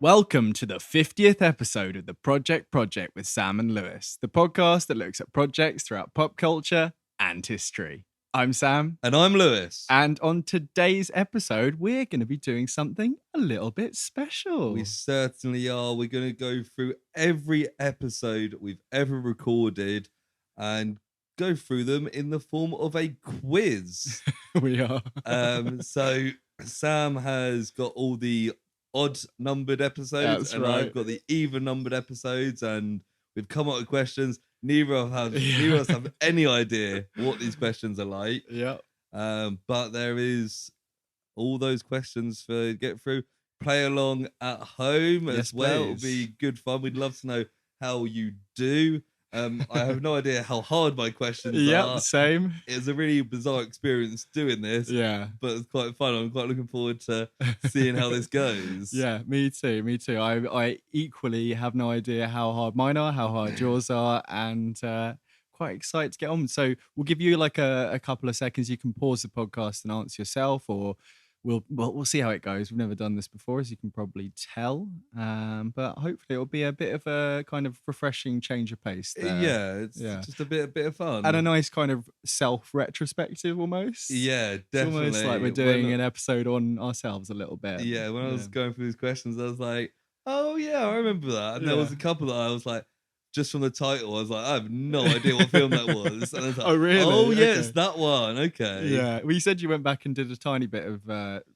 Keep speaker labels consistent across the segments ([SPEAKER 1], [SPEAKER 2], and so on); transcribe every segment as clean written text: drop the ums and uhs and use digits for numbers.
[SPEAKER 1] Welcome to the 50th episode of the Project with Sam and Lewis, the podcast that looks at projects throughout pop culture and history. I'm Sam.
[SPEAKER 2] And I'm Lewis.
[SPEAKER 1] And on today's episode, we're going to be doing something a little bit special.
[SPEAKER 2] We certainly are. We're going to go through every episode we've ever recorded and go through them in the form of a quiz.
[SPEAKER 1] We are.
[SPEAKER 2] So Sam has got all the odd numbered episodes.
[SPEAKER 1] That's right.
[SPEAKER 2] I've got the even numbered episodes, and we've come up with questions. Neither of us have any idea what these questions are like.
[SPEAKER 1] Yeah.
[SPEAKER 2] But there is all those questions to get through. Play along at home as well. It'll be good fun. We'd love to know how you do. I have no idea how hard my questions are.
[SPEAKER 1] Yep, same.
[SPEAKER 2] It's a really bizarre experience doing this.
[SPEAKER 1] Yeah.
[SPEAKER 2] But it's quite fun. I'm quite looking forward to seeing how this goes.
[SPEAKER 1] Yeah, me too. I equally have no idea how hard mine are, how hard yours are, and quite excited to get on. So we'll give you like a couple of seconds. You can pause the podcast and answer yourself, or we'll see how it goes. We've never done this before, as you can probably tell. But hopefully it'll be a bit of a kind of refreshing change of pace there.
[SPEAKER 2] Yeah, it's just a bit of fun.
[SPEAKER 1] And a nice kind of self-retrospective almost.
[SPEAKER 2] Yeah, definitely.
[SPEAKER 1] It's almost like we're doing an episode on ourselves a little bit.
[SPEAKER 2] Yeah, when I was going through these questions, I was like, oh yeah, I remember that. And there was a couple that I was like, just from the title, I was like, I have no idea what film that was. And I was like,
[SPEAKER 1] oh, really?
[SPEAKER 2] Oh, yes, that one. Okay.
[SPEAKER 1] Yeah. Well, you said you went back and did a tiny bit of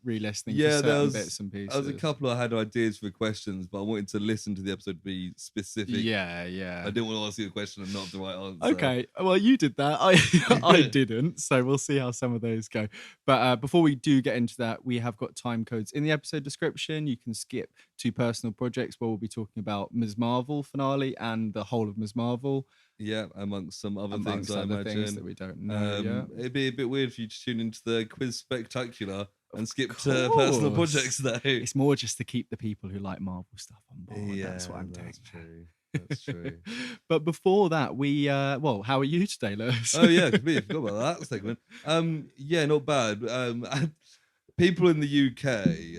[SPEAKER 1] re-listening for certain bits and pieces.
[SPEAKER 2] There was a couple I had ideas for questions, but I wanted to listen to the episode to be specific.
[SPEAKER 1] Yeah.
[SPEAKER 2] I didn't want to ask you a question and not have the right answer.
[SPEAKER 1] Okay. Well, you did that. I didn't. So we'll see how some of those go. But before we do get into that, we have got time codes in the episode description. You can skip to personal projects where we'll be talking about Ms. Marvel finale and the whole of Ms. Marvel.
[SPEAKER 2] Yeah, amongst some other things, I imagine.
[SPEAKER 1] Things that we don't know.
[SPEAKER 2] It'd be a bit weird for you to tune into the quiz spectacular and skip to personal projects though.
[SPEAKER 1] It's more just to keep the people who like Marvel stuff on board.
[SPEAKER 2] Yeah,
[SPEAKER 1] that's what I'm doing.
[SPEAKER 2] That's true.
[SPEAKER 1] But before that, we how are you today, Lewis?
[SPEAKER 2] Oh yeah, completely forgot about that segment. Yeah, not bad. People in the UK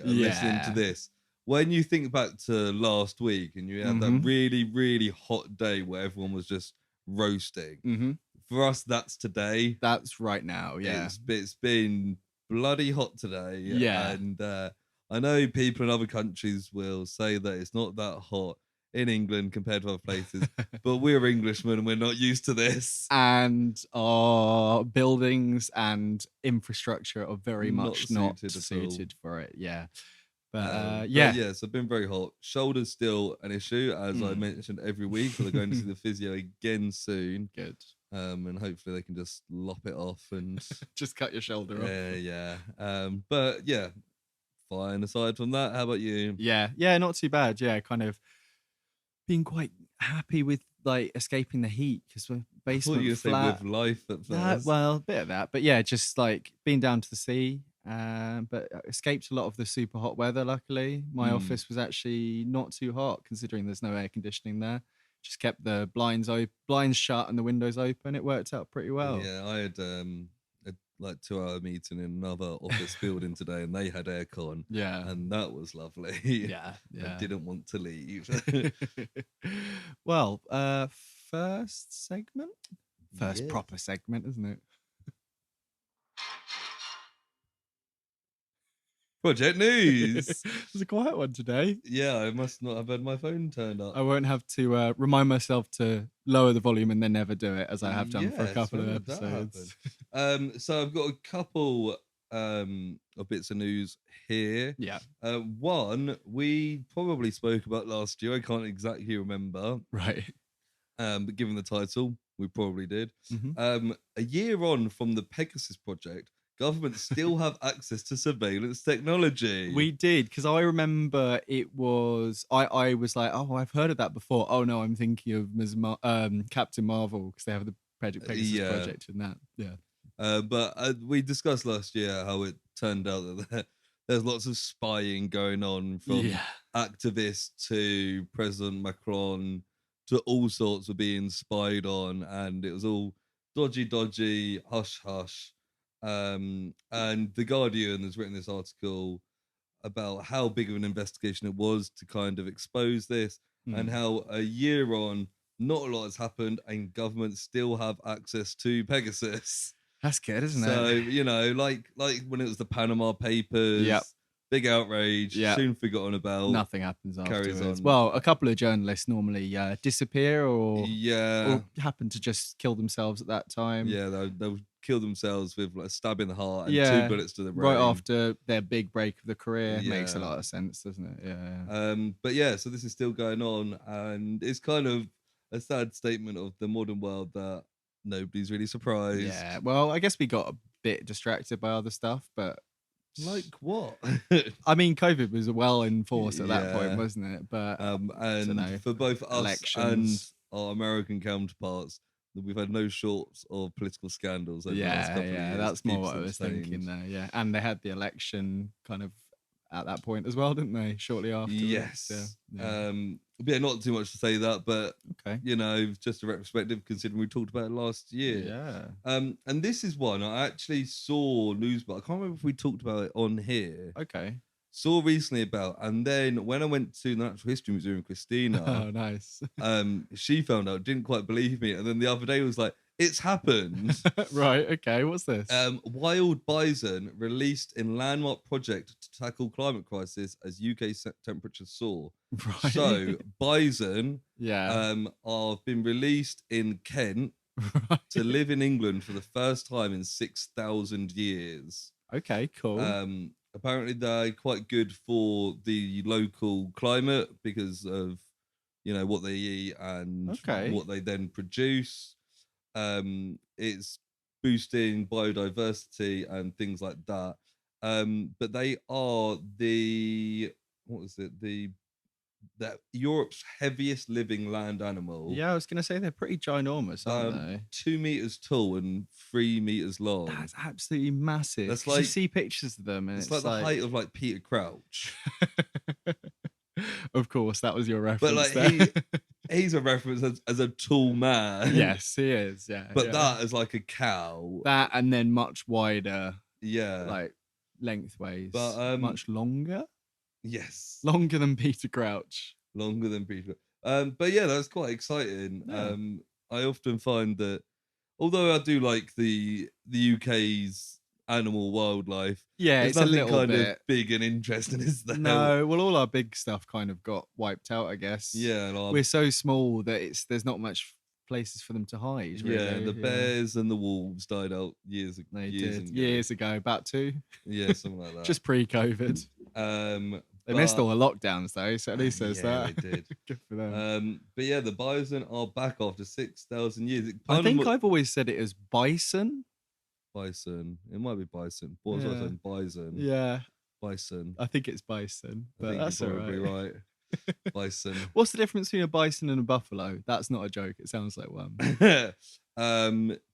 [SPEAKER 2] are listening to this. When you think back to last week and you had that really, really hot day where everyone was just roasting, for us, that's today.
[SPEAKER 1] That's right now, yeah.
[SPEAKER 2] It's been bloody hot today.
[SPEAKER 1] Yeah.
[SPEAKER 2] And I know people in other countries will say that it's not that hot in England compared to other places, but we're Englishmen and we're not used to this.
[SPEAKER 1] And our buildings and infrastructure are very much not suited for it, yeah. But
[SPEAKER 2] so I've been very hot. Shoulders still an issue, as I mentioned every week. So they're going to see the physio again soon.
[SPEAKER 1] Good.
[SPEAKER 2] And hopefully they can just lop it off and
[SPEAKER 1] just cut your shoulder off.
[SPEAKER 2] Yeah. But yeah, fine. Aside from that, how about you?
[SPEAKER 1] Yeah, not too bad. Yeah, kind of being quite happy with like escaping the heat because we're basement
[SPEAKER 2] I thought you were
[SPEAKER 1] flat.
[SPEAKER 2] say with life at first.
[SPEAKER 1] Well, a bit of that, but yeah, just like being down to the sea. But escaped a lot of the super hot weather. Luckily, my office was actually not too hot considering there's no air conditioning there. Just kept the blinds shut and the windows open. It worked out pretty well.
[SPEAKER 2] Yeah, I had a like 2-hour meeting in another office building today, and they had aircon.
[SPEAKER 1] Yeah,
[SPEAKER 2] and that was lovely.
[SPEAKER 1] Yeah.
[SPEAKER 2] I didn't want to leave.
[SPEAKER 1] Well, first proper segment, isn't it?
[SPEAKER 2] Project news.
[SPEAKER 1] It's a quiet one today.
[SPEAKER 2] Yeah, I must not have had my phone turned up.
[SPEAKER 1] I won't have to remind myself to lower the volume and then never do it, as I have done for a couple of episodes.
[SPEAKER 2] So I've got a couple of bits of news here.
[SPEAKER 1] Yeah.
[SPEAKER 2] One we probably spoke about last year. I can't exactly remember.
[SPEAKER 1] Right.
[SPEAKER 2] But given the title, we probably did. A year on from the Pegasus project, governments still have access to surveillance technology.
[SPEAKER 1] We did, because I remember it was... I was like, oh, I've heard of that before. Oh, no, I'm thinking of Captain Marvel, because they have the Pegasus project in that. Yeah.
[SPEAKER 2] But we discussed last year how it turned out that there's lots of spying going on from activists to President Macron to all sorts of being spied on, and it was all dodgy, hush. And The Guardian has written this article about how big of an investigation it was to kind of expose this, and
[SPEAKER 1] Mm.
[SPEAKER 2] how a year on, not a lot has happened, and governments still have access to Pegasus.
[SPEAKER 1] That's good, isn't
[SPEAKER 2] So
[SPEAKER 1] it?
[SPEAKER 2] like when it was the Panama
[SPEAKER 1] Yep.
[SPEAKER 2] Papers, big outrage,
[SPEAKER 1] Yep.
[SPEAKER 2] soon forgotten about,
[SPEAKER 1] Nothing happens
[SPEAKER 2] carries
[SPEAKER 1] afterwards.
[SPEAKER 2] on.
[SPEAKER 1] Well, a couple of journalists normally disappear
[SPEAKER 2] Yeah,
[SPEAKER 1] or happen to just kill themselves at that time.
[SPEAKER 2] yeah, they'll kill themselves with like a stab in the heart and 2
[SPEAKER 1] Yeah,
[SPEAKER 2] bullets to the
[SPEAKER 1] right
[SPEAKER 2] brain.
[SPEAKER 1] after their big break of the career. Makes a
[SPEAKER 2] Yeah.
[SPEAKER 1] lot of sense, doesn't it? Yeah.
[SPEAKER 2] But yeah, so this is still going on, and it's kind of a sad statement of the modern world that nobody's really surprised.
[SPEAKER 1] Yeah. Well, I guess we got a bit distracted by other stuff, but
[SPEAKER 2] Like what?
[SPEAKER 1] I mean, COVID was well in force at that point,
[SPEAKER 2] Yeah.
[SPEAKER 1] wasn't it? But
[SPEAKER 2] And
[SPEAKER 1] know,
[SPEAKER 2] for both us and
[SPEAKER 1] elections.
[SPEAKER 2] our American counterparts, we've had no shorts of political scandals over the last
[SPEAKER 1] Yeah,
[SPEAKER 2] couple of
[SPEAKER 1] yeah,
[SPEAKER 2] years.
[SPEAKER 1] that's
[SPEAKER 2] to keep
[SPEAKER 1] more
[SPEAKER 2] us
[SPEAKER 1] what I was
[SPEAKER 2] entertained.
[SPEAKER 1] thinking there. Yeah, and they had the election kind of at that point as well, didn't they? Shortly afterwards.
[SPEAKER 2] Yes.
[SPEAKER 1] Yeah.
[SPEAKER 2] But yeah, not too much to say that, but
[SPEAKER 1] Okay.
[SPEAKER 2] just a retrospective considering we talked about it last year.
[SPEAKER 1] Yeah.
[SPEAKER 2] And this is one I actually saw news, but I can't remember if we talked about it on here.
[SPEAKER 1] Okay.
[SPEAKER 2] Saw recently about, and then when I went to the Natural History Museum with
[SPEAKER 1] Oh,
[SPEAKER 2] Christina,
[SPEAKER 1] nice.
[SPEAKER 2] she found out, didn't quite believe me, and then the other day was like, "It's happened."
[SPEAKER 1] Right. Okay. What's this?
[SPEAKER 2] Wild bison released in landmark project to tackle climate crisis as UK temperatures soar.
[SPEAKER 1] Right.
[SPEAKER 2] So bison
[SPEAKER 1] Yeah.
[SPEAKER 2] have been released in Kent
[SPEAKER 1] Right.
[SPEAKER 2] to live in England for the first time in 6,000 years.
[SPEAKER 1] Okay. Cool.
[SPEAKER 2] Apparently they're quite good for the local climate because of what they eat and
[SPEAKER 1] Okay.
[SPEAKER 2] what they then produce. It's boosting biodiversity and things like that. But they are that Europe's heaviest living land animal.
[SPEAKER 1] Yeah, I was gonna say they're pretty ginormous, aren't they?
[SPEAKER 2] 2 meters tall and 3 meters long.
[SPEAKER 1] That's absolutely massive.
[SPEAKER 2] That's
[SPEAKER 1] 'Cause you
[SPEAKER 2] like
[SPEAKER 1] see pictures of them, and
[SPEAKER 2] it's like the height of like Peter Crouch.
[SPEAKER 1] Of course, that was your
[SPEAKER 2] But
[SPEAKER 1] reference
[SPEAKER 2] like
[SPEAKER 1] there.
[SPEAKER 2] he's a reference as a tall man.
[SPEAKER 1] Yes, he is. Yeah,
[SPEAKER 2] But
[SPEAKER 1] yeah.
[SPEAKER 2] that is like a cow.
[SPEAKER 1] That and then much wider,
[SPEAKER 2] Yeah.
[SPEAKER 1] like lengthways,
[SPEAKER 2] But
[SPEAKER 1] much longer,
[SPEAKER 2] yes.
[SPEAKER 1] longer than Peter Crouch.
[SPEAKER 2] Longer than Peter. But yeah, that's quite exciting.
[SPEAKER 1] Yeah.
[SPEAKER 2] I often find that although I do like the UK's animal wildlife,
[SPEAKER 1] Yeah,
[SPEAKER 2] there's
[SPEAKER 1] it's a
[SPEAKER 2] nothing
[SPEAKER 1] little
[SPEAKER 2] kind
[SPEAKER 1] bit.
[SPEAKER 2] of big and interesting, is there?
[SPEAKER 1] No, well, all our big stuff kind of got wiped out, I guess.
[SPEAKER 2] Yeah, like,
[SPEAKER 1] We're so small that there's not much places for them to hide. Really.
[SPEAKER 2] yeah, the bears and the wolves died out years ago.
[SPEAKER 1] They did years ago, about 2.
[SPEAKER 2] Yeah, something like that.
[SPEAKER 1] Just pre-COVID. They missed all the lockdowns though, so at least there's
[SPEAKER 2] yeah,
[SPEAKER 1] that.
[SPEAKER 2] they did.
[SPEAKER 1] Good for them.
[SPEAKER 2] But yeah, the bison are back after 6,000 years.
[SPEAKER 1] I think I've always said it as bison.
[SPEAKER 2] Bison. It might be bison. What was I
[SPEAKER 1] Yeah.
[SPEAKER 2] saying? Bison.
[SPEAKER 1] Yeah,
[SPEAKER 2] Bison.
[SPEAKER 1] I think it's bison,
[SPEAKER 2] I
[SPEAKER 1] but
[SPEAKER 2] think
[SPEAKER 1] that's
[SPEAKER 2] you're
[SPEAKER 1] all
[SPEAKER 2] probably
[SPEAKER 1] right.
[SPEAKER 2] right. Bison.
[SPEAKER 1] What's the difference between a bison and a buffalo? That's not a joke. It sounds like one.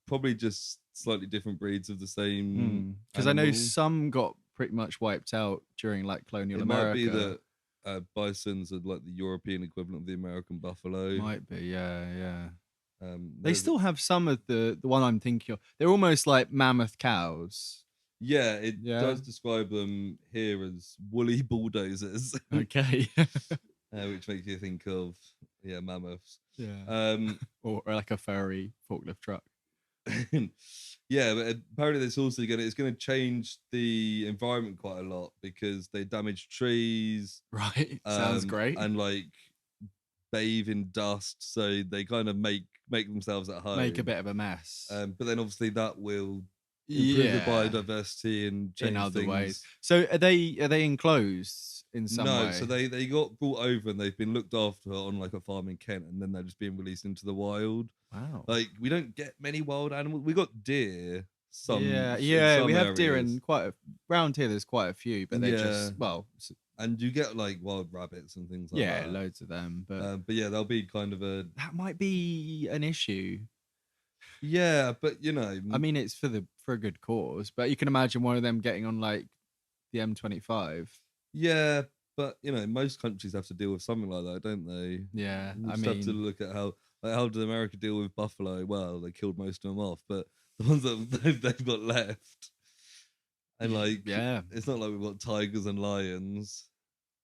[SPEAKER 2] Probably just slightly different breeds of the same.
[SPEAKER 1] Because I know
[SPEAKER 2] animal.
[SPEAKER 1] some got pretty much wiped out during like colonial America.
[SPEAKER 2] Might be that bisons are like the European equivalent of the American buffalo.
[SPEAKER 1] Might be, yeah. They
[SPEAKER 2] there's-
[SPEAKER 1] still have some of the one I'm thinking of. They're almost like mammoth cows.
[SPEAKER 2] Yeah, it
[SPEAKER 1] Yeah.
[SPEAKER 2] does describe them here as woolly bulldozers,
[SPEAKER 1] Okay.
[SPEAKER 2] which makes you think of mammoths.
[SPEAKER 1] Yeah. Or like a furry forklift truck.
[SPEAKER 2] Yeah, but apparently it's also gonna change the environment quite a lot because they damage trees.
[SPEAKER 1] Right. Sounds great.
[SPEAKER 2] And like bathe in dust, so they kind of make themselves at home.
[SPEAKER 1] Make a bit of a mess.
[SPEAKER 2] But then obviously that will improve the biodiversity and change
[SPEAKER 1] in other
[SPEAKER 2] things.
[SPEAKER 1] ways. So are they enclosed in some way?
[SPEAKER 2] No, so they got brought over and they've been looked after on like a farm in Kent, and then they're just being released into the wild.
[SPEAKER 1] Wow.
[SPEAKER 2] Like we don't get many wild animals. We got deer.
[SPEAKER 1] Yeah,
[SPEAKER 2] some
[SPEAKER 1] we have deer
[SPEAKER 2] areas.
[SPEAKER 1] in around here. There's quite a few, but they just
[SPEAKER 2] and you get like wild rabbits and things like that.
[SPEAKER 1] loads of them. But
[SPEAKER 2] yeah, there'll be kind of a
[SPEAKER 1] that might be an issue.
[SPEAKER 2] yeah, but
[SPEAKER 1] I mean, it's for a good cause, but you can imagine one of them getting on like the M25.
[SPEAKER 2] yeah, but most countries have to deal with something like that, don't they?
[SPEAKER 1] Yeah,
[SPEAKER 2] You
[SPEAKER 1] I
[SPEAKER 2] just have to
[SPEAKER 1] mean,
[SPEAKER 2] look at how did America deal with buffalo? Well, they killed most of them off, but the ones that they've got left. And like,
[SPEAKER 1] yeah,
[SPEAKER 2] it's not like we've got tigers and lions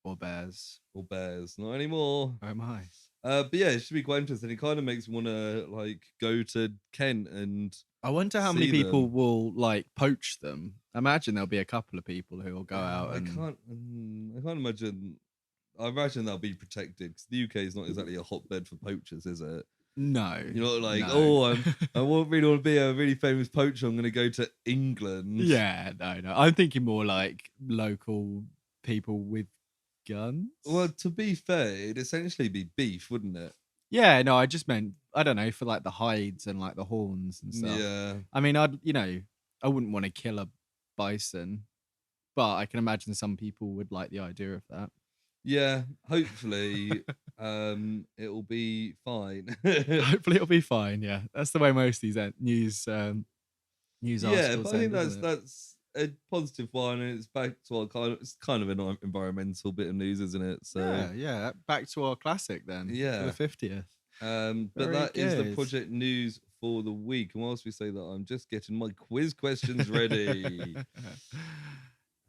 [SPEAKER 1] or bears.
[SPEAKER 2] or bears, not anymore.
[SPEAKER 1] Oh my.
[SPEAKER 2] But yeah, it should be quite interesting. It kind of makes me want to like go to Kent and
[SPEAKER 1] I wonder how many
[SPEAKER 2] see
[SPEAKER 1] people
[SPEAKER 2] them.
[SPEAKER 1] will like poach them. I imagine there'll be a couple of people who will go
[SPEAKER 2] Yeah,
[SPEAKER 1] out and
[SPEAKER 2] I can't imagine. I imagine that'll be protected because the UK is not exactly a hotbed for poachers, is it?
[SPEAKER 1] no,
[SPEAKER 2] You're not like,
[SPEAKER 1] no.
[SPEAKER 2] oh, I won't really want to be a really famous poacher. I'm going to go to England.
[SPEAKER 1] Yeah, no. I'm thinking more like local people with guns.
[SPEAKER 2] Well, to be fair, it'd essentially be beef, wouldn't it?
[SPEAKER 1] Yeah, no, I just meant I don't know for like the hides and like the horns and stuff.
[SPEAKER 2] Yeah.
[SPEAKER 1] I mean, I wouldn't want to kill a bison, but I can imagine some people would like the idea of that.
[SPEAKER 2] Yeah. Hopefully, it'll be fine.
[SPEAKER 1] Hopefully, it'll be fine. Yeah, that's the way most of these news
[SPEAKER 2] Yeah,
[SPEAKER 1] articles
[SPEAKER 2] but I think
[SPEAKER 1] end, isn't it?
[SPEAKER 2] that's a positive one, and it's back to our it's kind of an environmental bit of news, isn't it? So
[SPEAKER 1] Yeah. Back to our classic then. For
[SPEAKER 2] yeah.
[SPEAKER 1] the 50th.
[SPEAKER 2] But
[SPEAKER 1] Very
[SPEAKER 2] that is the
[SPEAKER 1] good.
[SPEAKER 2] project news for the week. And whilst we say that, I'm just getting my quiz questions ready.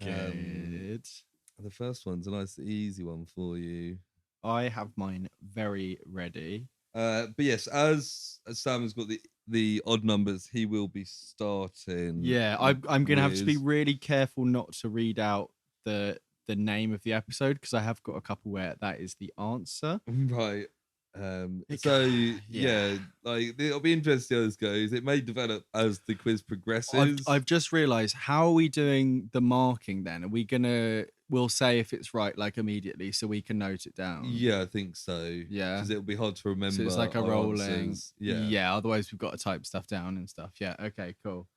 [SPEAKER 1] Good.
[SPEAKER 2] The first one's a nice easy one for you.
[SPEAKER 1] I have mine very ready.
[SPEAKER 2] But yes, as Sam has got the odd numbers, he will be starting.
[SPEAKER 1] Yeah, I'm gonna have to be
[SPEAKER 2] quiz.
[SPEAKER 1] really careful not to read out the name of the episode because I have got a couple where that is the answer.
[SPEAKER 2] Right.
[SPEAKER 1] It-
[SPEAKER 2] So
[SPEAKER 1] yeah.
[SPEAKER 2] yeah, like it'll be interesting to see how this goes. It may develop as the quiz progresses.
[SPEAKER 1] I've just realised, how are we doing the marking then? Are we we'll say if it's right like immediately so we can note it down?
[SPEAKER 2] Yeah, I think so.
[SPEAKER 1] Yeah.
[SPEAKER 2] Because it'll be hard to remember.
[SPEAKER 1] So it's like a
[SPEAKER 2] our
[SPEAKER 1] rolling.
[SPEAKER 2] answers. Yeah.
[SPEAKER 1] Otherwise we've got to type stuff down and stuff. Yeah. Okay. Cool.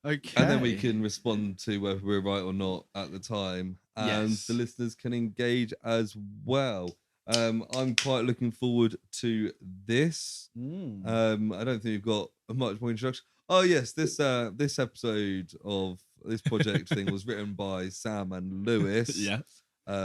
[SPEAKER 1] Okay.
[SPEAKER 2] And then we can respond to whether we're right or not at the time. And
[SPEAKER 1] Yes.
[SPEAKER 2] the listeners can engage as well. I'm quite looking forward to this. I don't think we've got much more introduction. Oh yes, this episode of this project thing was written by Sam and Lewis.
[SPEAKER 1] Yeah.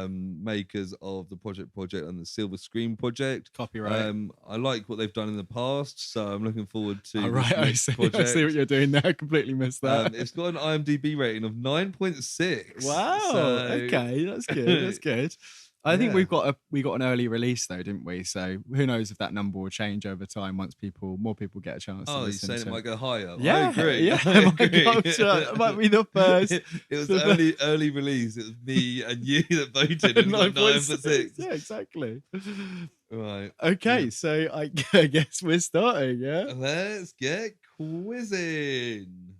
[SPEAKER 2] Makers of the Project and the Silver Screen Project.
[SPEAKER 1] Copyright.
[SPEAKER 2] I like what they've done in the past, so I'm looking forward to
[SPEAKER 1] All
[SPEAKER 2] this
[SPEAKER 1] right. I
[SPEAKER 2] next
[SPEAKER 1] see.
[SPEAKER 2] project.
[SPEAKER 1] I see what you're doing there. I completely missed that.
[SPEAKER 2] It's got an IMDb rating of 9.6.
[SPEAKER 1] Wow.
[SPEAKER 2] So,
[SPEAKER 1] Okay. That's good. That's good. I think
[SPEAKER 2] Yeah.
[SPEAKER 1] we got an early release though, didn't we? So who knows if that number will change over time once more people get a chance.
[SPEAKER 2] Oh,
[SPEAKER 1] to
[SPEAKER 2] you're
[SPEAKER 1] listen
[SPEAKER 2] saying
[SPEAKER 1] to
[SPEAKER 2] it might go higher?
[SPEAKER 1] Yeah,
[SPEAKER 2] I agree.
[SPEAKER 1] yeah.
[SPEAKER 2] I
[SPEAKER 1] It might go
[SPEAKER 2] agree.
[SPEAKER 1] up it might be the first.
[SPEAKER 2] It was
[SPEAKER 1] the
[SPEAKER 2] early release. It was me and you that voted and got 9.6.
[SPEAKER 1] Yeah, exactly.
[SPEAKER 2] Right.
[SPEAKER 1] Okay, so I guess we're starting. Yeah.
[SPEAKER 2] Let's get quizzing.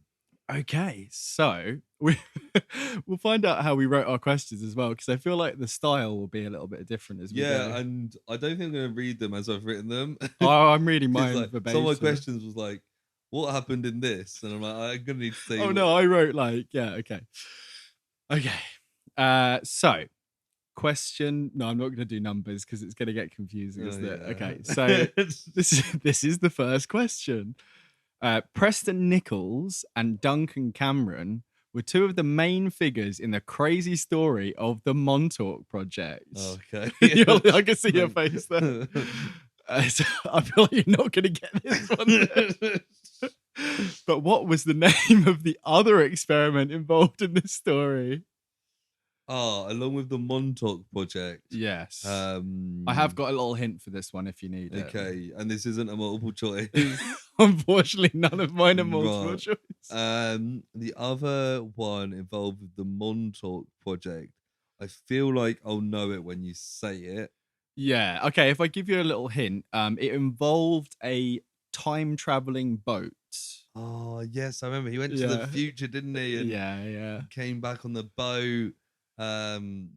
[SPEAKER 1] Okay, so we'll find out how we wrote our questions as well, because I feel like the style will be a little bit different as we
[SPEAKER 2] Yeah,
[SPEAKER 1] go.
[SPEAKER 2] and I don't think I'm going to read them as I've written them.
[SPEAKER 1] Oh, I'm reading
[SPEAKER 2] 'Cause,
[SPEAKER 1] mine
[SPEAKER 2] like,
[SPEAKER 1] verbatim.
[SPEAKER 2] some of my questions was like, what happened in this? And I'm like, I'm going to need to say.
[SPEAKER 1] Oh no, I wrote like, yeah, okay. So question. No, I'm not going to do numbers because it's going to get confusing,
[SPEAKER 2] Oh,
[SPEAKER 1] isn't it?
[SPEAKER 2] yeah.
[SPEAKER 1] Okay, so this is the first question. Preston Nichols and Duncan Cameron were two of the main figures in the crazy story of the Montauk Project.
[SPEAKER 2] Okay.
[SPEAKER 1] I can see your face there. So I feel like you're not going to get this one. But what was the name of the other experiment involved in this story?
[SPEAKER 2] Along with the Montauk Project.
[SPEAKER 1] Yes. I have got a little hint for this one if you need it.
[SPEAKER 2] Okay, and this isn't a multiple choice.
[SPEAKER 1] Unfortunately, none of mine are multiple
[SPEAKER 2] Right.
[SPEAKER 1] choice.
[SPEAKER 2] The other one involved with the Montauk Project. I feel like I'll know it when you say it.
[SPEAKER 1] Yeah. Okay. If I give you a little hint, it involved a time traveling boat.
[SPEAKER 2] Oh yes, I remember. He went to the
[SPEAKER 1] Yeah.
[SPEAKER 2] future, didn't he? And
[SPEAKER 1] Yeah.
[SPEAKER 2] came back on the boat. And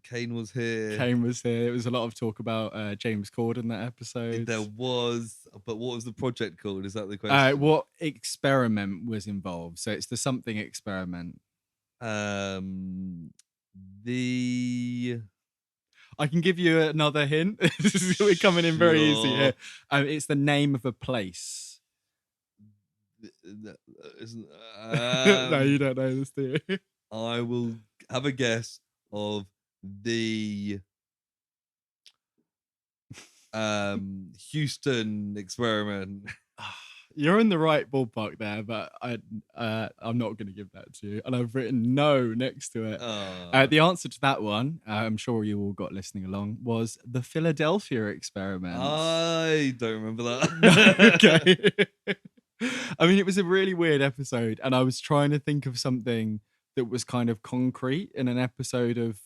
[SPEAKER 2] Kane was here.
[SPEAKER 1] Kane was here. There was a lot of talk about James Corden that episode.
[SPEAKER 2] There was, but what was the project called? Is that the question?
[SPEAKER 1] What experiment was involved? So it's the something experiment.
[SPEAKER 2] The
[SPEAKER 1] I can give you another hint. We're coming in very easy
[SPEAKER 2] Sure.
[SPEAKER 1] here. It's the name of a place. No, you don't know this, do you?
[SPEAKER 2] I will have a guess of the Houston experiment.
[SPEAKER 1] You're in the right ballpark there, but I'm not going to give that to you. And I've written no next to it. The answer to that one, I'm sure you all got listening along, was the Philadelphia experiment.
[SPEAKER 2] I don't remember
[SPEAKER 1] No,
[SPEAKER 2] that.
[SPEAKER 1] okay. I mean, it was a really weird episode, and I was trying to think of something that was kind of concrete in an episode of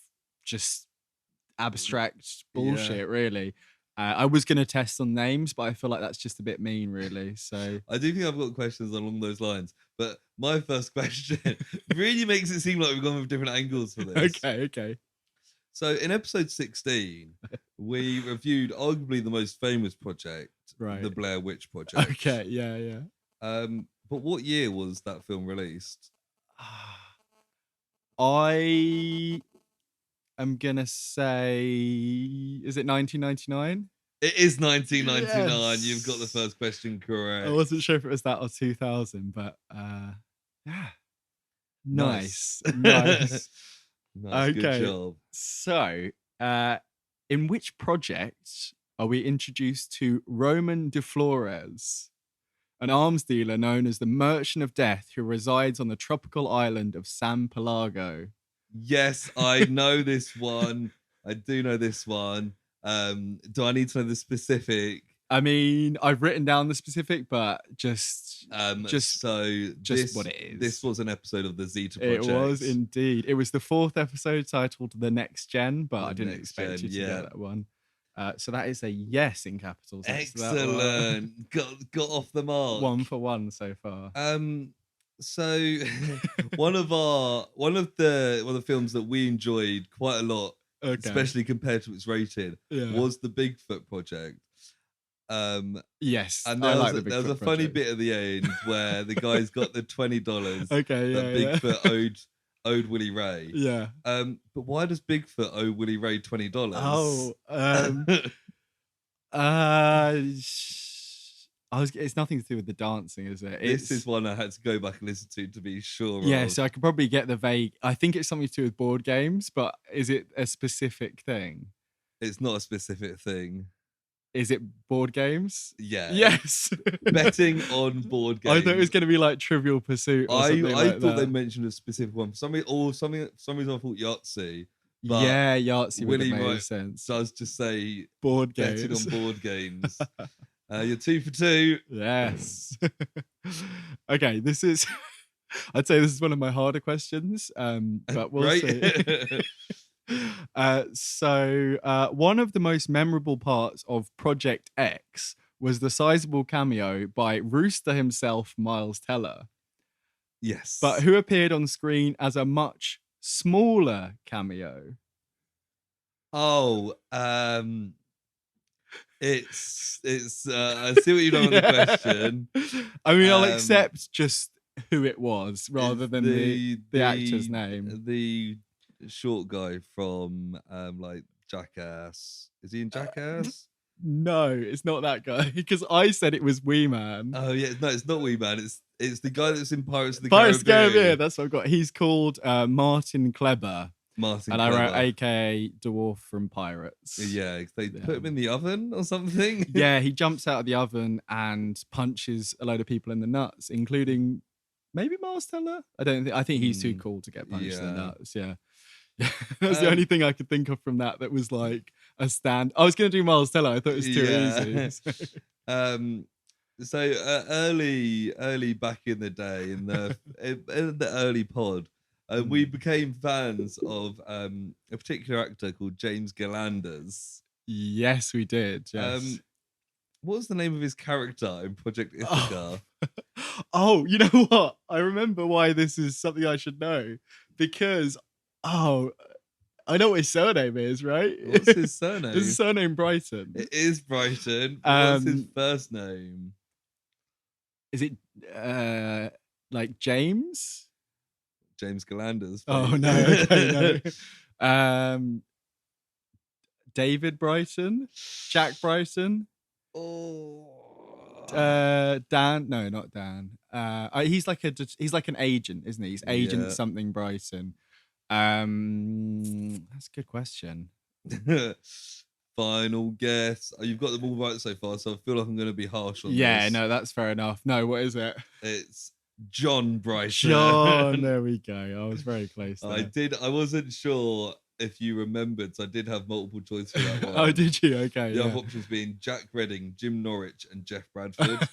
[SPEAKER 1] just abstract bullshit, really. I was going to test on names, but I feel like that's just a bit mean, really. So
[SPEAKER 2] I do think I've got questions along those lines, but my first question really makes it seem like we've gone with different angles for this.
[SPEAKER 1] Okay.
[SPEAKER 2] So in episode 16, we reviewed arguably the most famous project,
[SPEAKER 1] right,
[SPEAKER 2] the Blair Witch Project.
[SPEAKER 1] Okay, yeah.
[SPEAKER 2] But what year was that film released?
[SPEAKER 1] I am gonna say, is it 1999?
[SPEAKER 2] It is 1999.
[SPEAKER 1] Yes.
[SPEAKER 2] You've got the first question correct.
[SPEAKER 1] I wasn't sure if it was that or 2000, but yeah. Nice.
[SPEAKER 2] Nice.
[SPEAKER 1] Okay.
[SPEAKER 2] Good job.
[SPEAKER 1] So, in which project are we introduced to Roman de Flores, an arms dealer known as the Merchant of Death who resides on the tropical island of San Pelago?
[SPEAKER 2] Yes, I know this one. I do know this one. Do I need to know the specific?
[SPEAKER 1] I mean, I've written down the specific, but just
[SPEAKER 2] what it is. This was an episode of the Zeta Project.
[SPEAKER 1] It was indeed. It was the 4th episode titled The Next Gen, but I didn't expect you to get that one. So that is a yes in capitals.
[SPEAKER 2] Excellent. Got off the mark.
[SPEAKER 1] 1 for 1 so far.
[SPEAKER 2] So one of the films that we enjoyed quite a lot, especially compared to its rating, was the Bigfoot Project.
[SPEAKER 1] Yes,
[SPEAKER 2] and there was a funny bit at the end where the guy's got the $20 that Bigfoot owed Willie Ray.
[SPEAKER 1] Yeah.
[SPEAKER 2] But why does Bigfoot owe Willie Ray $20?
[SPEAKER 1] It's nothing to do with the dancing, is it?
[SPEAKER 2] This is one I had to go back and listen to be sure.
[SPEAKER 1] Yeah, so I could probably get the vague. I think it's something to do with board games, but is it a specific thing?
[SPEAKER 2] It's not a specific thing.
[SPEAKER 1] Is it board games?
[SPEAKER 2] Yeah.
[SPEAKER 1] Yes.
[SPEAKER 2] Betting on board games.
[SPEAKER 1] I thought it was going to be like Trivial Pursuit or something
[SPEAKER 2] I thought they mentioned a specific one. For some reason I thought Yahtzee. But
[SPEAKER 1] yeah, Yahtzee would have made sense.
[SPEAKER 2] Does just say
[SPEAKER 1] board games.
[SPEAKER 2] Betting on board games. You're 2 for 2.
[SPEAKER 1] Yes. Okay, this is... I'd say this is one of my harder questions, but we'll see. So one of the most memorable parts of Project X was the sizable cameo by Rooster himself, Miles Teller.
[SPEAKER 2] Yes.
[SPEAKER 1] But who appeared on screen as a much smaller cameo?
[SPEAKER 2] It's I see what you've done with the question.
[SPEAKER 1] I mean, I'll accept just who it was rather than the actor's name.
[SPEAKER 2] The short guy from like Jackass. Is he in Jackass?
[SPEAKER 1] No, it's not that guy, because I said it was Wee Man.
[SPEAKER 2] Oh yeah, no, it's not Wee Man. It's the guy that's in Pirates of the
[SPEAKER 1] Caribbean. That's what I've got. He's called Martin Kleber.
[SPEAKER 2] Martin
[SPEAKER 1] Kleber.
[SPEAKER 2] I
[SPEAKER 1] wrote AKA Dwarf from Pirates.
[SPEAKER 2] Yeah, they put him in the oven or something.
[SPEAKER 1] Yeah, he jumps out of the oven and punches a load of people in the nuts, including maybe Miles Teller. I think he's too cool to get punched in the nuts. Yeah. That's the only thing I could think of from that was like a stand. I was going to do Miles Teller. I thought it was too easy.
[SPEAKER 2] So early back in the day, in the early pod, we became fans of a particular actor called James Galanders.
[SPEAKER 1] Yes, we did. Yes.
[SPEAKER 2] What was the name of his character in Project Ithaca?
[SPEAKER 1] Oh, you know what? I remember why this is something I should know. Because I know what his surname is, right?
[SPEAKER 2] What's his surname?
[SPEAKER 1] Is his surname Brighton?
[SPEAKER 2] It is Brighton. What's his first name?
[SPEAKER 1] Is it like James?
[SPEAKER 2] James Galanders.
[SPEAKER 1] Oh no, okay, no. David Brighton? Jack Brighton? Dan? No, not Dan. He's like an agent, isn't he? He's Agent something Brighton. That's a good question.
[SPEAKER 2] final guess. You've got them all right so far, so I feel like I'm going to be harsh on this.
[SPEAKER 1] Yeah, no, that's fair enough. No, what is it?
[SPEAKER 2] It's John Bryson.
[SPEAKER 1] John, there we go. I was very close there.
[SPEAKER 2] I wasn't sure if you remembered, so I did have multiple choice for that one.
[SPEAKER 1] Oh, did you? Okay.
[SPEAKER 2] The other options being Jack Redding, Jim Norwich, and Jeff Bradford.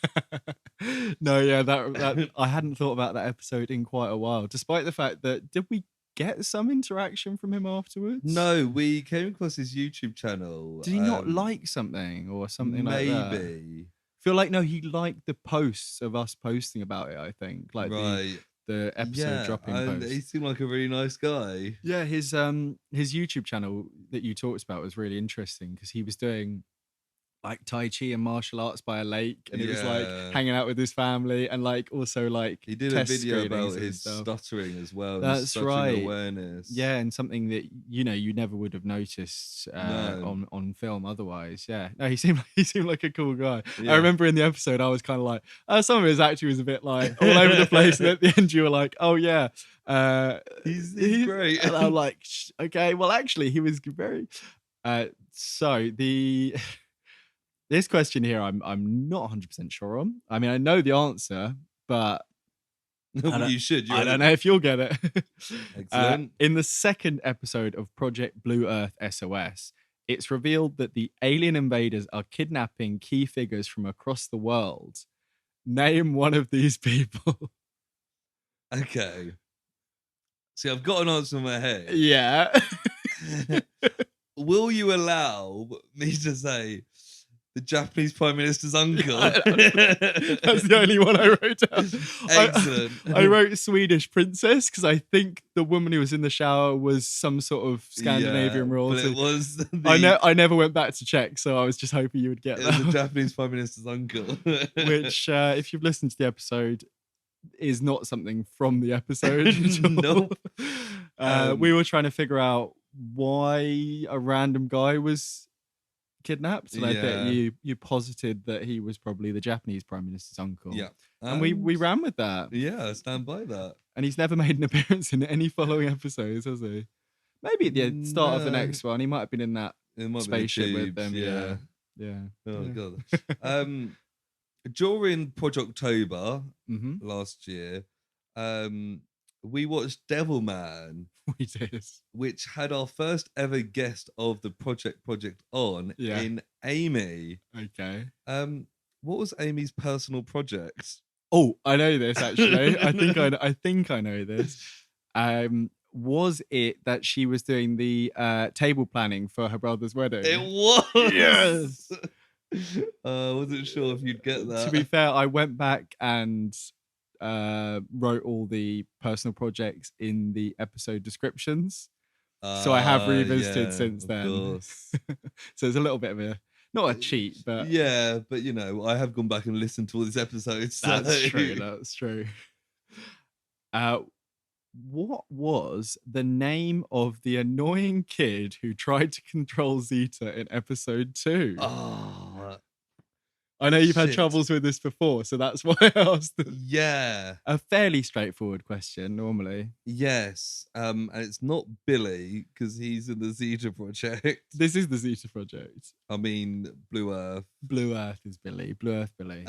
[SPEAKER 1] No, yeah, that I hadn't thought about that episode in quite a while, despite the fact that did we get some interaction from him afterwards?
[SPEAKER 2] No, we came across his YouTube channel.
[SPEAKER 1] Did he not like something or something like that?
[SPEAKER 2] Maybe.
[SPEAKER 1] Feel like no, he liked the posts of us posting about it. I think like the episode dropping post.
[SPEAKER 2] He seemed like a really nice guy.
[SPEAKER 1] Yeah, his YouTube channel that you talked about was really interesting because he was doing like Tai Chi and martial arts by a lake, and it was like hanging out with his family, and like also like
[SPEAKER 2] he did a video about his stuttering as well.
[SPEAKER 1] That's right.
[SPEAKER 2] Awareness.
[SPEAKER 1] Yeah, and something that you never would have noticed on film otherwise. Yeah, no, he seemed like a cool guy. Yeah. I remember in the episode I was kind of like, some of his acting was a bit like all over the place, and at the end you were like, oh yeah,
[SPEAKER 2] he's great,
[SPEAKER 1] and I'm like, okay, well actually he was very. So this question here, I'm not 100% sure on. I mean, I know the answer, but
[SPEAKER 2] you should.
[SPEAKER 1] I don't know if you'll get it.
[SPEAKER 2] Excellent.
[SPEAKER 1] In the second episode of Project Blue Earth SOS, it's revealed that the alien invaders are kidnapping key figures from across the world. Name one of these people.
[SPEAKER 2] Okay. See, I've got an answer in my head.
[SPEAKER 1] Yeah.
[SPEAKER 2] Will you allow me to say the Japanese Prime Minister's uncle?
[SPEAKER 1] That's the only one I wrote down.
[SPEAKER 2] Excellent.
[SPEAKER 1] I wrote Swedish princess because I think the woman who was in the shower was some sort of Scandinavian royalty.
[SPEAKER 2] But it was
[SPEAKER 1] I never went back to check, so I was just hoping you would get that.
[SPEAKER 2] It was the Japanese Prime Minister's uncle.
[SPEAKER 1] Which, if you've listened to the episode, is not something from the episode.
[SPEAKER 2] Nope.
[SPEAKER 1] We were trying to figure out why a random guy was kidnapped, and I bet you posited that he was probably the Japanese Prime Minister's uncle.
[SPEAKER 2] Yeah,
[SPEAKER 1] and we ran with that.
[SPEAKER 2] Yeah, I stand by that.
[SPEAKER 1] And he's never made an appearance in any following episodes, has he? Maybe at the start of the next one, he might have been in that spaceship with them. Yeah.
[SPEAKER 2] Oh god. During Project October last year, we watched Devilman.
[SPEAKER 1] We did.
[SPEAKER 2] Which had our first ever guest of the project on in Amy.
[SPEAKER 1] Okay.
[SPEAKER 2] What was Amy's personal project?
[SPEAKER 1] Oh, I know this actually. I think I know this. Was it that she was doing the table planning for her brother's wedding?
[SPEAKER 2] It was.
[SPEAKER 1] Yes.
[SPEAKER 2] I wasn't sure if you'd get that.
[SPEAKER 1] To be fair, I went back and wrote all the personal projects in the episode descriptions. So I have revisited since then. So it's a little bit of not a cheat, but
[SPEAKER 2] yeah, but I have gone back and listened to all these episodes.
[SPEAKER 1] That's true. That's true. What was the name of the annoying kid who tried to control Zeta in episode 2?
[SPEAKER 2] Oh,
[SPEAKER 1] I know you've had troubles with this before, so that's why I asked.
[SPEAKER 2] Yeah.
[SPEAKER 1] A fairly straightforward question, normally.
[SPEAKER 2] Yes. And it's not Billy, because he's in the Zeta Project.
[SPEAKER 1] This is the Zeta Project.
[SPEAKER 2] I mean, Blue Earth.
[SPEAKER 1] Blue Earth is Billy. Blue Earth Billy.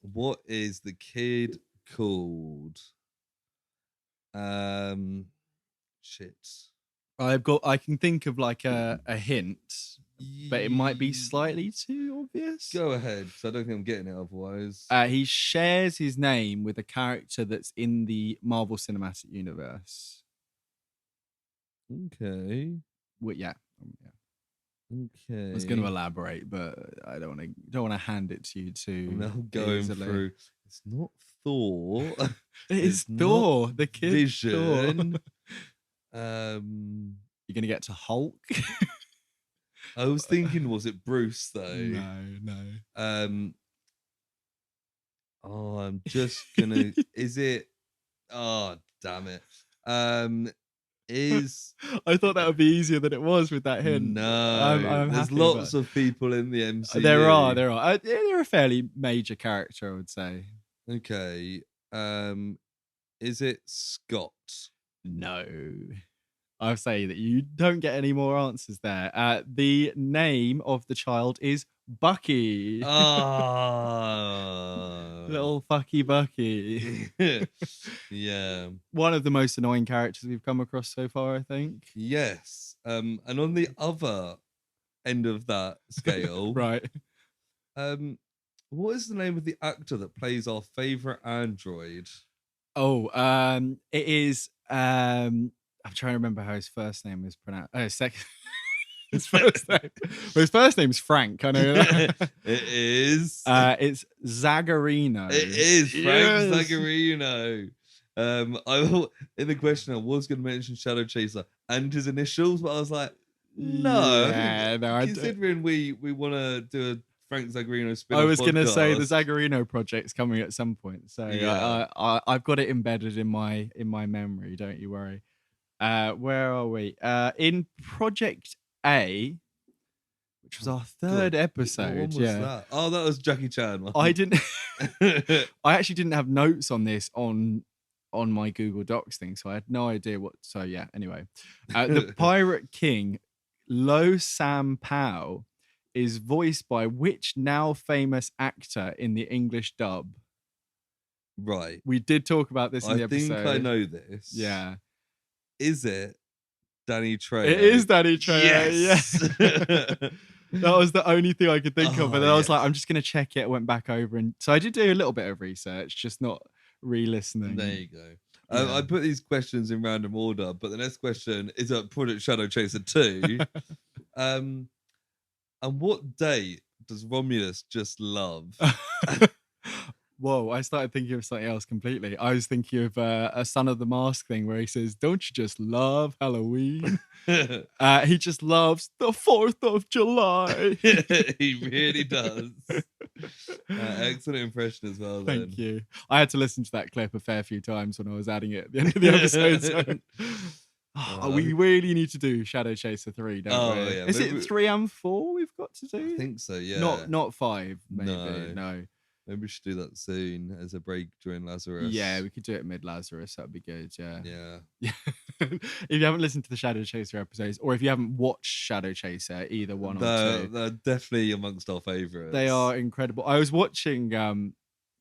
[SPEAKER 2] What is the kid called? Shit.
[SPEAKER 1] I can think of like a hint, but it might be slightly too obvious.
[SPEAKER 2] Go ahead, because I don't think I'm getting it otherwise.
[SPEAKER 1] He shares his name with a character that's in the Marvel Cinematic Universe.
[SPEAKER 2] Okay.
[SPEAKER 1] Well, yeah.
[SPEAKER 2] Okay.
[SPEAKER 1] I was going to elaborate, but I don't want to hand it to you too.
[SPEAKER 2] I'm now going through. It's not Thor.
[SPEAKER 1] It's Thor, the kid.
[SPEAKER 2] Vision.
[SPEAKER 1] You're going to get to Hulk.
[SPEAKER 2] I was thinking, was it Bruce though?
[SPEAKER 1] No.
[SPEAKER 2] I'm just gonna. Is it? Oh, damn it.
[SPEAKER 1] I thought that would be easier than it was with that hint.
[SPEAKER 2] No, there's lots of people in the MCU.
[SPEAKER 1] There are. They're a fairly major character, I would say.
[SPEAKER 2] Okay. Is it Scott?
[SPEAKER 1] No. I say that you don't get any more answers there. The name of the child is Bucky.
[SPEAKER 2] Ah.
[SPEAKER 1] Little fucky Bucky.
[SPEAKER 2] Yeah.
[SPEAKER 1] One of the most annoying characters we've come across so far, I think.
[SPEAKER 2] Yes. And on the other end of that scale,
[SPEAKER 1] Right.
[SPEAKER 2] what is the name of the actor that plays our favorite android?
[SPEAKER 1] Oh, it is. I'm trying to remember how his first name is pronounced. Oh, second. His first name. Well, his first name's Frank. I know that.
[SPEAKER 2] It is.
[SPEAKER 1] It's Zagarino.
[SPEAKER 2] It is Frank
[SPEAKER 1] Yes.
[SPEAKER 2] Zagarino. In the question I was going to mention Shadow Chaser and his initials, but I was like, no.
[SPEAKER 1] Yeah, no.
[SPEAKER 2] Considering we want to do a Frank Zagarino spin-off
[SPEAKER 1] I was going to say the
[SPEAKER 2] podcast.
[SPEAKER 1] Zagarino project's coming at some point, so
[SPEAKER 2] Yeah.
[SPEAKER 1] I've got it embedded in my memory. Don't you worry. Where are we? In Project A, which was our third
[SPEAKER 2] God,
[SPEAKER 1] episode.
[SPEAKER 2] what one was
[SPEAKER 1] Yeah.
[SPEAKER 2] that? Oh, that was Jackie Chan one.
[SPEAKER 1] I didn't. I actually didn't have notes on this on my Google Docs thing, so I had no idea what. So yeah. Anyway, the Pirate King, Lo Sam Pow, is voiced by which now famous actor in the English dub?
[SPEAKER 2] Right.
[SPEAKER 1] We did talk about this in the
[SPEAKER 2] I think
[SPEAKER 1] episode.
[SPEAKER 2] I know this.
[SPEAKER 1] Yeah.
[SPEAKER 2] Is it Danny Trejo?
[SPEAKER 1] It is Danny Trejo.
[SPEAKER 2] Yes.
[SPEAKER 1] Yeah. That was the only thing I could think of. But then I was
[SPEAKER 2] yes.
[SPEAKER 1] like, I'm just going to check it. I went back over. And so I did do a little bit of research, just not re-listening.
[SPEAKER 2] There you go.
[SPEAKER 1] Yeah.
[SPEAKER 2] I put these questions in random order, but the next question is at Project Shadow Chaser 2. And what date does Romulus just love?
[SPEAKER 1] Whoa, I started thinking of something else completely. I was thinking of a Son of the Mask thing where he says, don't you just love Halloween? He just loves the 4th of July.
[SPEAKER 2] He really does. Excellent impression as well.
[SPEAKER 1] Thank you. I had to listen to that clip a fair few times when I was adding it at the end of the episode. So. We really need to do Shadow Chaser 3, don't we?
[SPEAKER 2] Yeah.
[SPEAKER 1] Is it 3 and 4 we've got to do?
[SPEAKER 2] I think so, yeah.
[SPEAKER 1] Not 5, maybe. No.
[SPEAKER 2] Maybe we should do that soon as a break during Lazarus.
[SPEAKER 1] Yeah, we could do it mid-Lazarus. That'd be good, yeah.
[SPEAKER 2] Yeah.
[SPEAKER 1] If you haven't listened to the Shadow Chaser episodes, or if you haven't watched Shadow Chaser, either one or two.
[SPEAKER 2] They're definitely amongst our favourites.
[SPEAKER 1] They are incredible. I was watching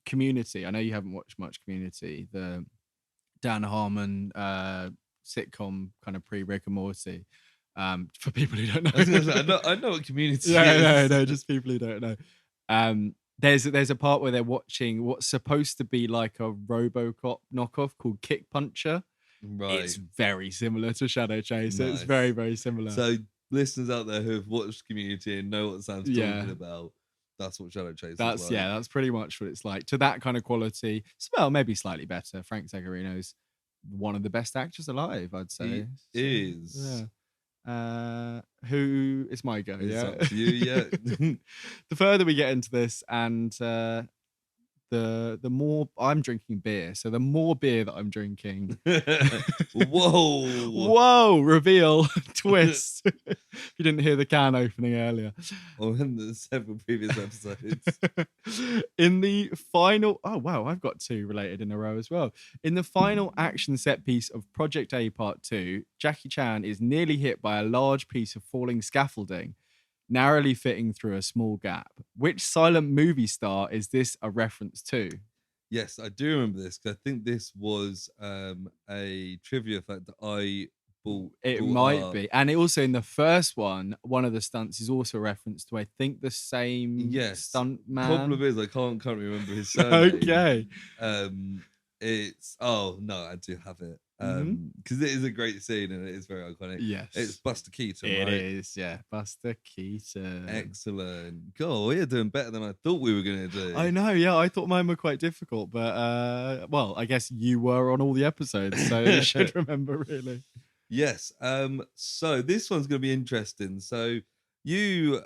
[SPEAKER 1] Community. I know you haven't watched much Community. The Dan Harmon sitcom kind of pre-Rick and Morty. For people who don't know.
[SPEAKER 2] I know what Community is.
[SPEAKER 1] No, just people who don't know. There's a part where they're watching what's supposed to be like a RoboCop knockoff called Kick Puncher.
[SPEAKER 2] Right.
[SPEAKER 1] It's very similar to Shadow Chaser.
[SPEAKER 2] Nice.
[SPEAKER 1] It's very, very similar.
[SPEAKER 2] So listeners out there who have watched Community and know what Sam's talking about, that's what Shadow Chaser is like.
[SPEAKER 1] Yeah, that's pretty much what it's like. To that kind of quality. Well, maybe slightly better. Frank Zagarino's one of the best actors alive, I'd say.
[SPEAKER 2] He is.
[SPEAKER 1] Yeah. Who it's my go?
[SPEAKER 2] It's
[SPEAKER 1] yeah,
[SPEAKER 2] up to you. Yeah.
[SPEAKER 1] The further we get into this, and the more I'm drinking beer, so the more beer that I'm drinking. Whoa! Reveal, twist. If you didn't hear the can opening earlier,
[SPEAKER 2] or in the several previous episodes.
[SPEAKER 1] In the final, oh wow, I've got 2 related in a row as well. In the final action set piece of Project A Part 2, Jackie Chan is nearly hit by a large piece of falling scaffolding, narrowly fitting through a small gap. Which silent movie star is this a reference to?
[SPEAKER 2] Yes, I do remember this because I think this was a trivia fact that I bought.
[SPEAKER 1] It might be. And it also in the first one of the stunts is also a reference to, I think, the same stunt man.
[SPEAKER 2] Problem is, I can't remember his surname.
[SPEAKER 1] Okay.
[SPEAKER 2] I do have it. Because it is a great scene and it is very iconic.
[SPEAKER 1] Yes.
[SPEAKER 2] It's Buster Keaton,
[SPEAKER 1] It
[SPEAKER 2] right?
[SPEAKER 1] is, yeah. Buster Keaton.
[SPEAKER 2] Excellent. God, we're doing better than I thought we were going to do.
[SPEAKER 1] I know, yeah. I thought mine were quite difficult, but, well, I guess you were on all the episodes, so you should remember, really.
[SPEAKER 2] Yes. So this one's going to be interesting. So you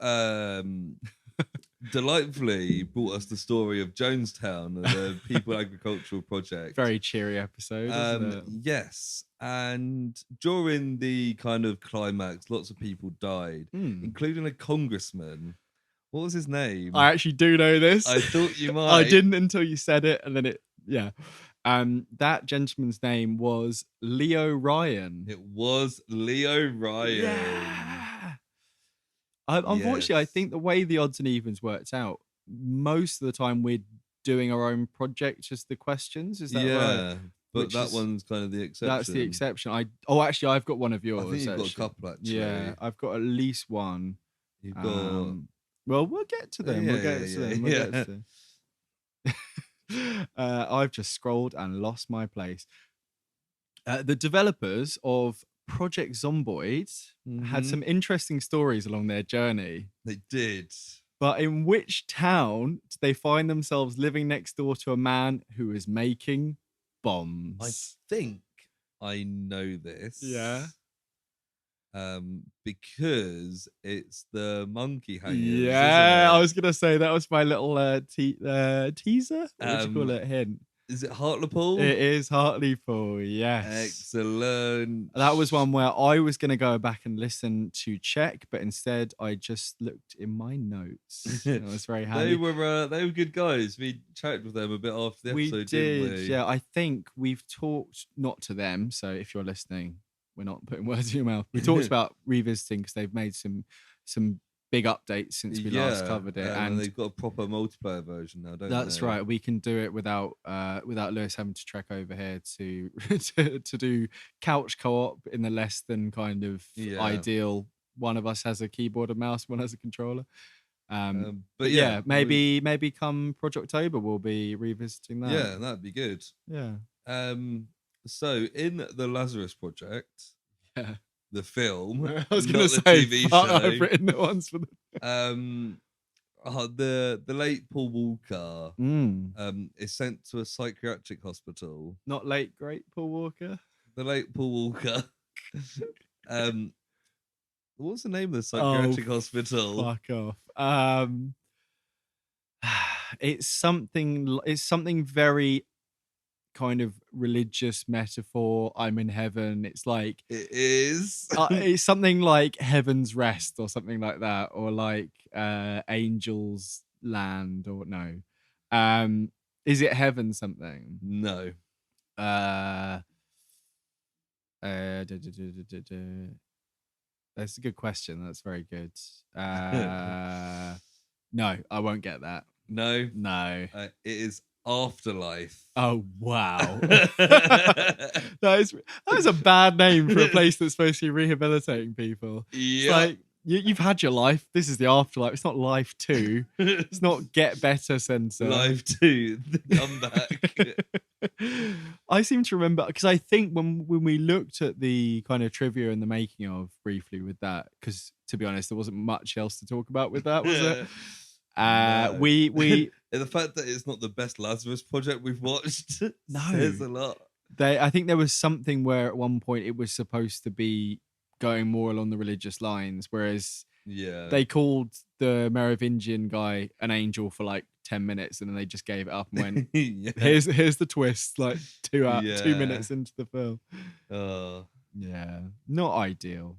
[SPEAKER 2] delightfully brought us the story of Jonestown, the People Agricultural Project.
[SPEAKER 1] Very cheery episode, isn't it?
[SPEAKER 2] Yes. And during the kind of climax, lots of people died, including a congressman. What was his name?
[SPEAKER 1] I actually do know this.
[SPEAKER 2] I thought you might.
[SPEAKER 1] I didn't until you said it, and then yeah. That gentleman's name was Leo Ryan.
[SPEAKER 2] It was Leo Ryan.
[SPEAKER 1] Yeah. Unfortunately, I
[SPEAKER 2] Yes.
[SPEAKER 1] think the way the odds and evens worked out, most of the time we're doing our own project as the questions. Is that right?
[SPEAKER 2] But
[SPEAKER 1] Which
[SPEAKER 2] that one's kind of the exception.
[SPEAKER 1] That's the exception. Actually, I've got one of yours.
[SPEAKER 2] I think you've got a
[SPEAKER 1] actually.
[SPEAKER 2] couple, actually.
[SPEAKER 1] Yeah, I've got at least one.
[SPEAKER 2] You've got.
[SPEAKER 1] Well, we'll get to them. We'll get to them. We'll get to them. I've just scrolled and lost my place. The developers of Project Zomboid had some interesting stories along their journey.
[SPEAKER 2] They did.
[SPEAKER 1] But in which town did they find themselves living next door to a man who is making bombs?
[SPEAKER 2] I think I know this.
[SPEAKER 1] Yeah.
[SPEAKER 2] Because it's the monkey hangers.
[SPEAKER 1] Yeah, I was gonna say that was my little teaser. What do you call it? Hint.
[SPEAKER 2] Is it Hartlepool?
[SPEAKER 1] It is Hartlepool. Yes.
[SPEAKER 2] Excellent.
[SPEAKER 1] That was one where I was gonna go back and listen to check, but instead I just looked in my notes. I was very happy.
[SPEAKER 2] They were good guys. We chatted with them a bit after the episode, didn't we?
[SPEAKER 1] Yeah, I think we've talked not to them. So if you're listening, we're not putting words in your mouth. We talked about revisiting because they've made some big updates since we last covered it,
[SPEAKER 2] and they've got a proper multiplayer version now, don't they?
[SPEAKER 1] That's right. We can do it without Lewis having to trek over here to to do couch co-op in the less than kind of ideal. One of us has a keyboard and mouse, one has a controller. But yeah, maybe come Project October we'll be revisiting that.
[SPEAKER 2] Yeah, that'd be good.
[SPEAKER 1] Yeah.
[SPEAKER 2] So in the Lazarus Project, the film,
[SPEAKER 1] I was going to say
[SPEAKER 2] TV show,
[SPEAKER 1] I've written the ones for
[SPEAKER 2] the late Paul Walker is sent to a psychiatric hospital.
[SPEAKER 1] Not late great Paul Walker.
[SPEAKER 2] The late Paul Walker. What's the name of the psychiatric hospital?
[SPEAKER 1] Fuck off. It's something very kind of religious metaphor. I'm in heaven. It's like
[SPEAKER 2] it is.
[SPEAKER 1] It's something like Heaven's Rest or something like that, or like Angel's Land, or no. Is it Heaven something?
[SPEAKER 2] No.
[SPEAKER 1] That's a good question. That's very good. No, I won't get that.
[SPEAKER 2] No.
[SPEAKER 1] It
[SPEAKER 2] is Afterlife.
[SPEAKER 1] Oh wow. That is a bad name for a place that's supposed to be rehabilitating people.
[SPEAKER 2] Yeah.
[SPEAKER 1] Like you've had your life. This is the afterlife. It's not Life 2. It's not Get Better Center.
[SPEAKER 2] Life 2, the comeback.
[SPEAKER 1] I seem to remember because I think when we looked at the kind of trivia and the making of briefly with that, because to be honest, there wasn't much else to talk about with that, was it?
[SPEAKER 2] No.
[SPEAKER 1] We
[SPEAKER 2] the fact that it's not the best Lazarus Project we've watched says a lot.
[SPEAKER 1] I think there was something where at one point it was supposed to be going more along the religious lines, whereas they called the Merovingian guy an angel for like 10 minutes and then they just gave it up and went here's the twist, like 2 minutes into the film. Yeah, not ideal.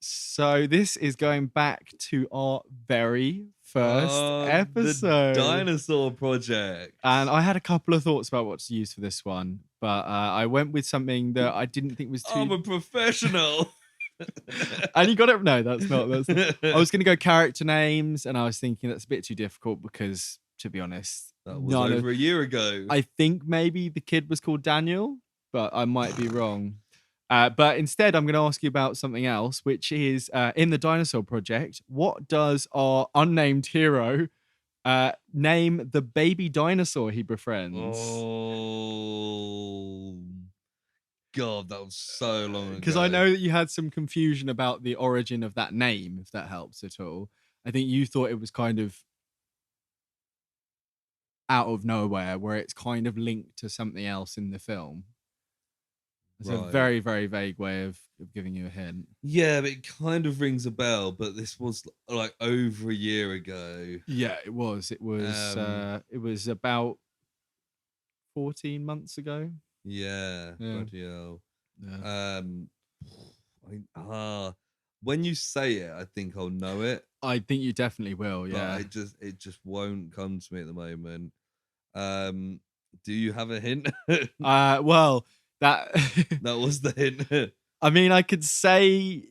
[SPEAKER 1] So this is going back to our very first episode,
[SPEAKER 2] the Dinosaur Project,
[SPEAKER 1] and I had a couple of thoughts about what to use for this one, but I went with something that I didn't think was too.
[SPEAKER 2] I'm a professional.
[SPEAKER 1] And you got it. No, that's not. I was going to go character names, and I was thinking that's a bit too difficult because, to be honest,
[SPEAKER 2] that was over a year ago.
[SPEAKER 1] I think maybe the kid was called Daniel, but I might be wrong. But instead, I'm going to ask you about something else, which is in the Dinosaur Project, what does our unnamed hero name the baby dinosaur he befriends?
[SPEAKER 2] Oh, God, that was so long ago.
[SPEAKER 1] Because I know that you had some confusion about the origin of that name, if that helps at all. I think you thought it was kind of out of nowhere, where it's kind of linked to something else in the film. It's a very, very vague way of giving you a hint.
[SPEAKER 2] Yeah, but it kind of rings a bell, but this was like over a year ago.
[SPEAKER 1] Yeah, it was. It was about 14 months ago.
[SPEAKER 2] Yeah. Bloody hell.
[SPEAKER 1] Yeah.
[SPEAKER 2] When you say it, I think I'll know it.
[SPEAKER 1] I think you definitely will, yeah.
[SPEAKER 2] But it just won't come to me at the moment. Do you have a hint?
[SPEAKER 1] Well, that
[SPEAKER 2] That was the hint.
[SPEAKER 1] I mean, I could say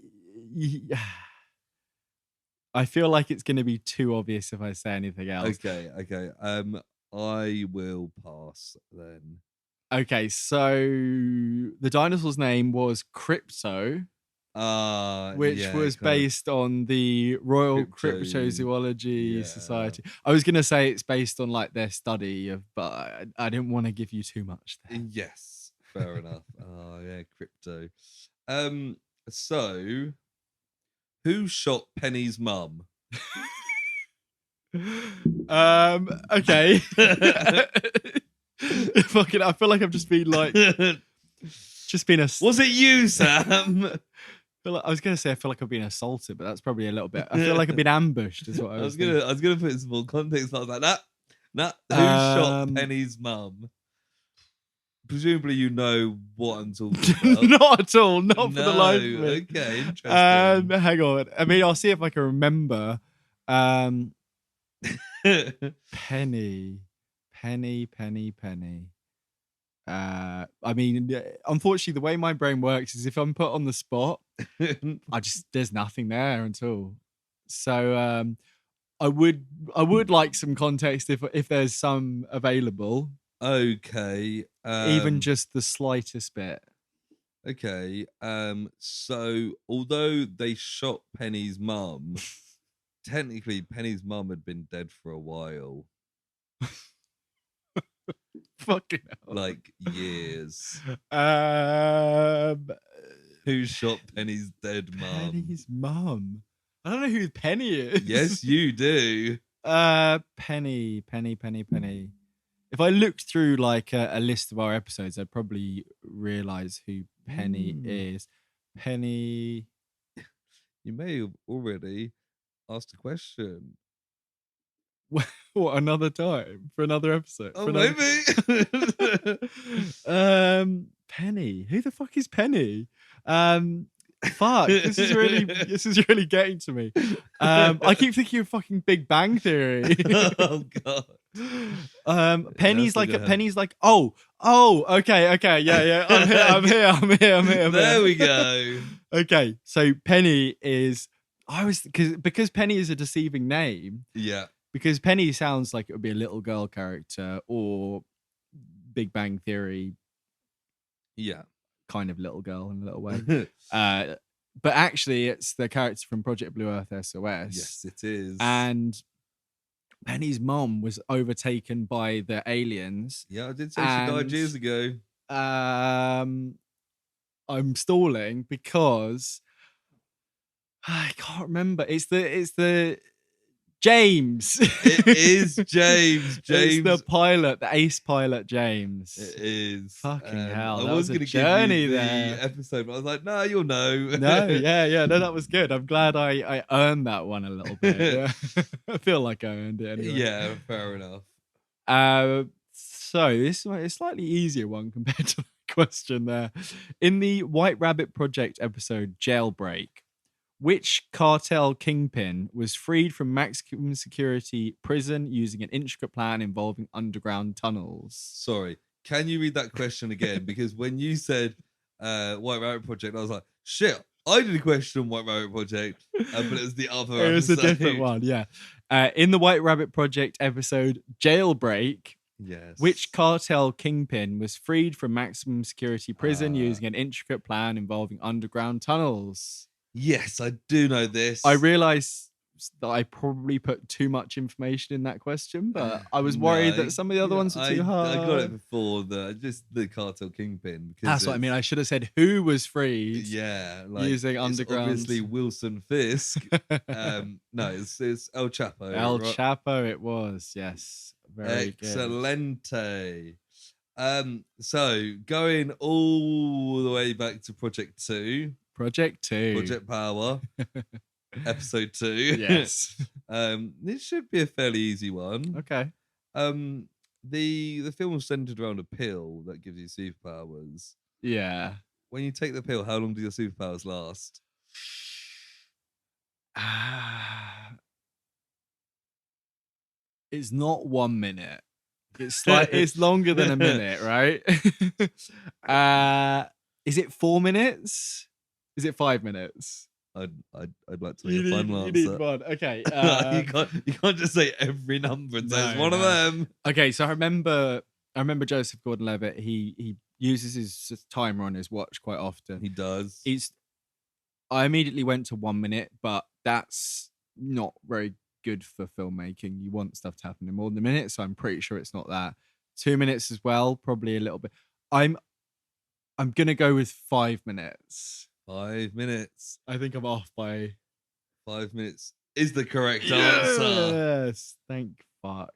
[SPEAKER 1] I feel like it's going to be too obvious if I say anything else.
[SPEAKER 2] Okay. I will pass then.
[SPEAKER 1] Okay, so the dinosaur's name was Crypto, which was based on the Royal Cryptozoology Society. I was going to say it's based on like their study of, but I didn't want to give you too much there.
[SPEAKER 2] Yes, fair enough. Oh yeah, Crypto. So who shot Penny's mum?
[SPEAKER 1] Okay. Fucking, I feel like I've just been like,
[SPEAKER 2] Was it you, Sam?
[SPEAKER 1] I was gonna say I feel like I've been assaulted, but that's probably a little bit. I feel like I've been ambushed. Is what I was
[SPEAKER 2] gonna put in some more context. But I was like, nah. Who shot Penny's mum? Presumably, you know what I'm talking about.
[SPEAKER 1] Not at all. Not for the life of me.
[SPEAKER 2] Okay, interesting.
[SPEAKER 1] Hang on. I mean, I'll see if I can remember. Penny. I mean, unfortunately, the way my brain works is if I'm put on the spot, there's nothing there at all. So I would like some context if there's some available.
[SPEAKER 2] Okay.
[SPEAKER 1] Even just the slightest bit.
[SPEAKER 2] Okay. So although they shot Penny's mum, technically Penny's mum had been dead for a while.
[SPEAKER 1] Fucking hell.
[SPEAKER 2] Like years. Who shot Penny's dead mum?
[SPEAKER 1] Penny's mum. I don't know who Penny is.
[SPEAKER 2] Yes, you do.
[SPEAKER 1] Penny. If I looked through like a list of our episodes, I'd probably realize who Penny is. Penny.
[SPEAKER 2] You may have already asked a question.
[SPEAKER 1] What, another time for another episode?
[SPEAKER 2] Oh, maybe.
[SPEAKER 1] Penny. Who the fuck is Penny? Fuck. This is really getting to me. I keep thinking of fucking Big Bang Theory.
[SPEAKER 2] Oh god.
[SPEAKER 1] Penny's like oh, okay, yeah. I'm here.
[SPEAKER 2] There we go.
[SPEAKER 1] Okay, so Penny is because Penny is a deceiving name.
[SPEAKER 2] Yeah.
[SPEAKER 1] Because Penny sounds like it would be a little girl character or Big Bang Theory.
[SPEAKER 2] Yeah.
[SPEAKER 1] Kind of little girl in a little way. But actually, it's the character from Project Blue Earth SOS.
[SPEAKER 2] Yes, it is.
[SPEAKER 1] And Penny's mom was overtaken by the aliens.
[SPEAKER 2] Yeah, I did say she died years ago.
[SPEAKER 1] I'm stalling because I can't remember. It's the James.
[SPEAKER 2] It is James.
[SPEAKER 1] It's the pilot, the ace pilot, James.
[SPEAKER 2] It is.
[SPEAKER 1] Fucking hell.
[SPEAKER 2] I was going to give you the episode, but I was like, no, you'll know.
[SPEAKER 1] No, yeah. No, that was good. I'm glad I earned that one a little bit. Yeah. I feel like I earned it anyway.
[SPEAKER 2] Yeah, fair enough.
[SPEAKER 1] So this is a slightly easier one compared to the question there. In the White Rabbit Project episode, Jailbreak, which cartel kingpin was freed from maximum security prison using an intricate plan involving underground tunnels?
[SPEAKER 2] Sorry, can you read that question again? Because when you said White Rabbit Project, I was like, shit, I did a question on White Rabbit Project, but it was the other episode.
[SPEAKER 1] It was a different one, yeah. In the White Rabbit Project episode, Jailbreak,
[SPEAKER 2] yes,
[SPEAKER 1] which cartel kingpin was freed from maximum security prison using an intricate plan involving underground tunnels?
[SPEAKER 2] Yes, I do know this.
[SPEAKER 1] I realised that I probably put too much information in that question, but I was worried that some of the other ones were too hard.
[SPEAKER 2] I got it before the cartel kingpin.
[SPEAKER 1] That's what I mean. I should have said who was freed.
[SPEAKER 2] Yeah,
[SPEAKER 1] using underground.
[SPEAKER 2] Obviously, Wilson Fisk. No, it's El Chapo.
[SPEAKER 1] El Chapo. It was, yes, very
[SPEAKER 2] excelente. So going all the way back to Project 2. Project Power, episode 2.
[SPEAKER 1] Yes.
[SPEAKER 2] This should be a fairly easy one.
[SPEAKER 1] Okay.
[SPEAKER 2] The film was centered around a pill that gives you superpowers.
[SPEAKER 1] Yeah.
[SPEAKER 2] When you take the pill, how long do your superpowers last?
[SPEAKER 1] It's not 1 minute. It's longer than a minute, right? Is it 4 minutes? Is it 5 minutes?
[SPEAKER 2] I'd like to make a final
[SPEAKER 1] You
[SPEAKER 2] answer.
[SPEAKER 1] need one. Okay.
[SPEAKER 2] You can't just say every number and say it's one of
[SPEAKER 1] No.
[SPEAKER 2] them.
[SPEAKER 1] Okay, so I remember Joseph Gordon-Levitt. He uses his timer on his watch quite often.
[SPEAKER 2] He does.
[SPEAKER 1] I immediately went to 1 minute, but that's not very good for filmmaking. You want stuff to happen in more than a minute, so I'm pretty sure it's not that. 2 minutes as well, probably a little bit. I'm gonna go with 5 minutes.
[SPEAKER 2] 5 minutes.
[SPEAKER 1] I think I'm off by
[SPEAKER 2] 5 minutes is the correct answer.
[SPEAKER 1] Yes, thank fuck.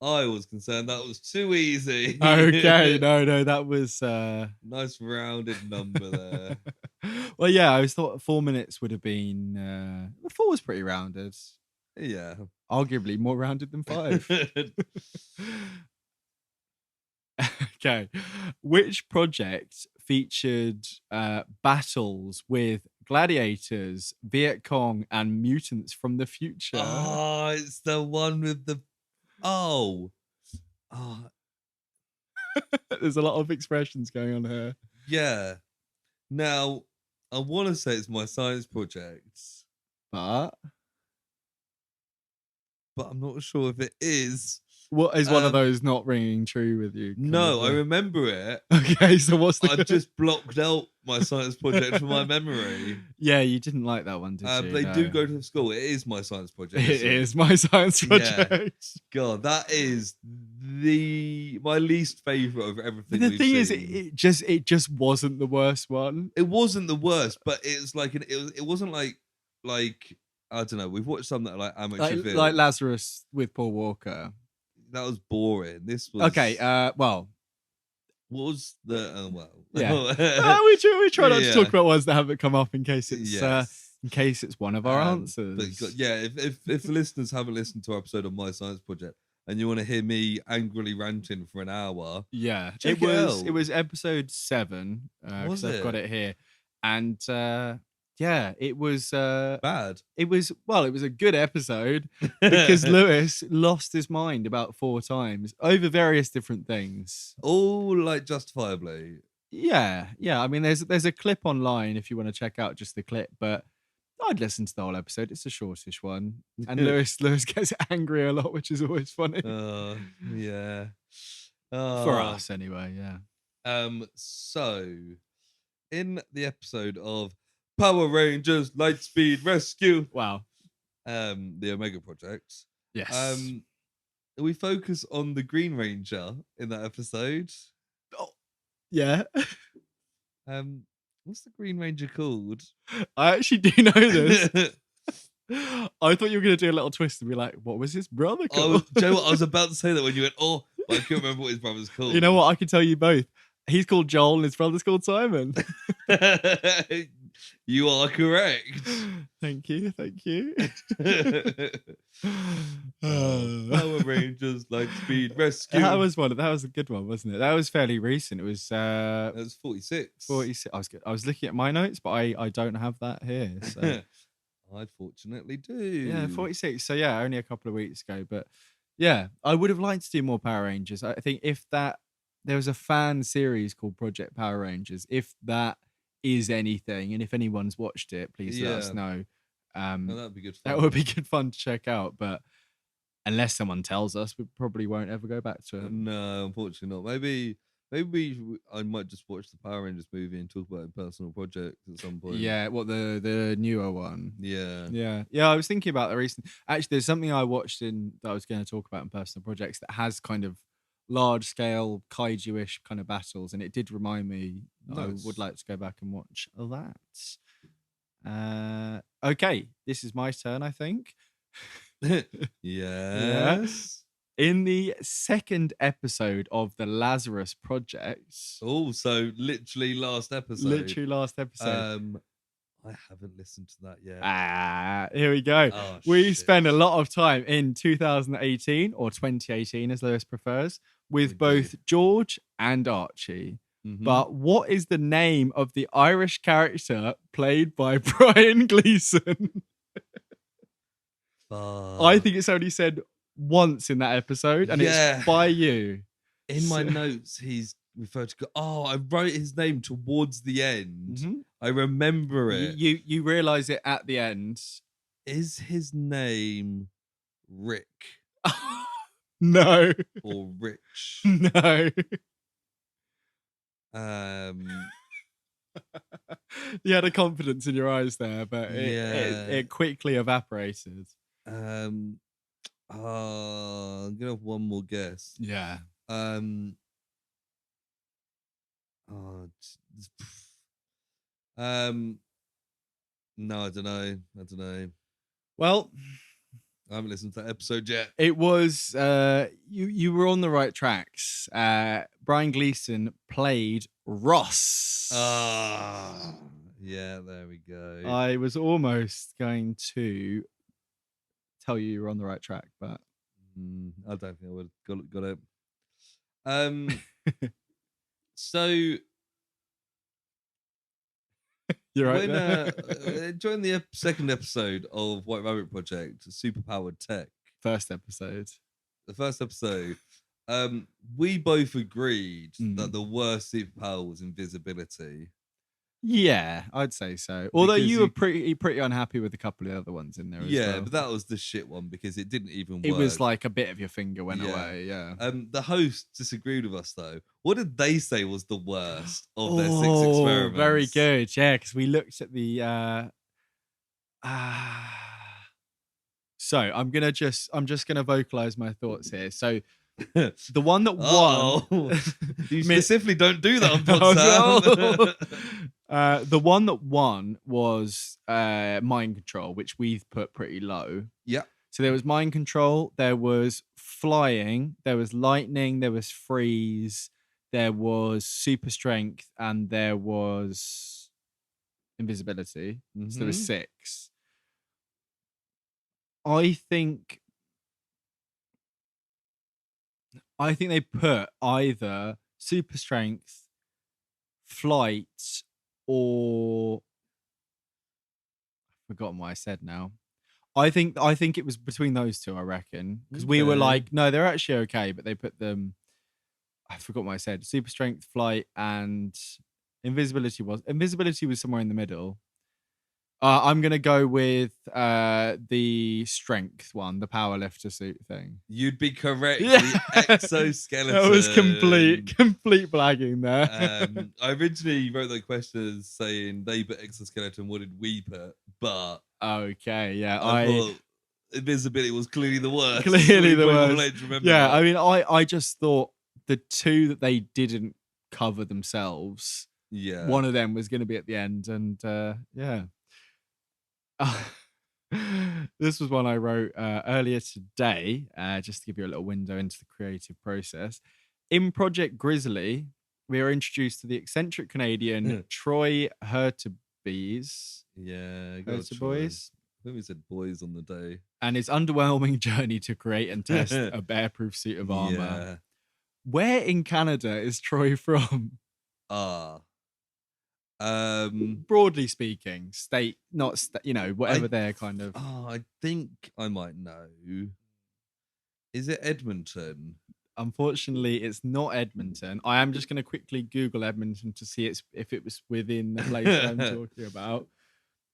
[SPEAKER 2] I was concerned that was too easy.
[SPEAKER 1] Okay, no, that was
[SPEAKER 2] nice rounded number there.
[SPEAKER 1] Well, yeah, I thought 4 minutes would have been 4 was pretty rounded.
[SPEAKER 2] Yeah.
[SPEAKER 1] Arguably more rounded than 5. Okay. Which project featured battles with gladiators, Viet Cong, and mutants from the future?
[SPEAKER 2] Oh, it's the one with the... Oh.
[SPEAKER 1] There's a lot of expressions going on here.
[SPEAKER 2] Yeah. Now, I want to say it's my science project.
[SPEAKER 1] But
[SPEAKER 2] I'm not sure if it is.
[SPEAKER 1] What is one of those not ringing true with you?
[SPEAKER 2] No, I remember it.
[SPEAKER 1] Okay, so what's the...
[SPEAKER 2] I just blocked out my science project from my memory.
[SPEAKER 1] Yeah, you didn't like that one, did you?
[SPEAKER 2] They do go to school. It is my science project.
[SPEAKER 1] It is my science project.
[SPEAKER 2] Yeah. God, that is my least favourite of everything.
[SPEAKER 1] The thing is, it just wasn't the worst one.
[SPEAKER 2] It wasn't the worst, but it's like it wasn't like I don't know. We've watched some that are like amateur films.
[SPEAKER 1] Like Lazarus with Paul Walker.
[SPEAKER 2] That was boring. This was
[SPEAKER 1] okay. Well,
[SPEAKER 2] what was the
[SPEAKER 1] yeah? we try not to talk about ones that haven't come up in case it's one of our answers.
[SPEAKER 2] But yeah, if the listeners haven't listened to our episode of My Science Project and you want to hear me angrily ranting for an hour,
[SPEAKER 1] it was episode 7.
[SPEAKER 2] Was it?
[SPEAKER 1] I've got it here, and yeah, it was
[SPEAKER 2] bad.
[SPEAKER 1] It was a good episode because Lewis lost his mind about 4 times over various different things.
[SPEAKER 2] All like justifiably.
[SPEAKER 1] Yeah. I mean, there's a clip online if you want to check out just the clip, but I'd listen to the whole episode. It's a shortish one, and Lewis gets angry a lot, which is always funny.
[SPEAKER 2] Yeah.
[SPEAKER 1] For us, anyway. Yeah.
[SPEAKER 2] So, in the episode of Power Rangers Lightspeed Rescue.
[SPEAKER 1] Wow.
[SPEAKER 2] The Omega Project.
[SPEAKER 1] Yes.
[SPEAKER 2] We focus on the Green Ranger in that episode.
[SPEAKER 1] Oh, yeah.
[SPEAKER 2] What's the Green Ranger called?
[SPEAKER 1] I actually do know this. I thought you were going to do a little twist and be like, what was his brother called?
[SPEAKER 2] Do you know what? I was about to say that when you went, but I couldn't remember what his brother's called.
[SPEAKER 1] You know what? I can tell you both. He's called Joel and his brother's called Simon.
[SPEAKER 2] You are correct.
[SPEAKER 1] Thank you.
[SPEAKER 2] Power Rangers Lightspeed Rescue.
[SPEAKER 1] That was a good one, wasn't it? That was fairly recent. It was
[SPEAKER 2] 46.
[SPEAKER 1] 46. I was looking at my notes, but I don't have that here. So.
[SPEAKER 2] I fortunately do.
[SPEAKER 1] Yeah, 46. So yeah, only a couple of weeks ago. But yeah, I would have liked to do more Power Rangers. I think if there was a fan series called Project Power Rangers, if that is anything, and if anyone's watched it, please let us know.
[SPEAKER 2] That'd be good fun.
[SPEAKER 1] That would be good fun to check out, but unless someone tells us, we probably won't ever go back to it.
[SPEAKER 2] No, unfortunately not. Maybe I might just watch the Power Rangers movie and talk about it in personal projects at some point.
[SPEAKER 1] Yeah, what the newer one?
[SPEAKER 2] Yeah.
[SPEAKER 1] I was thinking about the recent. Actually, there's something I watched that I was going to talk about in personal projects that has kind of large scale kaiju-ish kind of battles, and it did remind me. Nice. I would like to go back and watch that. Okay, this is my turn, I think.
[SPEAKER 2] Yes.
[SPEAKER 1] In the second episode of the Lazarus Project.
[SPEAKER 2] Oh, so literally last episode. I haven't listened to that yet.
[SPEAKER 1] Here we go. We spent a lot of time in 2018 or 2018, as Lewis prefers, with both George and Archie. Mm-hmm. But what is the name of the Irish character played by Brian Gleeson? I think it's only said once in that episode, and it's by you.
[SPEAKER 2] In my notes, he's referred to. Oh, I wrote his name towards the end.
[SPEAKER 1] Mm-hmm.
[SPEAKER 2] I remember it.
[SPEAKER 1] You realize it at the end.
[SPEAKER 2] Is his name Rick?
[SPEAKER 1] No.
[SPEAKER 2] Or Rich?
[SPEAKER 1] No. You had a confidence in your eyes there, but it quickly evaporated.
[SPEAKER 2] I'm gonna have one more guess.
[SPEAKER 1] Yeah.
[SPEAKER 2] No, I don't know.
[SPEAKER 1] Well,
[SPEAKER 2] I haven't listened to that episode yet.
[SPEAKER 1] It was you were on the right tracks. Brian Gleason played Ross.
[SPEAKER 2] Yeah, there we go.
[SPEAKER 1] I was almost going to tell you were on the right track, but
[SPEAKER 2] I don't think I would have got it. So
[SPEAKER 1] you're right.
[SPEAKER 2] During the second episode of White Rabbit Project, Superpowered Tech.
[SPEAKER 1] The
[SPEAKER 2] first episode, we both agreed that the worst superpower was invisibility.
[SPEAKER 1] Yeah, I'd say so. Although you were pretty unhappy with a couple of the other ones in there as well.
[SPEAKER 2] Yeah, but that was the shit one because it didn't even work.
[SPEAKER 1] It was like a bit of your finger went away, yeah.
[SPEAKER 2] The hosts disagreed with us though. What did they say was the worst of their 6 experiments?
[SPEAKER 1] Very good. Yeah, because we looked at the So I'm just gonna vocalize my thoughts here. So the one that won,
[SPEAKER 2] you specifically don't do that on
[SPEAKER 1] podcast. The one that won was mind control, which we've put pretty low.
[SPEAKER 2] Yeah.
[SPEAKER 1] So there was mind control, there was flying, there was lightning, there was freeze, there was super strength, and there was invisibility. So there was 6. I think they put either super strength, flight, or I've forgotten what I said now. I think it was between those two, I reckon. Because we were like, no, they're actually okay, but they put them, I forgot what I said. Super strength, flight, and invisibility was somewhere in the middle. I'm gonna go with the strength one, the power lifter suit thing.
[SPEAKER 2] You'd be correct. Yeah. The exoskeleton.
[SPEAKER 1] That was complete blagging there.
[SPEAKER 2] I originally wrote the questions saying they put exoskeleton. What did we put? But
[SPEAKER 1] okay, yeah,
[SPEAKER 2] I thought invisibility was clearly the worst.
[SPEAKER 1] Clearly the worst. Yeah, that. I mean, I just thought the two that they didn't cover themselves.
[SPEAKER 2] Yeah,
[SPEAKER 1] one of them was going to be at the end, and yeah. This was one I wrote earlier today, just to give you a little window into the creative process. In Project Grizzly, we are introduced to the eccentric Canadian Troy Hurtubise.
[SPEAKER 2] Yeah,
[SPEAKER 1] Hurtubise.
[SPEAKER 2] I think we said boys on the day.
[SPEAKER 1] And his underwhelming journey to create and test a bear-proof suit of armor. Yeah. Where in Canada is Troy from? Broadly speaking, state, not whatever they're kind of.
[SPEAKER 2] I think I might know. Is it Edmonton?
[SPEAKER 1] Unfortunately, it's not Edmonton. I am just going to quickly Google Edmonton to see if it was within the place I'm talking about.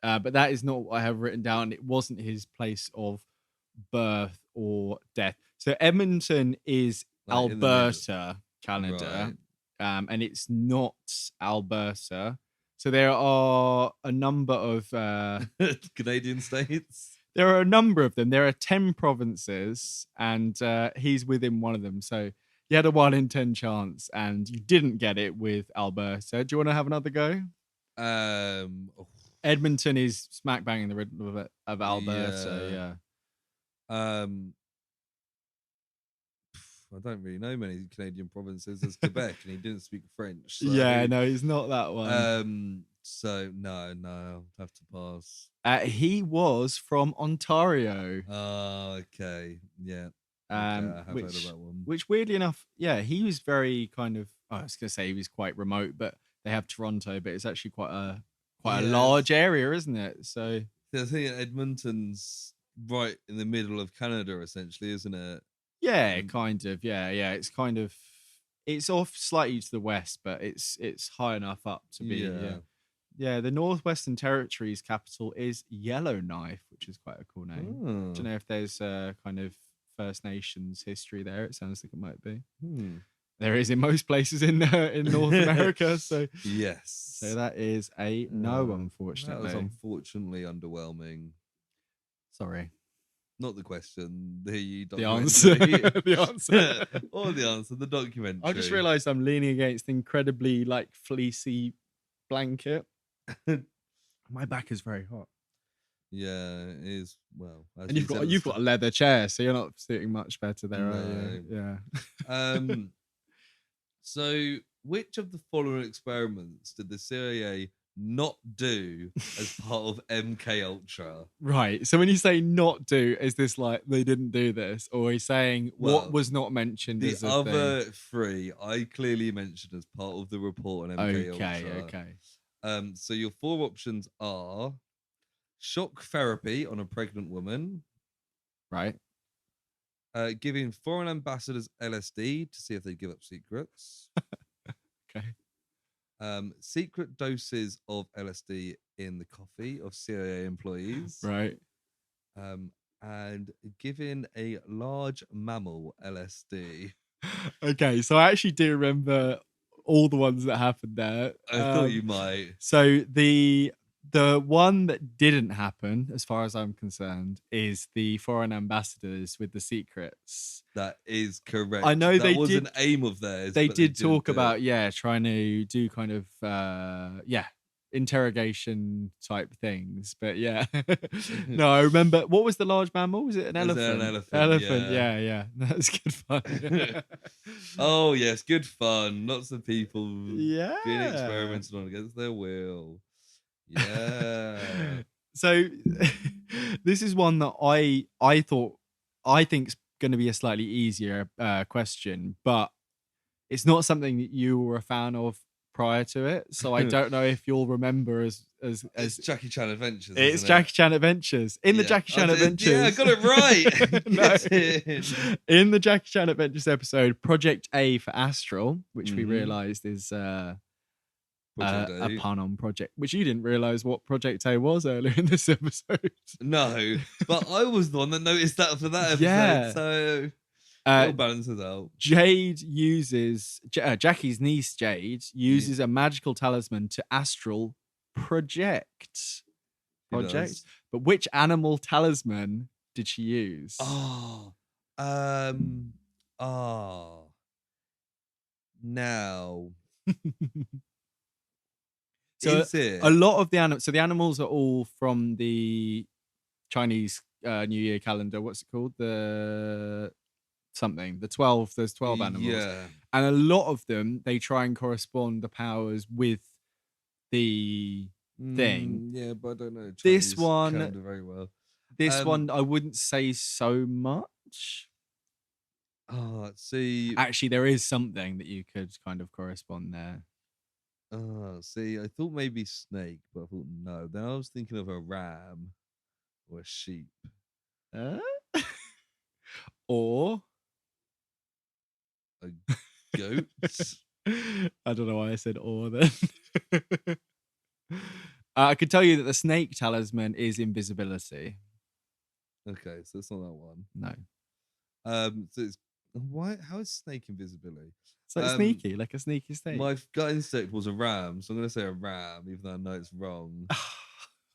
[SPEAKER 1] But that is not what I have written down. It wasn't his place of birth or death. So Edmonton is Alberta, Canada, right. And it's not Alberta. So there are a number of
[SPEAKER 2] Canadian states.
[SPEAKER 1] There are a number of them. There are 10 provinces, and he's within one of them. So you had a 1 in 10 chance, and you didn't get it with Alberta. Do you want to have another go? Edmonton is smack bang in the middle of Alberta. Yeah.
[SPEAKER 2] I don't really know many Canadian provinces. There's Quebec, and he didn't speak French. So.
[SPEAKER 1] Yeah, no, he's not that
[SPEAKER 2] one. So no, I'll have to pass.
[SPEAKER 1] He was from Ontario.
[SPEAKER 2] Oh, okay, yeah. I have heard of that one.
[SPEAKER 1] Which, weirdly enough, yeah, he was very kind of. I was gonna say he was quite remote, but they have Toronto, but it's actually quite a large area, isn't it? So
[SPEAKER 2] I think Edmonton's right in the middle of Canada, essentially, isn't it?
[SPEAKER 1] Yeah, kind of. Yeah, yeah. It's off slightly to the west, but it's high enough up to be. Yeah,
[SPEAKER 2] Yeah.
[SPEAKER 1] yeah. The Northwestern Territories capital is Yellowknife, which is quite a cool name.
[SPEAKER 2] Oh.
[SPEAKER 1] Don't know if there's kind of First Nations history there. It sounds like it might be. There is in most places in North America. So
[SPEAKER 2] yes.
[SPEAKER 1] So that is a no,
[SPEAKER 2] That
[SPEAKER 1] unfortunately.
[SPEAKER 2] was unfortunately underwhelming.
[SPEAKER 1] Sorry.
[SPEAKER 2] Not the question, the
[SPEAKER 1] answer.
[SPEAKER 2] documentary.
[SPEAKER 1] The answer.
[SPEAKER 2] Or the answer, the documentary.
[SPEAKER 1] I just realised I'm leaning against an incredibly like fleecy blanket. My back is very hot.
[SPEAKER 2] Yeah, it is. Well,
[SPEAKER 1] and you've got a leather chair, so you're not sitting much better there, are you? Yeah.
[SPEAKER 2] So, which of the following experiments did the CIA not do as part of MK Ultra?
[SPEAKER 1] Right. So when you say not do, is this like they didn't do this, or are you saying what was not mentioned?
[SPEAKER 2] The
[SPEAKER 1] as a
[SPEAKER 2] other
[SPEAKER 1] thing?
[SPEAKER 2] three I clearly mentioned as part of the report on MK Ultra.
[SPEAKER 1] Okay.
[SPEAKER 2] So your four options are shock therapy on a pregnant woman,
[SPEAKER 1] Right.
[SPEAKER 2] Giving foreign ambassadors LSD to see if they give up secrets.
[SPEAKER 1] Okay.
[SPEAKER 2] Secret doses of LSD in the coffee of CIA employees.
[SPEAKER 1] Right.
[SPEAKER 2] And giving a large mammal LSD.
[SPEAKER 1] Okay, so I actually do remember all the ones that happened there.
[SPEAKER 2] I thought you might.
[SPEAKER 1] So the one that didn't happen, as far as I'm concerned, is the foreign ambassadors with the secrets.
[SPEAKER 2] That is correct.
[SPEAKER 1] I know
[SPEAKER 2] that was an aim of theirs.
[SPEAKER 1] They did talk about trying to do kind of interrogation type things, but no, I remember. What was the large mammal? Was it an elephant?
[SPEAKER 2] An
[SPEAKER 1] elephant. Yeah. That's good fun.
[SPEAKER 2] Oh yes, good fun. Lots of people being
[SPEAKER 1] experimented
[SPEAKER 2] experimented on against their will. Yeah.
[SPEAKER 1] So this is one that I think's going to be a slightly easier question, but it's not something that you were a fan of prior to it. So I don't know if you'll remember as
[SPEAKER 2] it's Jackie Chan Adventures.
[SPEAKER 1] It's Jackie Chan Adventures. In the Jackie Chan Adventures.
[SPEAKER 2] Yeah, I got it
[SPEAKER 1] right. In the Jackie Chan Adventures episode, Project A for Astral, which we realised is a pun on Project, which you didn't realise what Project A was earlier in this episode.
[SPEAKER 2] No, but I was the one that noticed that for that episode. So it all balances out.
[SPEAKER 1] Jade uses Jackie's niece Jade uses a magical talisman to astral project. But which animal talisman did she use?
[SPEAKER 2] Now.
[SPEAKER 1] So a lot of the animals. So the animals are all from the Chinese New Year calendar. What's it called? The 12. There's 12 animals.
[SPEAKER 2] Yeah.
[SPEAKER 1] And a lot of them, they try and correspond the powers with the thing.
[SPEAKER 2] Yeah, but I don't know Chinese
[SPEAKER 1] this one
[SPEAKER 2] calendar very well.
[SPEAKER 1] This one I wouldn't say so much.
[SPEAKER 2] Oh, let's see.
[SPEAKER 1] Actually, there is something that you could kind of correspond there.
[SPEAKER 2] See, I thought maybe snake, but I thought no. Then I was thinking of a ram or a sheep.
[SPEAKER 1] Or
[SPEAKER 2] a goat.
[SPEAKER 1] I don't know why I said or then. I could tell you that the snake talisman is invisibility.
[SPEAKER 2] Okay, so it's not that one.
[SPEAKER 1] No.
[SPEAKER 2] So it's why? How is snake invisibility?
[SPEAKER 1] So sneaky, like a sneaky snake.
[SPEAKER 2] My gut instinct was a ram, so I'm gonna say a ram, even though I know it's wrong.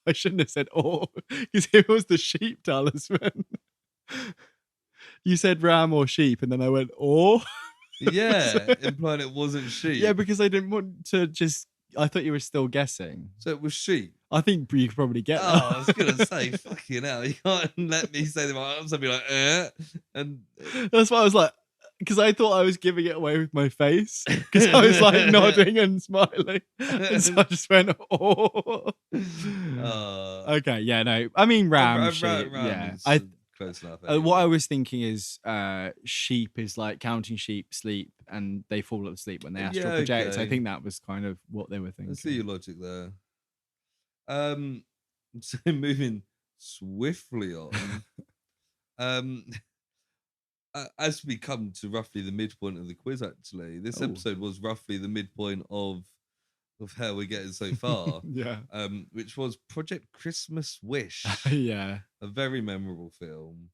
[SPEAKER 1] I shouldn't have said or, because it was the sheep talisman. You said ram or sheep, and then I went or.
[SPEAKER 2] Yeah, implying it wasn't sheep.
[SPEAKER 1] Yeah, because I didn't want to just. I thought you were still guessing.
[SPEAKER 2] So it was sheep.
[SPEAKER 1] I think you could probably get that.
[SPEAKER 2] I was gonna say, fucking hell, you can't let me say the right answer and be like, and
[SPEAKER 1] that's why I was like, because I thought I was giving it away with my face, because I was like nodding and smiling, and so I just went, oh. Okay, yeah, no, I mean ram, sheep, yeah.
[SPEAKER 2] Close enough. Anyway.
[SPEAKER 1] What I was thinking is sheep is like counting sheep sleep and they fall asleep when they astral project. Okay. I think that was kind of what they were thinking.
[SPEAKER 2] I see your logic there. So moving swiftly on. Um, as we come to roughly the midpoint of the quiz, actually, this
[SPEAKER 1] Oh.
[SPEAKER 2] episode was roughly the midpoint of how we're getting so far.
[SPEAKER 1] Yeah.
[SPEAKER 2] Which was Project Christmas Wish,
[SPEAKER 1] Yeah.
[SPEAKER 2] a very memorable film.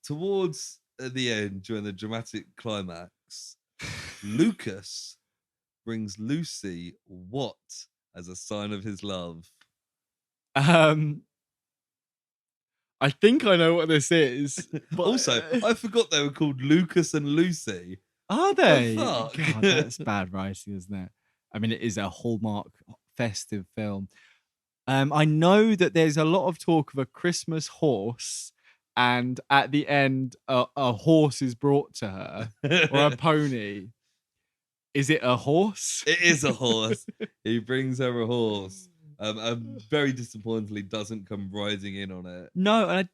[SPEAKER 2] Towards the end, during the dramatic climax, Lucas brings Lucy what as a sign of his love?
[SPEAKER 1] I think I know what this is. But
[SPEAKER 2] Also, I forgot they were called Lucas and Lucy.
[SPEAKER 1] are
[SPEAKER 2] The
[SPEAKER 1] they?
[SPEAKER 2] fuck?
[SPEAKER 1] God, that's bad writing, isn't it? I mean, it is a Hallmark festive film. I know that there's a lot of talk of a Christmas horse, and at the end, a horse is brought to her or a pony. Is it a horse?
[SPEAKER 2] It is a horse. He brings her a horse. Very disappointingly doesn't come riding in on it.
[SPEAKER 1] No, and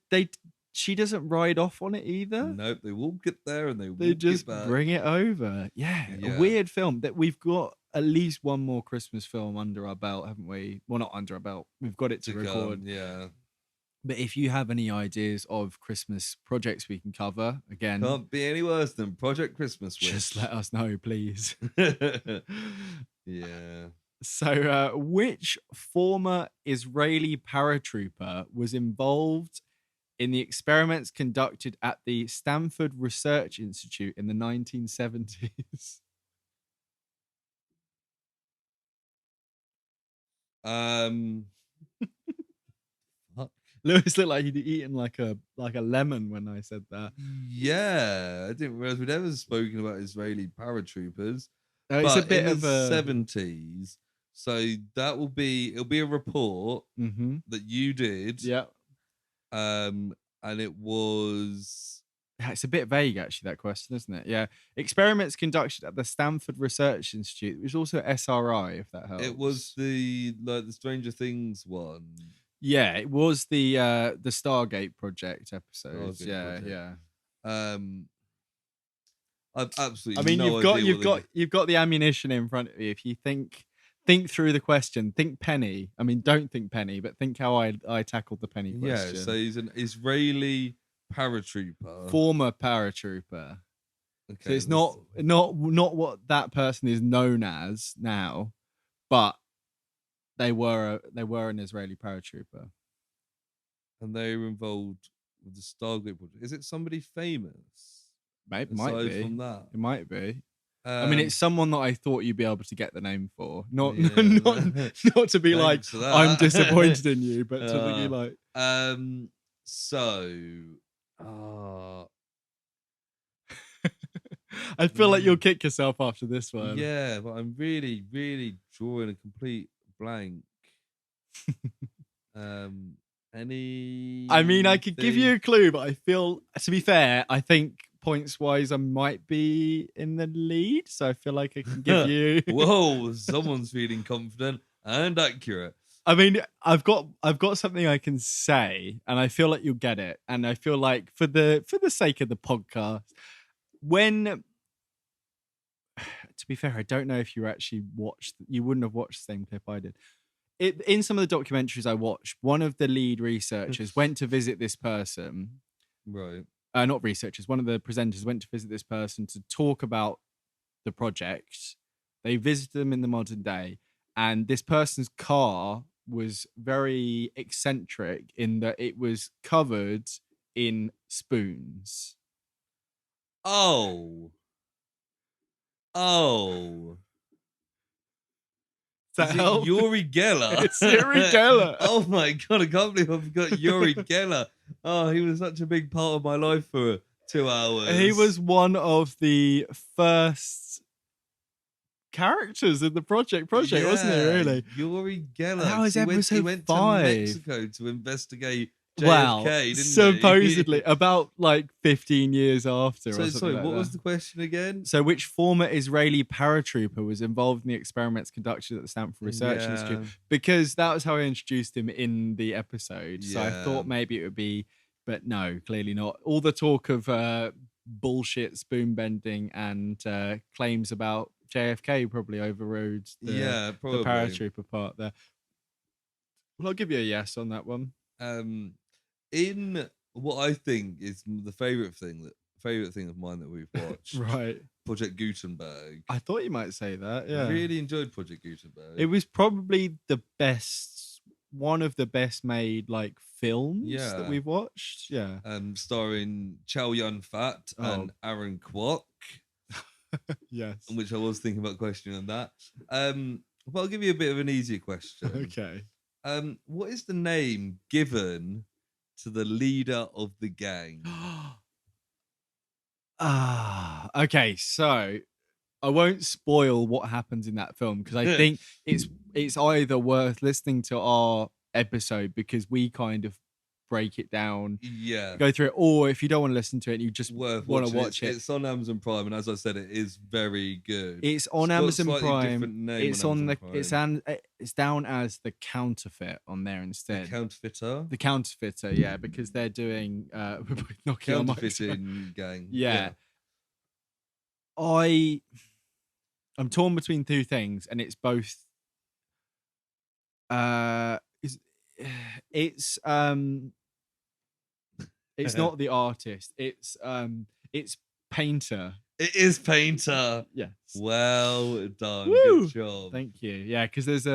[SPEAKER 1] she doesn't ride off on it either.
[SPEAKER 2] Nope, they will get there and
[SPEAKER 1] They
[SPEAKER 2] will
[SPEAKER 1] just
[SPEAKER 2] get back.
[SPEAKER 1] bring it over. Yeah, a weird film that we've got at least one more Christmas film under our belt, haven't we? Well, not under our belt. We've got it to record.
[SPEAKER 2] Yeah.
[SPEAKER 1] But if you have any ideas of Christmas projects we can cover, again,
[SPEAKER 2] Can't be any worse than Project Christmas Wish.
[SPEAKER 1] just let us know, please.
[SPEAKER 2] Yeah.
[SPEAKER 1] So, which former Israeli paratrooper was involved in the experiments conducted at the Stanford Research Institute in the 1970s? Lewis looked like he'd eaten like a lemon when I said that.
[SPEAKER 2] Yeah, I didn't realize we'd ever spoken about Israeli paratroopers.
[SPEAKER 1] It's a bit
[SPEAKER 2] in
[SPEAKER 1] of
[SPEAKER 2] the
[SPEAKER 1] a
[SPEAKER 2] 70s, so it'll be a report that you did.
[SPEAKER 1] Yeah.
[SPEAKER 2] And it was.
[SPEAKER 1] It's a bit vague, actually, that question, isn't it? Yeah. Experiments conducted at the Stanford Research Institute, which is also SRI, if that helps.
[SPEAKER 2] It was the Stranger Things one.
[SPEAKER 1] Yeah, it was the Stargate project episode.
[SPEAKER 2] Project.
[SPEAKER 1] Yeah.
[SPEAKER 2] I've absolutely.
[SPEAKER 1] I mean,
[SPEAKER 2] no
[SPEAKER 1] you've got the ammunition in front of you. If you think through the question, think penny. I memean, don't think penny, but think how I tackled the penny question.
[SPEAKER 2] Yeah, so he's an Israeli paratrooper,
[SPEAKER 1] former paratrooper.
[SPEAKER 2] Okay,
[SPEAKER 1] so it's not what that person is known as now, but they were an Israeli paratrooper,
[SPEAKER 2] and they were involved with the Stargate project. Is it somebody famous?
[SPEAKER 1] It might be.
[SPEAKER 2] From that,
[SPEAKER 1] it might be. I mean, it's someone that I thought you'd be able to get the name for. Not not to be like I'm disappointed in you, but to be like. I feel like you'll kick yourself after this one.
[SPEAKER 2] Yeah, but I'm really, really drawing a complete blank. Any?
[SPEAKER 1] I mean, I could give you a clue, but I feel, to be fair, I think points wise, I might be in the lead. So I feel like I can give you.
[SPEAKER 2] Whoa, someone's feeling confident and accurate.
[SPEAKER 1] I mean, I've got something I can say, and I feel like you'll get it. And I feel like for the sake of the podcast, to be fair, I don't know if you wouldn't have watched the same clip I did. In some of the documentaries I watched, one of the lead researchers went to visit this person.
[SPEAKER 2] Right.
[SPEAKER 1] Not researchers, one of the presenters went to visit this person to talk about the project. They visited them in the modern day, and this person's car was very eccentric in that it was covered in spoons.
[SPEAKER 2] Oh.
[SPEAKER 1] Is it
[SPEAKER 2] Yuri Geller?
[SPEAKER 1] It's Yuri Geller.
[SPEAKER 2] Oh my god, I can't believe I forgot Yuri Geller. Oh, he was such a big part of my life for 2 hours.
[SPEAKER 1] He was one of the first characters in the project, wasn't he, really?
[SPEAKER 2] Yuri Geller.
[SPEAKER 1] That was episode
[SPEAKER 2] he went
[SPEAKER 1] 5.
[SPEAKER 2] to Mexico to investigate JFK,
[SPEAKER 1] well,
[SPEAKER 2] didn't
[SPEAKER 1] supposedly
[SPEAKER 2] he?
[SPEAKER 1] about like 15 years after.
[SPEAKER 2] So, sorry, what was the question again?
[SPEAKER 1] So, which former Israeli paratrooper was involved in the experiments conducted at the Stanford Research Institute? Because that was how I introduced him in the episode. So I thought maybe it would be, but no, clearly not. All the talk of bullshit spoon bending and claims about JFK probably overrode the paratrooper part there. Well, I'll give you a yes on that one.
[SPEAKER 2] In what I think is the favorite thing of mine that we've watched,
[SPEAKER 1] Right.
[SPEAKER 2] Project Gutenberg.
[SPEAKER 1] I thought you might say that. Yeah.
[SPEAKER 2] Really enjoyed Project Gutenberg.
[SPEAKER 1] It was probably one of the best made like films that we've watched. Yeah.
[SPEAKER 2] Starring Chow Yun Fat and Aaron Kwok.
[SPEAKER 1] Yes.
[SPEAKER 2] Which I was thinking about questioning that. But I'll give you a bit of an easier question.
[SPEAKER 1] Okay.
[SPEAKER 2] What is the name given to the leader of the gang?
[SPEAKER 1] Okay, so I won't spoil what happens in that film because I think it's either worth listening to our episode because we kind of break it down, go through it, or if you don't want to listen to it, you just want to watch it.
[SPEAKER 2] It's on Amazon Prime, and as I said, it is very good.
[SPEAKER 1] It's on Amazon Prime. It's on the Prime. It's down as The Counterfeit on there instead.
[SPEAKER 2] The
[SPEAKER 1] Counterfeiter, yeah, because they're doing
[SPEAKER 2] counterfeiting gang.
[SPEAKER 1] Yeah. I'm torn between two things, and it's both. It's not the artist. It's Painter.
[SPEAKER 2] It is Painter.
[SPEAKER 1] Yes.
[SPEAKER 2] Well done.
[SPEAKER 1] Woo!
[SPEAKER 2] Good job.
[SPEAKER 1] Thank you. Yeah, because there's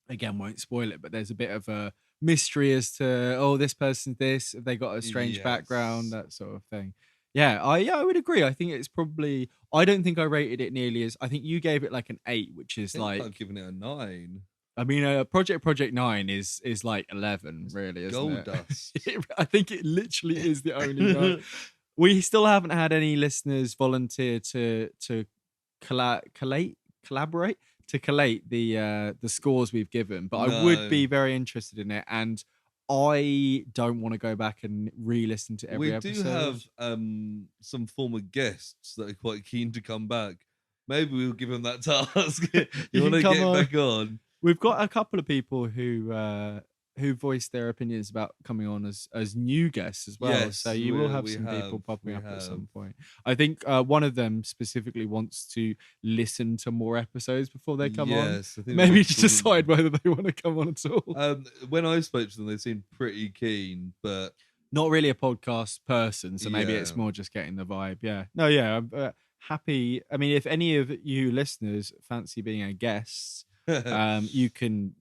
[SPEAKER 1] again, won't spoil it, but there's a bit of a mystery as to this person's this. Have they got a strange background? That sort of thing. Yeah, I would agree. I think it's probably. I don't think I rated it nearly as. I think you gave it like an 8, which is like.
[SPEAKER 2] I've given it a 9.
[SPEAKER 1] I mean, Project 9 is like 11, really, isn't
[SPEAKER 2] Gold
[SPEAKER 1] it?
[SPEAKER 2] dust.
[SPEAKER 1] I think it literally is the only one. We still haven't had any listeners volunteer to collate the scores we've given, but I would be very interested in it, and I don't want to go back and re-listen to every episode.
[SPEAKER 2] We do have some former guests that are quite keen to come back. Maybe we'll give them that task. You want to get back on?
[SPEAKER 1] We've got a couple of people who voiced their opinions about coming on as new guests as well. Yes, so you will have some people popping up at some point. I think one of them specifically wants to listen to more episodes before they come on. Maybe to decide whether they want to come on at all.
[SPEAKER 2] When I spoke to them, they seemed pretty keen, but
[SPEAKER 1] not really a podcast person. So maybe it's more just getting the vibe. Yeah. No, yeah. I'm happy. I mean, if any of you listeners fancy being a guest, you can,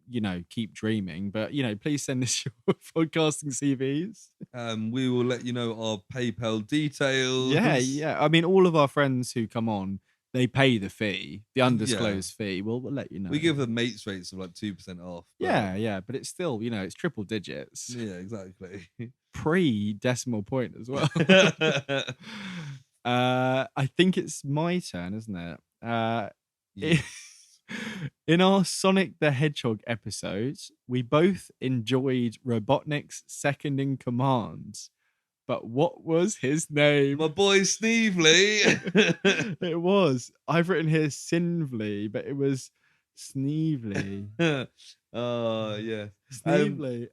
[SPEAKER 1] keep dreaming, but please send us your podcasting CVs.
[SPEAKER 2] We will let you know our PayPal details.
[SPEAKER 1] Yeah. I mean, all of our friends who come on, they pay the fee, the undisclosed fee. We'll let you know.
[SPEAKER 2] We give them mates rates of like 2% off.
[SPEAKER 1] But... Yeah, but it's still, it's triple digits.
[SPEAKER 2] Yeah, exactly.
[SPEAKER 1] Pre-decimal point as well. I think it's my turn, isn't it? In our Sonic the Hedgehog episodes, we both enjoyed Robotnik's second in command. But what was his name?
[SPEAKER 2] My boy Sneevely.
[SPEAKER 1] It was. I've written here Sinvely, but it was Sneevely.
[SPEAKER 2] Oh, yeah.
[SPEAKER 1] Sneevely.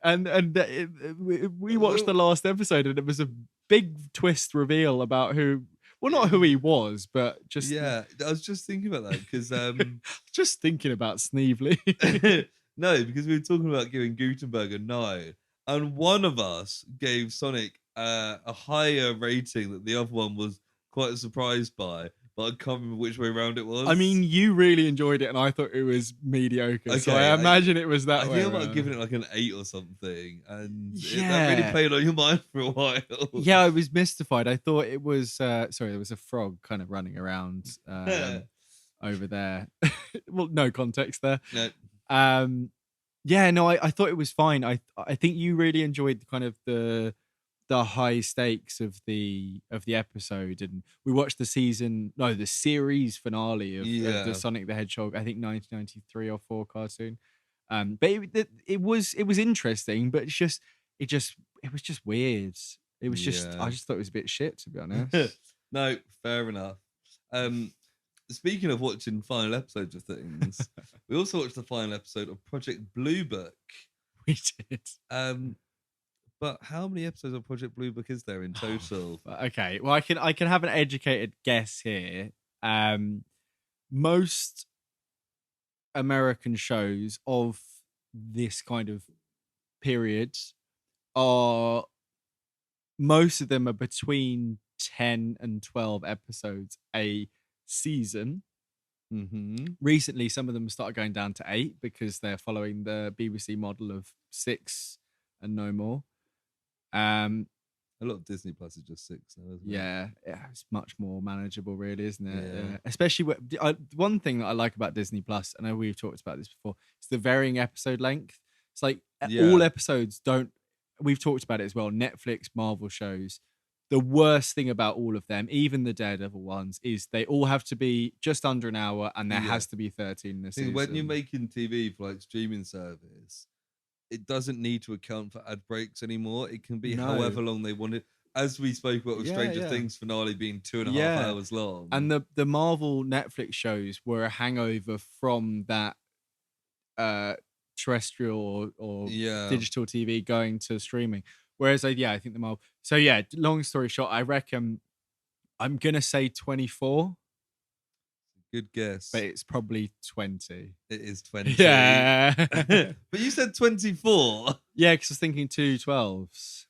[SPEAKER 1] We watched the last episode, and it was a big twist reveal about who... Well, not who he was, but just...
[SPEAKER 2] Yeah, I was just thinking about that, because...
[SPEAKER 1] just thinking about Sneevely.
[SPEAKER 2] No, because we were talking about giving Gutenberg a 9, and one of us gave Sonic a higher rating that the other one was quite surprised by, but I can't remember which way around it was.
[SPEAKER 1] I mean, you really enjoyed it, and I thought it was mediocre, okay, so I imagine it was that way.
[SPEAKER 2] I think I might have given it like an 8 or something, and that really played on your mind for a while.
[SPEAKER 1] Yeah, I was mystified. I thought it was... there was a frog kind of running around over there. Well, no context there.
[SPEAKER 2] No.
[SPEAKER 1] I thought it was fine. I think you really enjoyed kind of the high stakes of the episode, and we watched the series finale of the Sonic the Hedgehog, I think 1993 or 4 cartoon. But it was interesting, but it was just weird. It was just I just thought it was a bit shit, to be honest.
[SPEAKER 2] No, fair enough. Speaking of watching final episodes of things, we also watched the final episode of Project Blue Book.
[SPEAKER 1] We did.
[SPEAKER 2] But how many episodes of Project Blue Book is there in total?
[SPEAKER 1] Okay, well, I can have an educated guess here. Most American shows of this kind of period are most of them are between 10 and 12 episodes a season. Recently, some of them started going down to 8 because they're following the BBC model of 6 and no more.
[SPEAKER 2] A lot of Disney Plus is just 6 now, isn't it?
[SPEAKER 1] Yeah, it's much more manageable, really, isn't it? Yeah. Especially one thing that I like about Disney Plus, I know we've talked about this before, it's the varying episode length. It's like all episodes don't. We've talked about it as well. Netflix, Marvel shows. The worst thing about all of them, even the Daredevil ones, is they all have to be just under an hour, and there has to be 13 in a season.
[SPEAKER 2] When you're making TV for like streaming service, it doesn't need to account for ad breaks anymore. It can be however long they want it. As we spoke about with Stranger Things finale being 2.5 hours long.
[SPEAKER 1] And the Marvel Netflix shows were a hangover from that terrestrial or digital TV going to streaming. Whereas, I think the Marvel... So, long story short, I reckon I'm going to say 24.
[SPEAKER 2] Good guess.
[SPEAKER 1] But it's probably 20.
[SPEAKER 2] It is 20.
[SPEAKER 1] Yeah.
[SPEAKER 2] But you said 24.
[SPEAKER 1] Yeah, because I was thinking 2 12s.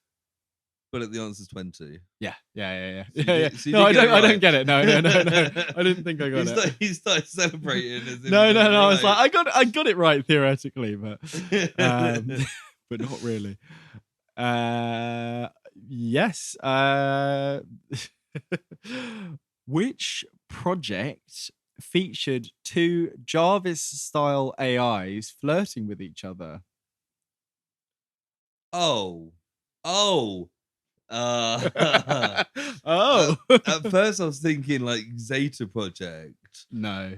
[SPEAKER 2] But the answer's 20.
[SPEAKER 1] Yeah.
[SPEAKER 2] So
[SPEAKER 1] no, I don't get it. No. I didn't think I got it.
[SPEAKER 2] He started celebrating.
[SPEAKER 1] No. I was like, I got it right theoretically, but but not really. Yes. Which project featured 2 Jarvis-style AIs flirting with each other?
[SPEAKER 2] Oh.
[SPEAKER 1] Oh.
[SPEAKER 2] At first I was thinking like Zeta Project.
[SPEAKER 1] No.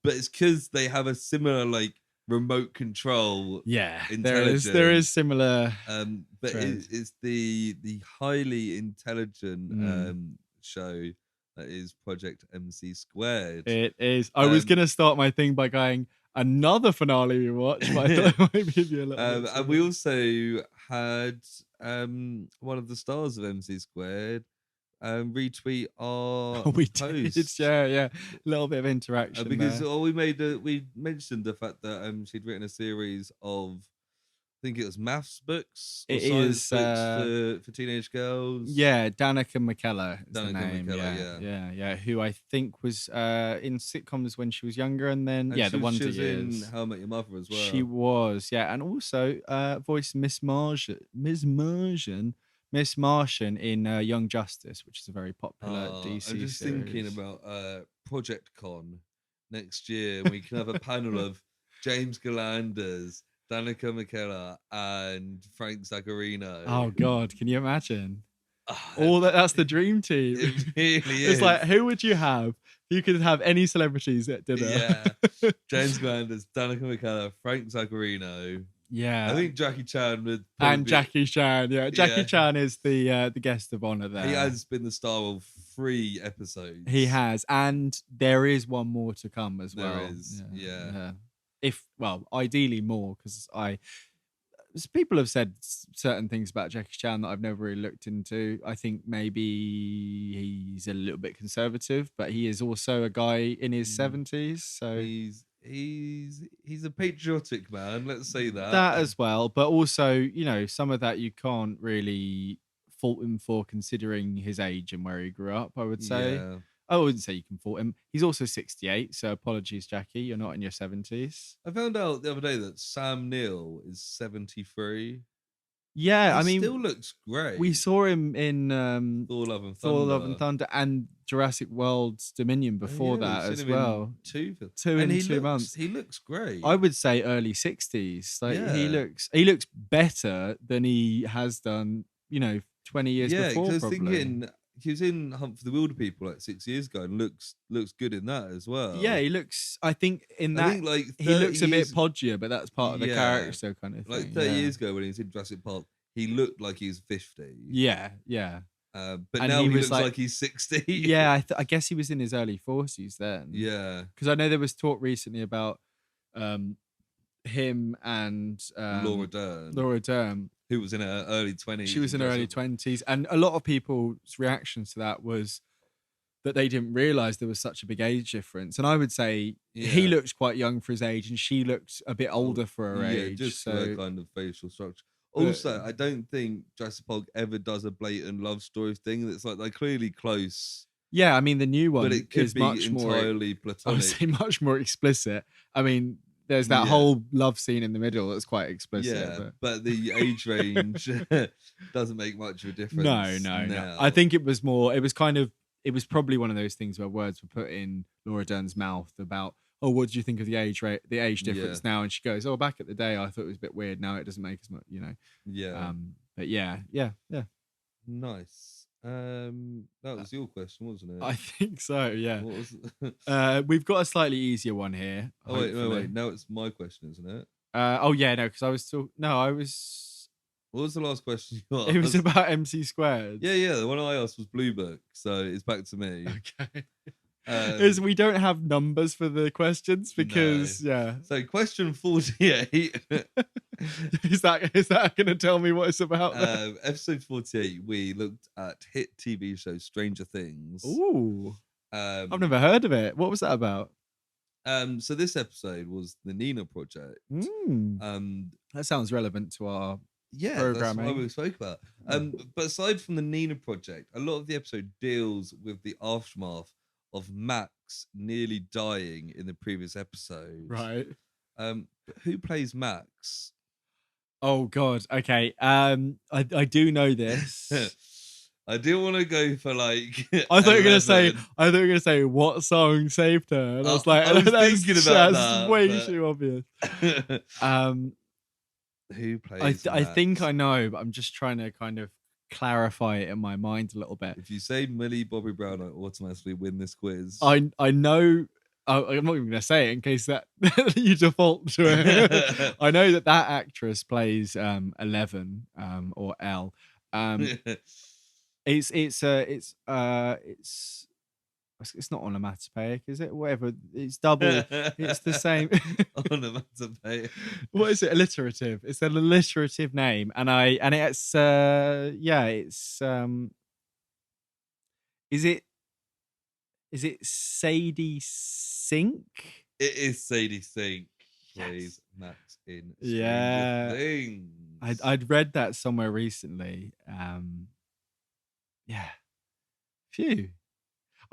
[SPEAKER 2] But it's because they have a similar like remote control.
[SPEAKER 1] Yeah. There is similar.
[SPEAKER 2] But it's the highly intelligent show that is Project MC Squared.
[SPEAKER 1] It is. I was gonna start my thing by going another finale we watched, but I thought it might give you a little
[SPEAKER 2] and we also had one of the stars of MC Squared retweet our post.
[SPEAKER 1] Did, yeah, a little bit of interaction
[SPEAKER 2] because
[SPEAKER 1] there.
[SPEAKER 2] We mentioned the fact that she'd written a series of, I think it was maths books or science books for teenage girls.
[SPEAKER 1] Yeah, Danica McKellar is the
[SPEAKER 2] Danica
[SPEAKER 1] name.
[SPEAKER 2] McKellar,
[SPEAKER 1] Yeah, who I think was in sitcoms when she was younger, and then the Wonder
[SPEAKER 2] Years. In How I Met Your Mother as well.
[SPEAKER 1] She was, and also voiced Miss Martian in Young Justice, which is a very popular DC
[SPEAKER 2] I'm just
[SPEAKER 1] series.
[SPEAKER 2] thinking about Project Con next year. We can have a panel of James Galanders, Danica McKellar, and Frank Zaccarino.
[SPEAKER 1] Oh God, can you imagine? That's the dream team.
[SPEAKER 2] It really is.
[SPEAKER 1] It's like, who would you have? You could have any celebrities at dinner.
[SPEAKER 2] Yeah, James Galanders, Danica McKellar, Frank Zaccarino.
[SPEAKER 1] Yeah,
[SPEAKER 2] I think Jackie Chan would.
[SPEAKER 1] Jackie Chan. Yeah, Jackie Chan is the guest of honor there.
[SPEAKER 2] He has been the star of 3 episodes.
[SPEAKER 1] He has, and there is one more to come as well.
[SPEAKER 2] There is, yeah.
[SPEAKER 1] Ideally more, because people have said certain things about Jackie Chan that I've never really looked into. I think maybe he's a little bit conservative, but he is also a guy in his 70s, so
[SPEAKER 2] he's a patriotic man, let's say that.
[SPEAKER 1] That as well, but also, some of that you can't really fault him for, considering his age and where he grew up, I would say.
[SPEAKER 2] Yeah.
[SPEAKER 1] I wouldn't say you can fault him. He's also 68, so apologies, Jackie. You're not in your 70s.
[SPEAKER 2] I found out the other day that Sam Neill is 73.
[SPEAKER 1] Yeah,
[SPEAKER 2] he still looks great.
[SPEAKER 1] We saw him in
[SPEAKER 2] Thor: Love and
[SPEAKER 1] Thunder and Jurassic World's Dominion before that as well.
[SPEAKER 2] Two
[SPEAKER 1] in 2 months.
[SPEAKER 2] He looks great.
[SPEAKER 1] I would say early 60s. He looks better than he has done, 20 years before.
[SPEAKER 2] Yeah, because I was
[SPEAKER 1] probably.
[SPEAKER 2] thinking he was in Hunt for the Wilder People like 6 years ago and looks good in that as well.
[SPEAKER 1] Yeah, he looks. I think he looks a bit podgier, but that's part of the character kind of thing.
[SPEAKER 2] Like 30 years ago when he was in Jurassic Park, he looked like he was 50.
[SPEAKER 1] Yeah.
[SPEAKER 2] But now he looks like he's 60.
[SPEAKER 1] Yeah, I guess he was in his early 40s then.
[SPEAKER 2] Yeah,
[SPEAKER 1] because I know there was talk recently about him and
[SPEAKER 2] Laura
[SPEAKER 1] Dern.
[SPEAKER 2] Who was in her early 20s.
[SPEAKER 1] She was in her early 20s. And a lot of people's reactions to that was that they didn't realize there was such a big age difference. And I would say he
[SPEAKER 2] Yeah.
[SPEAKER 1] looked quite young for his age, and she looked a bit older for her age.
[SPEAKER 2] Just
[SPEAKER 1] so
[SPEAKER 2] for her kind of facial structure.
[SPEAKER 1] but,
[SPEAKER 2] Also, I don't think Jurassic Park ever does a blatant love story thing. It's like they're clearly close,
[SPEAKER 1] yeah, I mean the new one
[SPEAKER 2] but it could
[SPEAKER 1] is
[SPEAKER 2] be
[SPEAKER 1] much more.
[SPEAKER 2] entirely
[SPEAKER 1] I would
[SPEAKER 2] platonic.
[SPEAKER 1] say much more explicit. I mean, there's that
[SPEAKER 2] Yeah.
[SPEAKER 1] whole love scene in the middle that's quite explicit.
[SPEAKER 2] Yeah, but the age range doesn't make much of a difference.
[SPEAKER 1] No.
[SPEAKER 2] now.
[SPEAKER 1] I think it was more. It was kind of. It was probably one of those things where words were put in Laura Dern's mouth about, oh, what do you think of the age difference now? And she goes, oh, back at the day, I thought it was a bit weird. Now it doesn't make as much,
[SPEAKER 2] Yeah.
[SPEAKER 1] But yeah.
[SPEAKER 2] Nice. That was your question, wasn't it?
[SPEAKER 1] I think so. Yeah.
[SPEAKER 2] What was
[SPEAKER 1] We've got a slightly easier one here.
[SPEAKER 2] Oh wait, no, wait. Now it's my question, isn't it?
[SPEAKER 1] Oh yeah, no, because I was still I was.
[SPEAKER 2] What was the last question you asked?
[SPEAKER 1] It was about MC squared.
[SPEAKER 2] Yeah. The one I asked was Blue Book, so it's back to me.
[SPEAKER 1] Okay. We don't have numbers for the questions because
[SPEAKER 2] So question 48.
[SPEAKER 1] Is that going to tell me what it's about?
[SPEAKER 2] Episode 48, we looked at hit TV show Stranger Things.
[SPEAKER 1] Ooh. I've never heard of it. What was that about?
[SPEAKER 2] So this episode was the Nina Project.
[SPEAKER 1] That sounds relevant to our
[SPEAKER 2] programming. That's what we spoke about. But aside from the Nina Project, a lot of the episode deals with the aftermath of Max nearly dying in the previous episode.
[SPEAKER 1] Right.
[SPEAKER 2] Who plays Max?
[SPEAKER 1] Oh God. Okay. I do know this.
[SPEAKER 2] I do want to go for like.
[SPEAKER 1] I thought you were gonna say what song saved her, and I was like,
[SPEAKER 2] I was thinking about
[SPEAKER 1] that's way too obvious.
[SPEAKER 2] Who plays?
[SPEAKER 1] I think I know, but I'm just trying to kind of clarify it in my mind a little bit.
[SPEAKER 2] If you say Millie Bobby Brown, I automatically win this quiz.
[SPEAKER 1] I know. I'm not even going to say it in case that you default to it. I know that actress plays 11 or L. It's not onomatopoeic, is it? Whatever. It's double. It's the same.
[SPEAKER 2] Onomatopoeic.
[SPEAKER 1] What is it? Alliterative. It's an alliterative name, and it's it's Is it Sadie Sink?
[SPEAKER 2] It is Sadie Sink. Plays Max in
[SPEAKER 1] Stranger
[SPEAKER 2] Things.
[SPEAKER 1] I'd read that somewhere recently. Phew.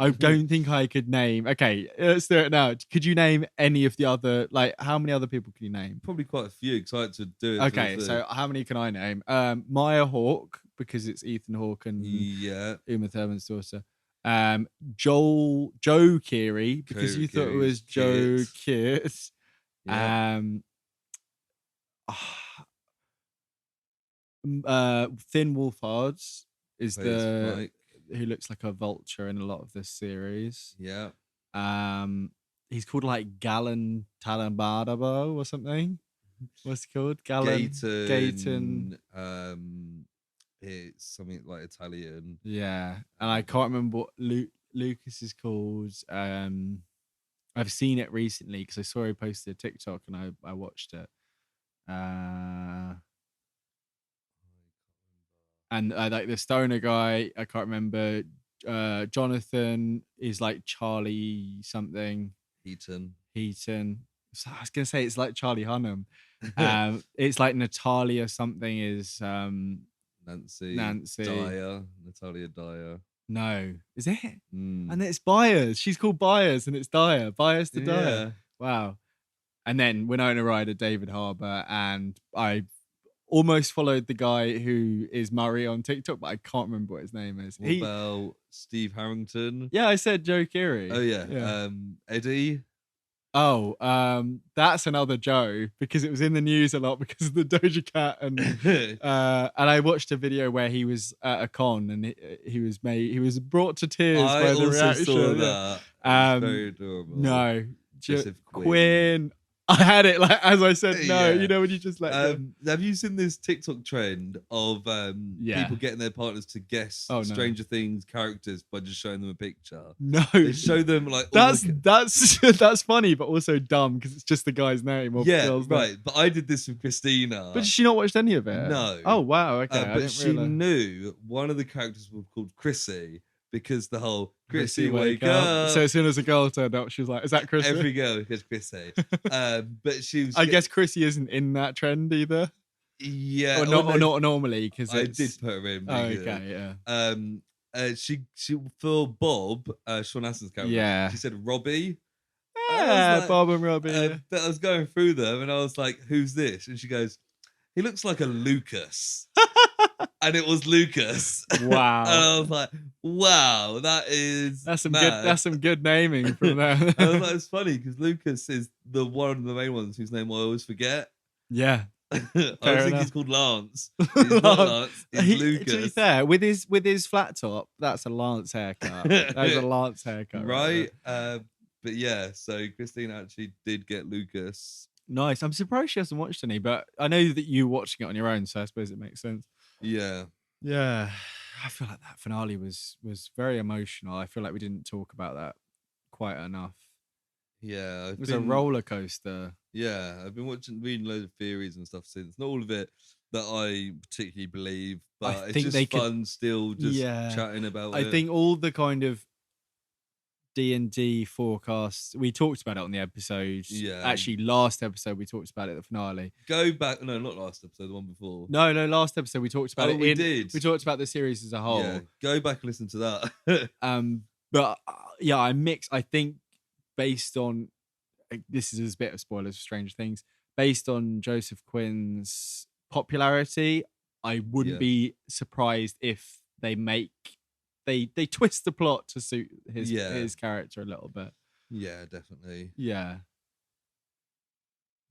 [SPEAKER 1] I don't think I could name. Okay, let's do it now. Could you name any of the other? Like, how many other people can you name?
[SPEAKER 2] Probably quite a few. Excited to do it.
[SPEAKER 1] Okay, so how many can I name? Maya Hawke, because it's Ethan Hawke and Uma Thurman's daughter. Joe Keery, because you thought it was Joe Keert. Finn Wolfhard is who looks like a vulture in a lot of this series.
[SPEAKER 2] Yeah.
[SPEAKER 1] He's called like Galen Talambadabo or something. What's he called? Gayton.
[SPEAKER 2] It's something like Italian.
[SPEAKER 1] Yeah, and I can't remember what Lucas is called. I've seen it recently because I saw he posted a TikTok and I watched it. And like the stoner guy, I can't remember. Jonathan is like Charlie something.
[SPEAKER 2] Heaton.
[SPEAKER 1] So I was gonna say it's like Charlie Hunnam. It's like Natalia something is
[SPEAKER 2] Nancy
[SPEAKER 1] Dyer.
[SPEAKER 2] Natalia Dyer.
[SPEAKER 1] No, is it? And it's Byers. She's called Byers, and it's Dyer. Byers to Dyer.
[SPEAKER 2] Yeah.
[SPEAKER 1] Wow. And then Winona Ryder, David Harbour, and I almost followed the guy who is Murray on TikTok, but I can't remember what his name is.
[SPEAKER 2] What about Steve Harrington?
[SPEAKER 1] Yeah, I said Joe Keery.
[SPEAKER 2] Oh yeah. Eddie.
[SPEAKER 1] Oh, that's another Joe because it was in the news a lot because of the Doja Cat and I watched a video where he was at a con and he was brought to tears by the reaction.
[SPEAKER 2] Saw that. Very adorable.
[SPEAKER 1] No,
[SPEAKER 2] Joseph
[SPEAKER 1] Quinn. I had it like as I said no. You know when you just like.
[SPEAKER 2] Have you seen this TikTok trend of people getting their partners to guess Stranger Things characters by just showing them a picture?
[SPEAKER 1] No,
[SPEAKER 2] they show them like
[SPEAKER 1] that's funny, but also dumb because it's just the guy's name. Or girl's
[SPEAKER 2] right.
[SPEAKER 1] name.
[SPEAKER 2] But I did this with Christina.
[SPEAKER 1] But she not watched any of it?
[SPEAKER 2] No.
[SPEAKER 1] Oh wow. Okay,
[SPEAKER 2] but she knew one of the characters was called Chrissy. because the whole Chrissy wake up.
[SPEAKER 1] So as soon as a girl turned up, she was like, "Is that Chrissy?"
[SPEAKER 2] Every girl goes Chrissy. But she was.
[SPEAKER 1] I guess Chrissy isn't in that trend either.
[SPEAKER 2] Yeah,
[SPEAKER 1] or not normally because
[SPEAKER 2] I did put her in.
[SPEAKER 1] Oh, okay, yeah.
[SPEAKER 2] She for Bob, Sean Astin's character.
[SPEAKER 1] Yeah.
[SPEAKER 2] She said Robbie.
[SPEAKER 1] Yeah, Bob and Robbie.
[SPEAKER 2] But I was going through them and I was like, "Who's this?" And she goes, "He looks like a Lucas." And it was Lucas.
[SPEAKER 1] Wow.
[SPEAKER 2] And I was like, "Wow, that's
[SPEAKER 1] some
[SPEAKER 2] mad."
[SPEAKER 1] good. That's some good naming from them.
[SPEAKER 2] I was like, it's funny because Lucas is the one of the main ones whose name I always forget.
[SPEAKER 1] Yeah.
[SPEAKER 2] I think he's called Lance. He's not Lance. He's Lucas.
[SPEAKER 1] To be fair, with his flat top, that's a Lance haircut. That's a Lance haircut,
[SPEAKER 2] right? But yeah, so Christine actually did get Lucas.
[SPEAKER 1] Nice. I'm surprised she hasn't watched any, but I know that you watching it on your own, so I suppose it makes sense.
[SPEAKER 2] Yeah.
[SPEAKER 1] Yeah. I feel like that finale was very emotional. I feel like we didn't talk about that quite enough.
[SPEAKER 2] Yeah.
[SPEAKER 1] It was a roller coaster.
[SPEAKER 2] Yeah. I've been reading loads of theories and stuff since. Not all of it that I particularly believe, but it's just fun still just chatting about it.
[SPEAKER 1] I think all the kind of D&D forecasts, we talked about it on the episode.
[SPEAKER 2] Yeah.
[SPEAKER 1] Actually, last episode we talked about it at the finale.
[SPEAKER 2] Go back. No, not last episode, the one before.
[SPEAKER 1] No, last episode we talked about it.
[SPEAKER 2] We did.
[SPEAKER 1] We talked about the series as a whole.
[SPEAKER 2] Yeah. Go back and listen to that.
[SPEAKER 1] But yeah, I think based on, this is a bit of spoilers for Stranger Things, based on Joseph Quinn's popularity, I wouldn't be surprised if they twist the plot to suit his character a little bit.
[SPEAKER 2] Yeah, definitely.
[SPEAKER 1] Yeah.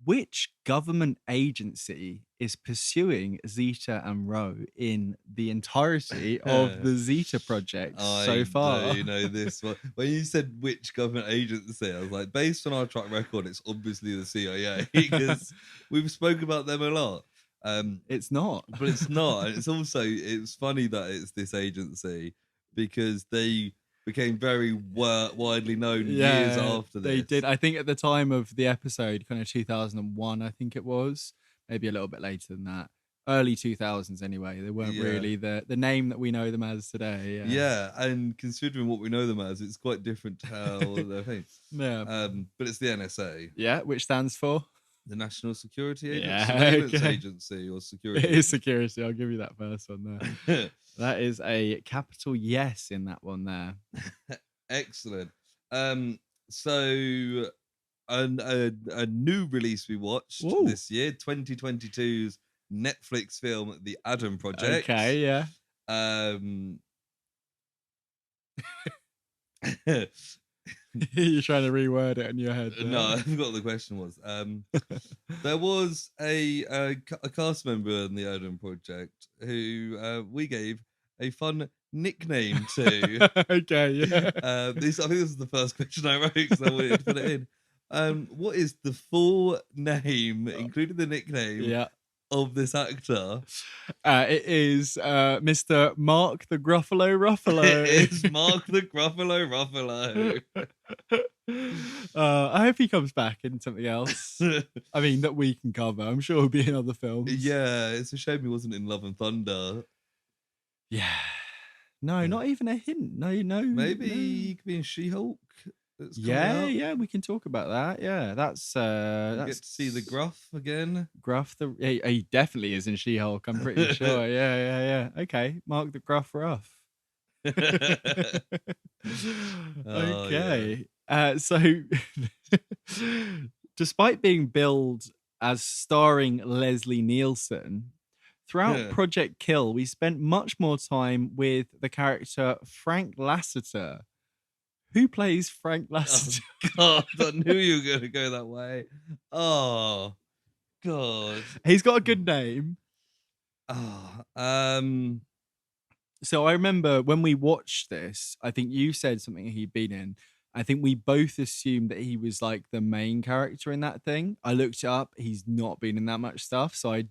[SPEAKER 1] Which government agency is pursuing Zeta and Ro in the entirety of the Zeta project so far?
[SPEAKER 2] I do know this one. When you said which government agency, I was like, based on our track record, it's obviously the CIA because we've spoken about them a lot.
[SPEAKER 1] It's not.
[SPEAKER 2] But it's not. It's funny that it's this agency because they became very widely known years after this.
[SPEAKER 1] They did. I think at the time of the episode, kind of 2001, I think it was. Maybe a little bit later than that. Early 2000s anyway. They weren't really the name that we know them as today.
[SPEAKER 2] Yeah, and considering what we know them as, it's quite different to how they're thing.
[SPEAKER 1] Yeah.
[SPEAKER 2] But it's the NSA.
[SPEAKER 1] Yeah, which stands for?
[SPEAKER 2] The National Security Agency.
[SPEAKER 1] Yeah,
[SPEAKER 2] Surveillance Agency or security.
[SPEAKER 1] It is security. I'll give you that first one there. That is a capital yes in that one there.
[SPEAKER 2] Excellent. So a new release we watched this year, 2022's Netflix film, The Adam Project.
[SPEAKER 1] Okay, yeah. You're trying to reword it in your head.
[SPEAKER 2] No, I forgot what the question was. There was a cast member in the Adam Project who we gave a fun nickname to.
[SPEAKER 1] Okay, yeah.
[SPEAKER 2] I think this is the first question I wrote because I wanted to put it in. What is the full name, including the nickname, of this actor?
[SPEAKER 1] It is Mr. Mark the Gruffalo Ruffalo.
[SPEAKER 2] It is Mark the Gruffalo Ruffalo.
[SPEAKER 1] I hope he comes back in something else. I mean, that we can cover. I'm sure he'll be in other films.
[SPEAKER 2] Yeah, it's a shame he wasn't in Love and Thunder.
[SPEAKER 1] Yeah. No, not even a hint. No.
[SPEAKER 2] Maybe he could be in She-Hulk.
[SPEAKER 1] Yeah, we can talk about that. Yeah, that's
[SPEAKER 2] get to see the Gruff again.
[SPEAKER 1] Gruff, he definitely is in She-Hulk. I'm pretty sure. Yeah. Okay, Mark the Gruff Ruff. Okay. So, despite being billed as starring Leslie Nielsen, throughout Project Kill, we spent much more time with the character Frank Lasseter. Who plays Frank Lasseter?
[SPEAKER 2] Oh, God, I knew you were going to go that way. Oh, God.
[SPEAKER 1] He's got a good name. So I remember when we watched this, I think you said something he'd been in. I think we both assumed that he was like the main character in that thing. I looked it up. He's not been in that much stuff. So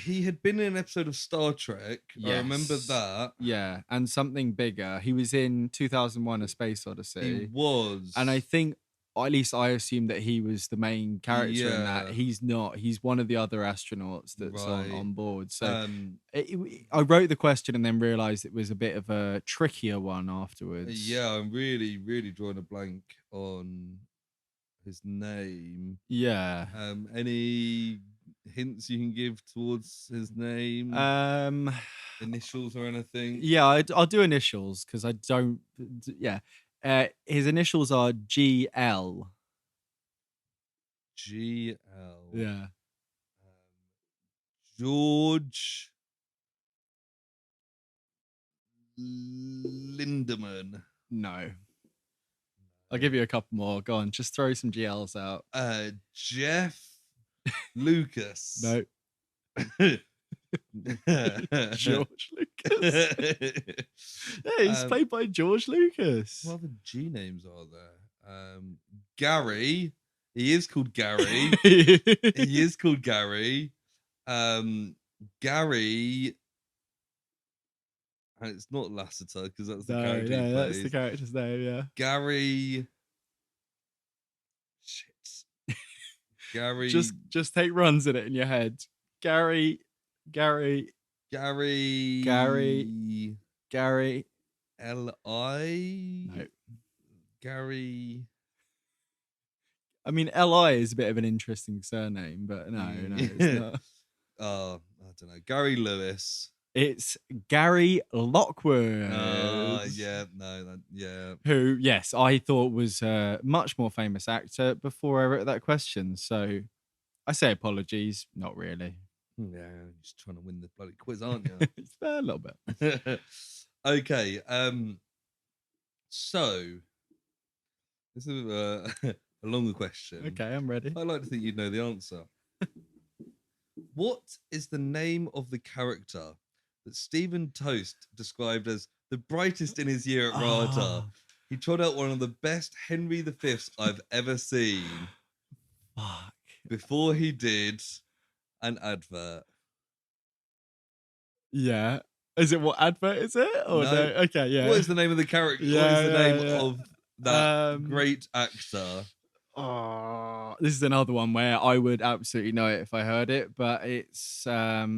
[SPEAKER 2] he had been in an episode of Star Trek. Yes. I remember that.
[SPEAKER 1] Yeah, and something bigger. He was in 2001: A Space Odyssey.
[SPEAKER 2] He was.
[SPEAKER 1] And I think at least I assumed that he was the main character in that.
[SPEAKER 2] Yeah.
[SPEAKER 1] He's not. He's one of the other astronauts that's
[SPEAKER 2] Right.
[SPEAKER 1] on board. So
[SPEAKER 2] Um,
[SPEAKER 1] I wrote the question and then realized it was a bit of a trickier one afterwards.
[SPEAKER 2] yeah, I'm really, really drawing a blank on his name.
[SPEAKER 1] Yeah.
[SPEAKER 2] Any hints you can give towards his name? Initials or anything?
[SPEAKER 1] Yeah, I'll do initials because I don't. Yeah. His initials are GL.
[SPEAKER 2] GL.
[SPEAKER 1] Yeah.
[SPEAKER 2] George Lindemann.
[SPEAKER 1] No. I'll give you a couple more. Go on, just throw some GLs out.
[SPEAKER 2] Jeff Lucas.
[SPEAKER 1] No. George Lucas. Yeah, he's played by George Lucas.
[SPEAKER 2] What other G names are there? Gary. He is called Gary. He is called Gary. Gary. And it's not Lassiter because that's the character he plays.
[SPEAKER 1] That's the character's name, yeah.
[SPEAKER 2] Gary. Shit. Gary.
[SPEAKER 1] Just take runs in it in your head. Gary.
[SPEAKER 2] Gary. L.I.
[SPEAKER 1] No.
[SPEAKER 2] Gary.
[SPEAKER 1] I mean, L.I. is a bit of an interesting surname, but no, it's not.
[SPEAKER 2] I don't know. Gary Lewis.
[SPEAKER 1] It's Gary Lockwood.
[SPEAKER 2] Yeah, no, yeah.
[SPEAKER 1] Who, yes, I thought was a much more famous actor before I wrote that question. So I say apologies. Not really.
[SPEAKER 2] Yeah, you're just trying to win the bloody quiz, aren't you?
[SPEAKER 1] It's a little bit.
[SPEAKER 2] Okay. So this is a longer question.
[SPEAKER 1] Okay, I'm ready.
[SPEAKER 2] I like to think you'd know the answer. What is the name of the character that Stephen Toast described as the brightest in his year at RADA? He trod out one of the best Henry V's I've ever seen.
[SPEAKER 1] Fuck.
[SPEAKER 2] Before he did an advert.
[SPEAKER 1] Yeah. Is it what advert is it? Or no? Okay, yeah.
[SPEAKER 2] What is the name of the character?
[SPEAKER 1] Yeah,
[SPEAKER 2] what is the name of that great actor?
[SPEAKER 1] This is another one where I would absolutely know it if I heard it, but it's have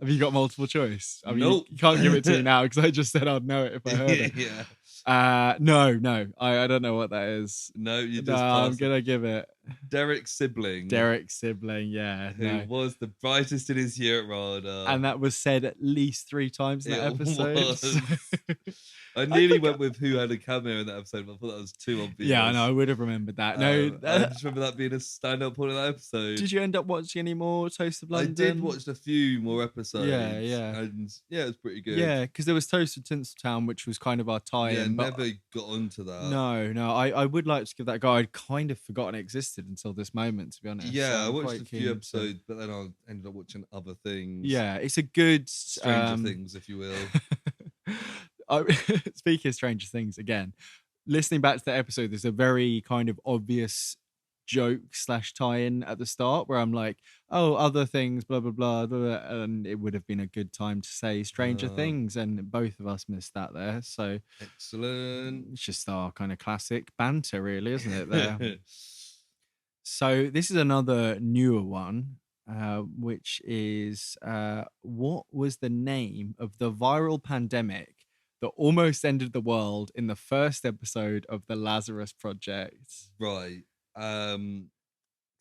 [SPEAKER 1] you got multiple choice? I mean,
[SPEAKER 2] nope.
[SPEAKER 1] you can't give it to me now because I just said I'd know it if I heard it.
[SPEAKER 2] Yeah.
[SPEAKER 1] No. I don't know what that is.
[SPEAKER 2] No, you just
[SPEAKER 1] I'm gonna give it
[SPEAKER 2] Derek Sibling.
[SPEAKER 1] Yeah.
[SPEAKER 2] Who was the brightest in his year at RADA.
[SPEAKER 1] And that was said at least 3 times in that episode.
[SPEAKER 2] I nearly went with who had a cameo in that episode, but I thought that was too obvious.
[SPEAKER 1] Yeah, I know. I would have remembered that. No,
[SPEAKER 2] I just remember that being a stand-up point of that episode.
[SPEAKER 1] Did you end up watching any more Toast of London?
[SPEAKER 2] I did watch a few more episodes.
[SPEAKER 1] Yeah.
[SPEAKER 2] And yeah, it was pretty good.
[SPEAKER 1] Yeah, because there was Toast of Tinseltown, which was kind of our tie-in.
[SPEAKER 2] Yeah, never got onto that.
[SPEAKER 1] No. I would like to give that a go. I'd kind of forgotten it existed until this moment, to be honest.
[SPEAKER 2] Yeah, I watched a few episodes, but then I ended up watching other things.
[SPEAKER 1] Yeah, it's a good...
[SPEAKER 2] Stranger Things, if you will.
[SPEAKER 1] Speaking of Stranger Things, again, listening back to that episode, there's a very kind of obvious joke / tie-in at the start where I'm like, oh, other things, blah, blah, blah, blah, and it would have been a good time to say Stranger Things, and both of us missed that there. So
[SPEAKER 2] excellent.
[SPEAKER 1] It's just our kind of classic banter, really, isn't it? There. So this is another newer one, which is what was the name of the viral pandemic that almost ended the world in the first episode of the Lazarus Project?
[SPEAKER 2] Right.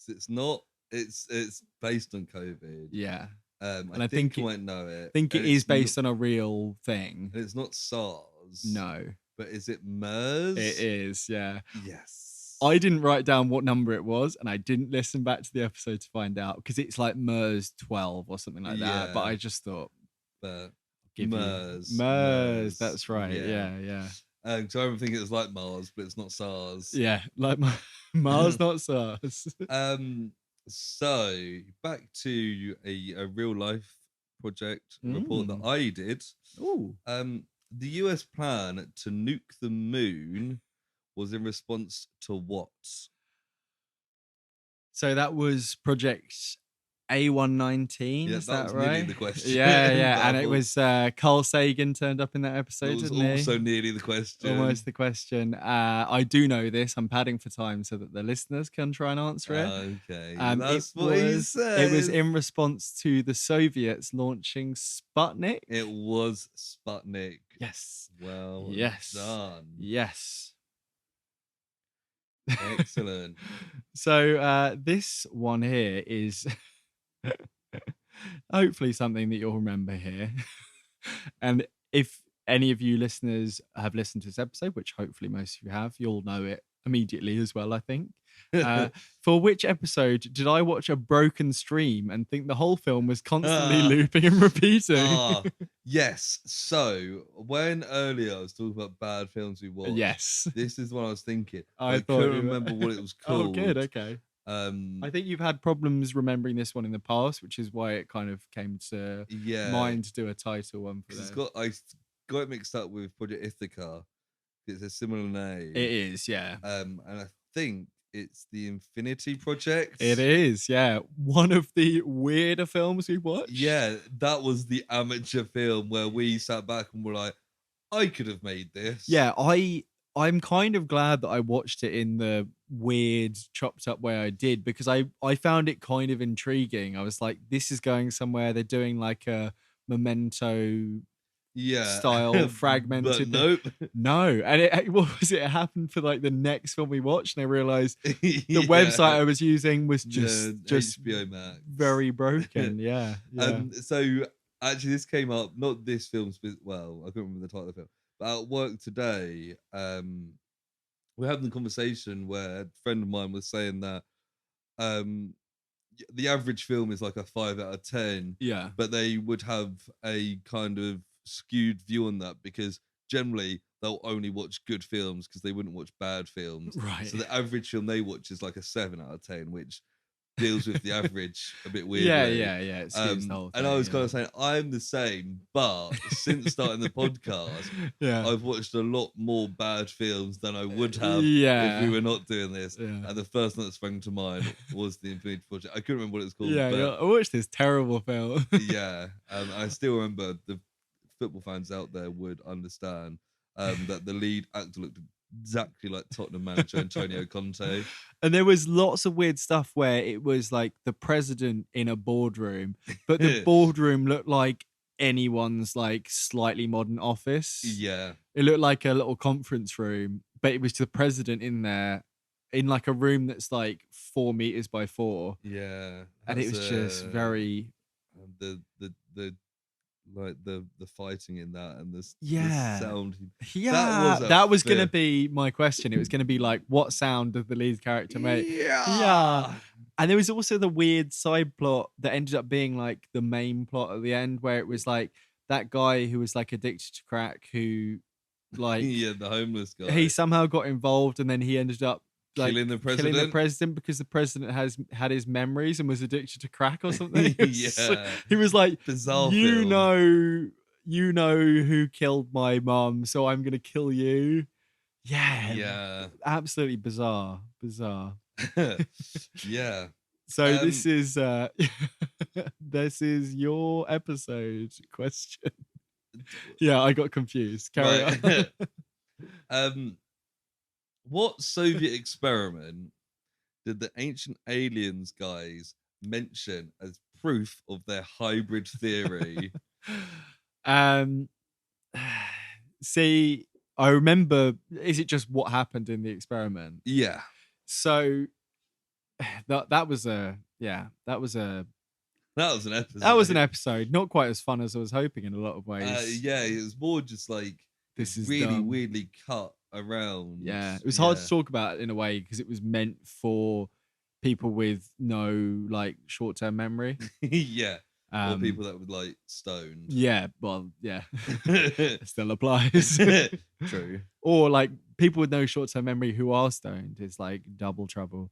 [SPEAKER 2] It's not. It's based on COVID.
[SPEAKER 1] Yeah.
[SPEAKER 2] And I think you might know it.
[SPEAKER 1] I think it is based on a real thing.
[SPEAKER 2] It's not SARS.
[SPEAKER 1] No.
[SPEAKER 2] But is it MERS?
[SPEAKER 1] It is, yeah.
[SPEAKER 2] Yes.
[SPEAKER 1] I didn't write down what number it was, and I didn't listen back to the episode to find out because it's like MERS 12 or something like that. But I just thought,
[SPEAKER 2] but
[SPEAKER 1] MERS. That's right. Yeah.
[SPEAKER 2] So I remember thinking it was like Mars, but it's not SARS.
[SPEAKER 1] Yeah, like Mars, not SARS.
[SPEAKER 2] So back to a real life project report that I did.
[SPEAKER 1] Ooh.
[SPEAKER 2] The US plan to nuke the moon was in response to what?
[SPEAKER 1] So that was Project A119,
[SPEAKER 2] Yeah,
[SPEAKER 1] is
[SPEAKER 2] that
[SPEAKER 1] that
[SPEAKER 2] was nearly
[SPEAKER 1] right?
[SPEAKER 2] the question.
[SPEAKER 1] Yeah. And it
[SPEAKER 2] That
[SPEAKER 1] was Carl Sagan turned up in that episode,
[SPEAKER 2] was
[SPEAKER 1] didn't he?
[SPEAKER 2] also nearly the question.
[SPEAKER 1] Almost the question. I do know this. I'm padding for time so that the listeners can try and answer it.
[SPEAKER 2] Okay, that's what he
[SPEAKER 1] It was
[SPEAKER 2] says.
[SPEAKER 1] in response to the Soviets launching Sputnik.
[SPEAKER 2] It was Sputnik.
[SPEAKER 1] Yes.
[SPEAKER 2] Well done.
[SPEAKER 1] Yes.
[SPEAKER 2] Excellent.
[SPEAKER 1] So this one here is hopefully something that you'll remember here. And if any of you listeners have listened to this episode, which hopefully most of you have, you'll know it immediately as well, I think. For which episode did I watch a broken stream and think the whole film was constantly looping and repeating?
[SPEAKER 2] Yes. So when earlier I was talking about bad films we watched,
[SPEAKER 1] Yes.
[SPEAKER 2] this is what I was thinking.
[SPEAKER 1] I
[SPEAKER 2] couldn't remember what it was called.
[SPEAKER 1] Oh, good. Okay. I think you've had problems remembering this one in the past, which is why it kind of came to mind to do a title one for this.
[SPEAKER 2] I got it mixed up with Project Ithaca. It's a similar name.
[SPEAKER 1] It is, yeah.
[SPEAKER 2] And I think it's the Infinity Project.
[SPEAKER 1] It is, yeah. One of the weirder films we watched.
[SPEAKER 2] Yeah, that was the amateur film where we sat back and were like, I could have made this.
[SPEAKER 1] Yeah, I'm kind of glad that I watched it in the weird, chopped up way I did, because I found it kind of intriguing. I was like, this is going somewhere. They're doing like a Memento style fragmented.
[SPEAKER 2] But nope.
[SPEAKER 1] No. And what was it? It happened for like the next film we watched, and I realized the website I was using was just
[SPEAKER 2] HBO Max.
[SPEAKER 1] very broken. Yeah.
[SPEAKER 2] So actually this came up, not this film, well, I can't remember the title of the film, but at work today, we're having a conversation where a friend of mine was saying that the average film is like a 5 out of 10.
[SPEAKER 1] Yeah.
[SPEAKER 2] But they would have a kind of skewed view on that because generally they'll only watch good films because they wouldn't watch bad films.
[SPEAKER 1] Right.
[SPEAKER 2] So the average film they watch is like a 7 out of 10, which deals with the average a bit weirdly.
[SPEAKER 1] Yeah. It skews the whole thing,
[SPEAKER 2] and I was kind of saying I'm the same, but since starting the podcast, I've watched a lot more bad films than I would have if we were not doing this. And the first one that sprang to mind was the Infinity Project. I couldn't remember what it's called.
[SPEAKER 1] I watched this terrible film.
[SPEAKER 2] I still remember, the football fans out there would understand that the lead actor looked exactly like Tottenham manager Antonio Conte.
[SPEAKER 1] And there was lots of weird stuff where it was like the president in a boardroom, but the boardroom looked like anyone's like slightly modern office.
[SPEAKER 2] Yeah.
[SPEAKER 1] It looked like a little conference room, but it was the president in there in like a room that's like 4 meters by 4.
[SPEAKER 2] Yeah.
[SPEAKER 1] And it was just very
[SPEAKER 2] the like the fighting in that and the sound.
[SPEAKER 1] That was gonna be my question. It was gonna be like, what sound does the lead character make? And there was also the weird side plot that ended up being like the main plot at the end, where it was like that guy who was like addicted to crack, who like
[SPEAKER 2] the homeless guy,
[SPEAKER 1] he somehow got involved, and then he ended up like
[SPEAKER 2] killing the president
[SPEAKER 1] because the president had his memories and was addicted to crack or something.
[SPEAKER 2] Yeah.
[SPEAKER 1] He was like,
[SPEAKER 2] bizarre
[SPEAKER 1] you
[SPEAKER 2] film.
[SPEAKER 1] know who killed my mom, so I'm gonna kill you.
[SPEAKER 2] Yeah.
[SPEAKER 1] Absolutely bizarre.
[SPEAKER 2] Yeah.
[SPEAKER 1] So this is this is your episode question. Yeah, I got confused. Carry
[SPEAKER 2] on. What Soviet experiment did the ancient aliens guys mention as proof of their hybrid theory?
[SPEAKER 1] See, I remember. Is it just what happened in the experiment?
[SPEAKER 2] Yeah.
[SPEAKER 1] So that was an episode. That was an episode. Not quite as fun as I was hoping in a lot of ways.
[SPEAKER 2] It was more just like
[SPEAKER 1] this is
[SPEAKER 2] really
[SPEAKER 1] dumb.
[SPEAKER 2] weirdly cut around.
[SPEAKER 1] Yeah, it was hard to talk about in a way because it was meant for people with no like short-term memory.
[SPEAKER 2] Yeah. Or people that would like stoned.
[SPEAKER 1] Yeah, well, yeah. It still applies.
[SPEAKER 2] True.
[SPEAKER 1] Or like people with no short-term memory who are stoned. It's like double trouble.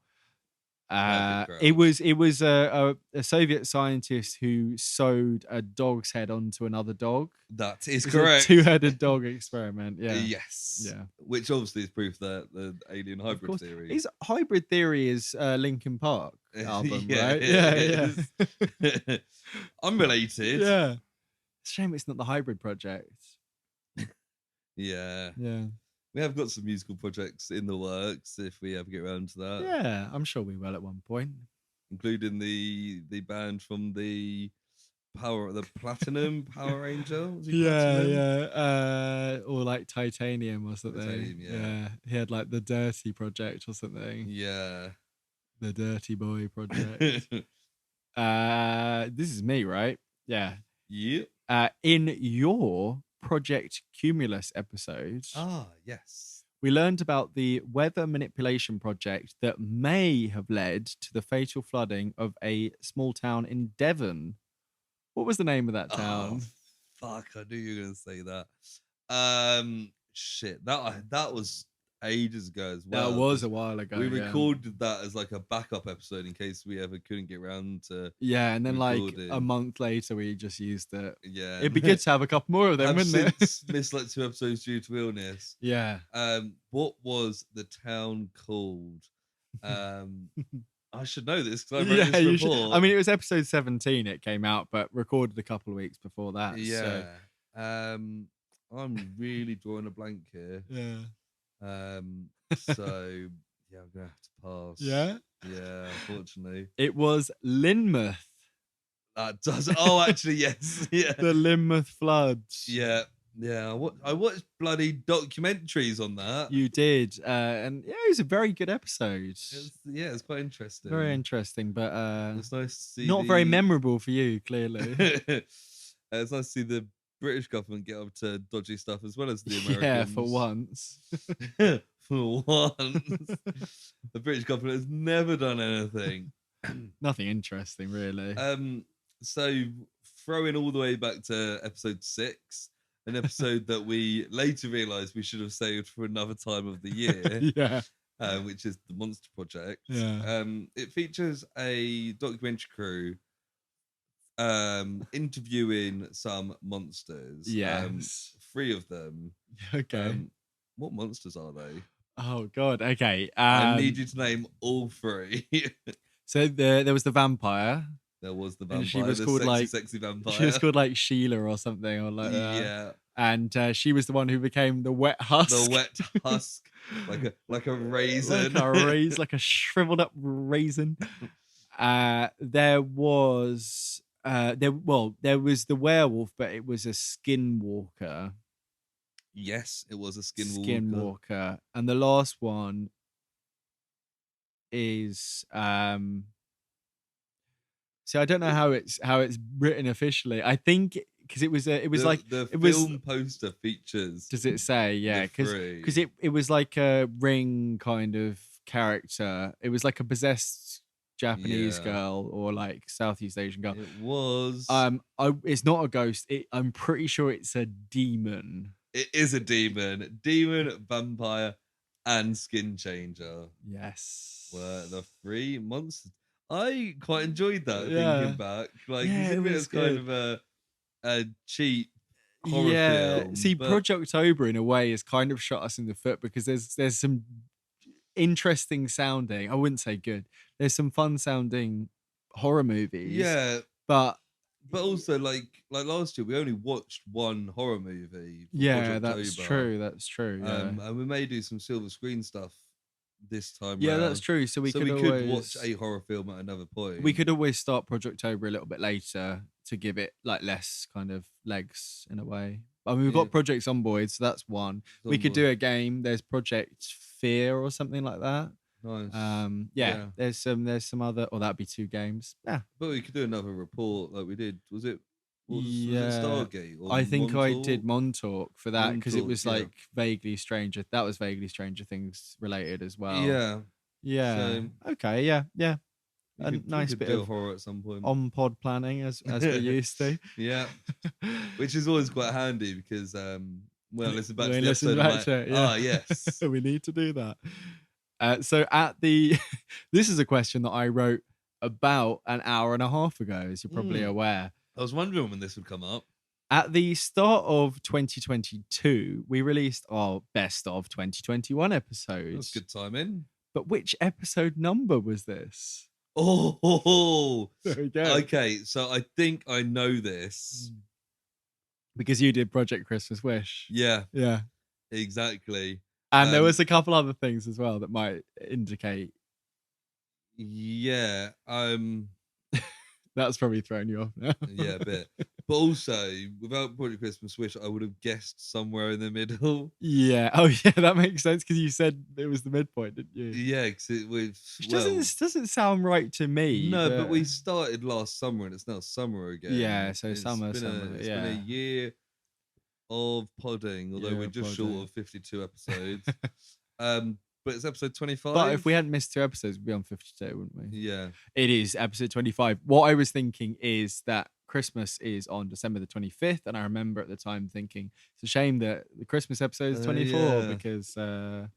[SPEAKER 2] Perfect
[SPEAKER 1] It
[SPEAKER 2] crowd.
[SPEAKER 1] was a Soviet scientist who sewed a dog's head onto another dog.
[SPEAKER 2] That is
[SPEAKER 1] It's
[SPEAKER 2] correct.
[SPEAKER 1] a two-headed dog experiment. Yeah.
[SPEAKER 2] Yes.
[SPEAKER 1] Yeah.
[SPEAKER 2] Which obviously is proof that the alien
[SPEAKER 1] Of
[SPEAKER 2] hybrid
[SPEAKER 1] course.
[SPEAKER 2] theory.
[SPEAKER 1] Is Hybrid Theory is Linkin Park album,
[SPEAKER 2] Yeah,
[SPEAKER 1] right?
[SPEAKER 2] it
[SPEAKER 1] Yeah.
[SPEAKER 2] is. Unrelated.
[SPEAKER 1] Yeah. Shame it's not the Hybrid Project.
[SPEAKER 2] Yeah.
[SPEAKER 1] Yeah.
[SPEAKER 2] We have got some musical projects in the works if we ever get around to that.
[SPEAKER 1] Yeah, I'm sure we will at one point.
[SPEAKER 2] Including the band from the Platinum Power Ranger. Was he Platinum?
[SPEAKER 1] Yeah. Or like Titanium or something.
[SPEAKER 2] Titanium, yeah.
[SPEAKER 1] He had like the Dirty Project or something.
[SPEAKER 2] Yeah.
[SPEAKER 1] The Dirty Boy Project. This is me, right? Yeah.
[SPEAKER 2] Yep.
[SPEAKER 1] In your Project Cumulus episode,
[SPEAKER 2] Yes.
[SPEAKER 1] we learned about the weather manipulation project that may have led to the fatal flooding of a small town in Devon. What was the name of that town?
[SPEAKER 2] Fuck, I knew you were gonna say that. Shit. That was ages ago as well.
[SPEAKER 1] That was a while ago.
[SPEAKER 2] We recorded that as like a backup episode in case we ever couldn't get around to.
[SPEAKER 1] Yeah, and then like
[SPEAKER 2] recording.
[SPEAKER 1] a month later, we just used it.
[SPEAKER 2] Yeah.
[SPEAKER 1] It'd be good to have a couple more of them,
[SPEAKER 2] I've
[SPEAKER 1] wouldn't it?
[SPEAKER 2] since missed like 2 episodes due to illness.
[SPEAKER 1] Yeah.
[SPEAKER 2] What was the town called? I should know this because I wrote this report.
[SPEAKER 1] I mean, it was episode 17 it came out, but recorded a couple of weeks before that.
[SPEAKER 2] Yeah.
[SPEAKER 1] So.
[SPEAKER 2] I'm really drawing a blank here.
[SPEAKER 1] Yeah.
[SPEAKER 2] So yeah, I'm gonna have to pass.
[SPEAKER 1] Yeah.
[SPEAKER 2] Yeah, unfortunately.
[SPEAKER 1] It was Lynmouth.
[SPEAKER 2] That does. Oh, actually, yes. Yeah.
[SPEAKER 1] The Lynmouth floods.
[SPEAKER 2] Yeah. Yeah. I watched bloody documentaries on that.
[SPEAKER 1] You did, and yeah, it was a very good episode.
[SPEAKER 2] It's quite interesting.
[SPEAKER 1] Very interesting, but
[SPEAKER 2] it's nice to see.
[SPEAKER 1] Not very memorable for you, clearly.
[SPEAKER 2] It's nice to see the British government get up to dodgy stuff as well as the Americans.
[SPEAKER 1] Yeah, for once.
[SPEAKER 2] For once, the British government has never done anything.
[SPEAKER 1] Nothing interesting, really.
[SPEAKER 2] So throwing all the way back to episode 6. An episode that we later realised we should have saved for another time of the year.
[SPEAKER 1] Yeah.
[SPEAKER 2] Which is the Monster Project.
[SPEAKER 1] Yeah.
[SPEAKER 2] It features a documentary crew interviewing some monsters.
[SPEAKER 1] Yes.
[SPEAKER 2] 3 of them.
[SPEAKER 1] Okay.
[SPEAKER 2] What monsters are they?
[SPEAKER 1] Oh God. Okay.
[SPEAKER 2] I need you to name all 3.
[SPEAKER 1] So there was the vampire.
[SPEAKER 2] There was the vampire.
[SPEAKER 1] And she was
[SPEAKER 2] the
[SPEAKER 1] called
[SPEAKER 2] sexy, sexy vampire.
[SPEAKER 1] She was called like Sheila or something, or like
[SPEAKER 2] yeah.
[SPEAKER 1] And she was the one who became the wet husk.
[SPEAKER 2] The wet husk, like a raisin,
[SPEAKER 1] like a shriveled up raisin. There was there was the werewolf, but it was a skinwalker.
[SPEAKER 2] Yes, it was a
[SPEAKER 1] skinwalker. And the last one is so I don't know how it's written officially. I think because it was like
[SPEAKER 2] the
[SPEAKER 1] it
[SPEAKER 2] film poster features.
[SPEAKER 1] Does it say? Yeah, because it was like a Ring kind of character. It was like a possessed Japanese girl or like Southeast Asian girl.
[SPEAKER 2] It was.
[SPEAKER 1] It's not a ghost. I'm pretty sure it's a demon.
[SPEAKER 2] It is a demon, vampire, and skin changer.
[SPEAKER 1] Yes,
[SPEAKER 2] were the 3 monsters. I quite enjoyed that thinking back. Like, it was kind of a cheap horror film.
[SPEAKER 1] See, Project October in a way has kind of shot us in the foot because there's some interesting sounding. I wouldn't say good. There's some fun sounding horror movies.
[SPEAKER 2] Yeah,
[SPEAKER 1] but
[SPEAKER 2] also like last year we only watched 1 horror movie.
[SPEAKER 1] Yeah, that's true. That's true. Yeah.
[SPEAKER 2] And we may do some silver screen stuff this time.
[SPEAKER 1] Yeah, that's true. So we could
[SPEAKER 2] watch a horror film at another point.
[SPEAKER 1] We could always start Project October a little bit later to give it like less kind of legs in a way. I mean, we've got Project Zomboid, so that's one. We could do a game. There's Project Fear or something like that.
[SPEAKER 2] Nice.
[SPEAKER 1] Yeah. There's some other, or that'd be 2 games. Yeah.
[SPEAKER 2] But we could do another report like we did. Was it Stargate? Or
[SPEAKER 1] I think
[SPEAKER 2] Montauk?
[SPEAKER 1] I did Montauk for that because it was like vaguely Stranger. That was vaguely Stranger Things related as well.
[SPEAKER 2] Yeah.
[SPEAKER 1] Yeah. So, okay. Yeah. Yeah. A nice bit of
[SPEAKER 2] horror at some point.
[SPEAKER 1] On pod planning as we used to.
[SPEAKER 2] Yeah. Which is always quite handy because when I listen back to the episode,
[SPEAKER 1] yes,
[SPEAKER 2] we need to do that.
[SPEAKER 1] So at the, this is a question that I wrote about an hour and a half ago, as you're probably aware.
[SPEAKER 2] I was wondering when this would come up.
[SPEAKER 1] At the start of 2022, we released our best of 2021 episodes.
[SPEAKER 2] That's good timing.
[SPEAKER 1] But which episode number was this?
[SPEAKER 2] Oh,
[SPEAKER 1] there we go.
[SPEAKER 2] Okay, so I think I know this.
[SPEAKER 1] Because you did Project Christmas Wish.
[SPEAKER 2] Yeah.
[SPEAKER 1] Yeah.
[SPEAKER 2] Exactly.
[SPEAKER 1] And there was a couple other things as well that might indicate.
[SPEAKER 2] Yeah.
[SPEAKER 1] That's probably thrown you off now.
[SPEAKER 2] Yeah, a bit. But also, without Project Christmas Wish, I would have guessed somewhere in the middle.
[SPEAKER 1] Yeah. Oh, yeah, that makes sense because you said it was the midpoint, didn't you?
[SPEAKER 2] Yeah, because it was.
[SPEAKER 1] Which doesn't sound right to me.
[SPEAKER 2] No, but we started last summer and it's now summer again.
[SPEAKER 1] Yeah, so
[SPEAKER 2] It's
[SPEAKER 1] summer.
[SPEAKER 2] It's been a year of podding, although we're just short of 52 episodes. But it's episode 25.
[SPEAKER 1] But if we hadn't missed 2 episodes, we'd be on 52, wouldn't we?
[SPEAKER 2] Yeah.
[SPEAKER 1] It is episode 25. What I was thinking is that Christmas is on December the 25th. And I remember at the time thinking, it's a shame that the Christmas episode is 24 because,
[SPEAKER 2] I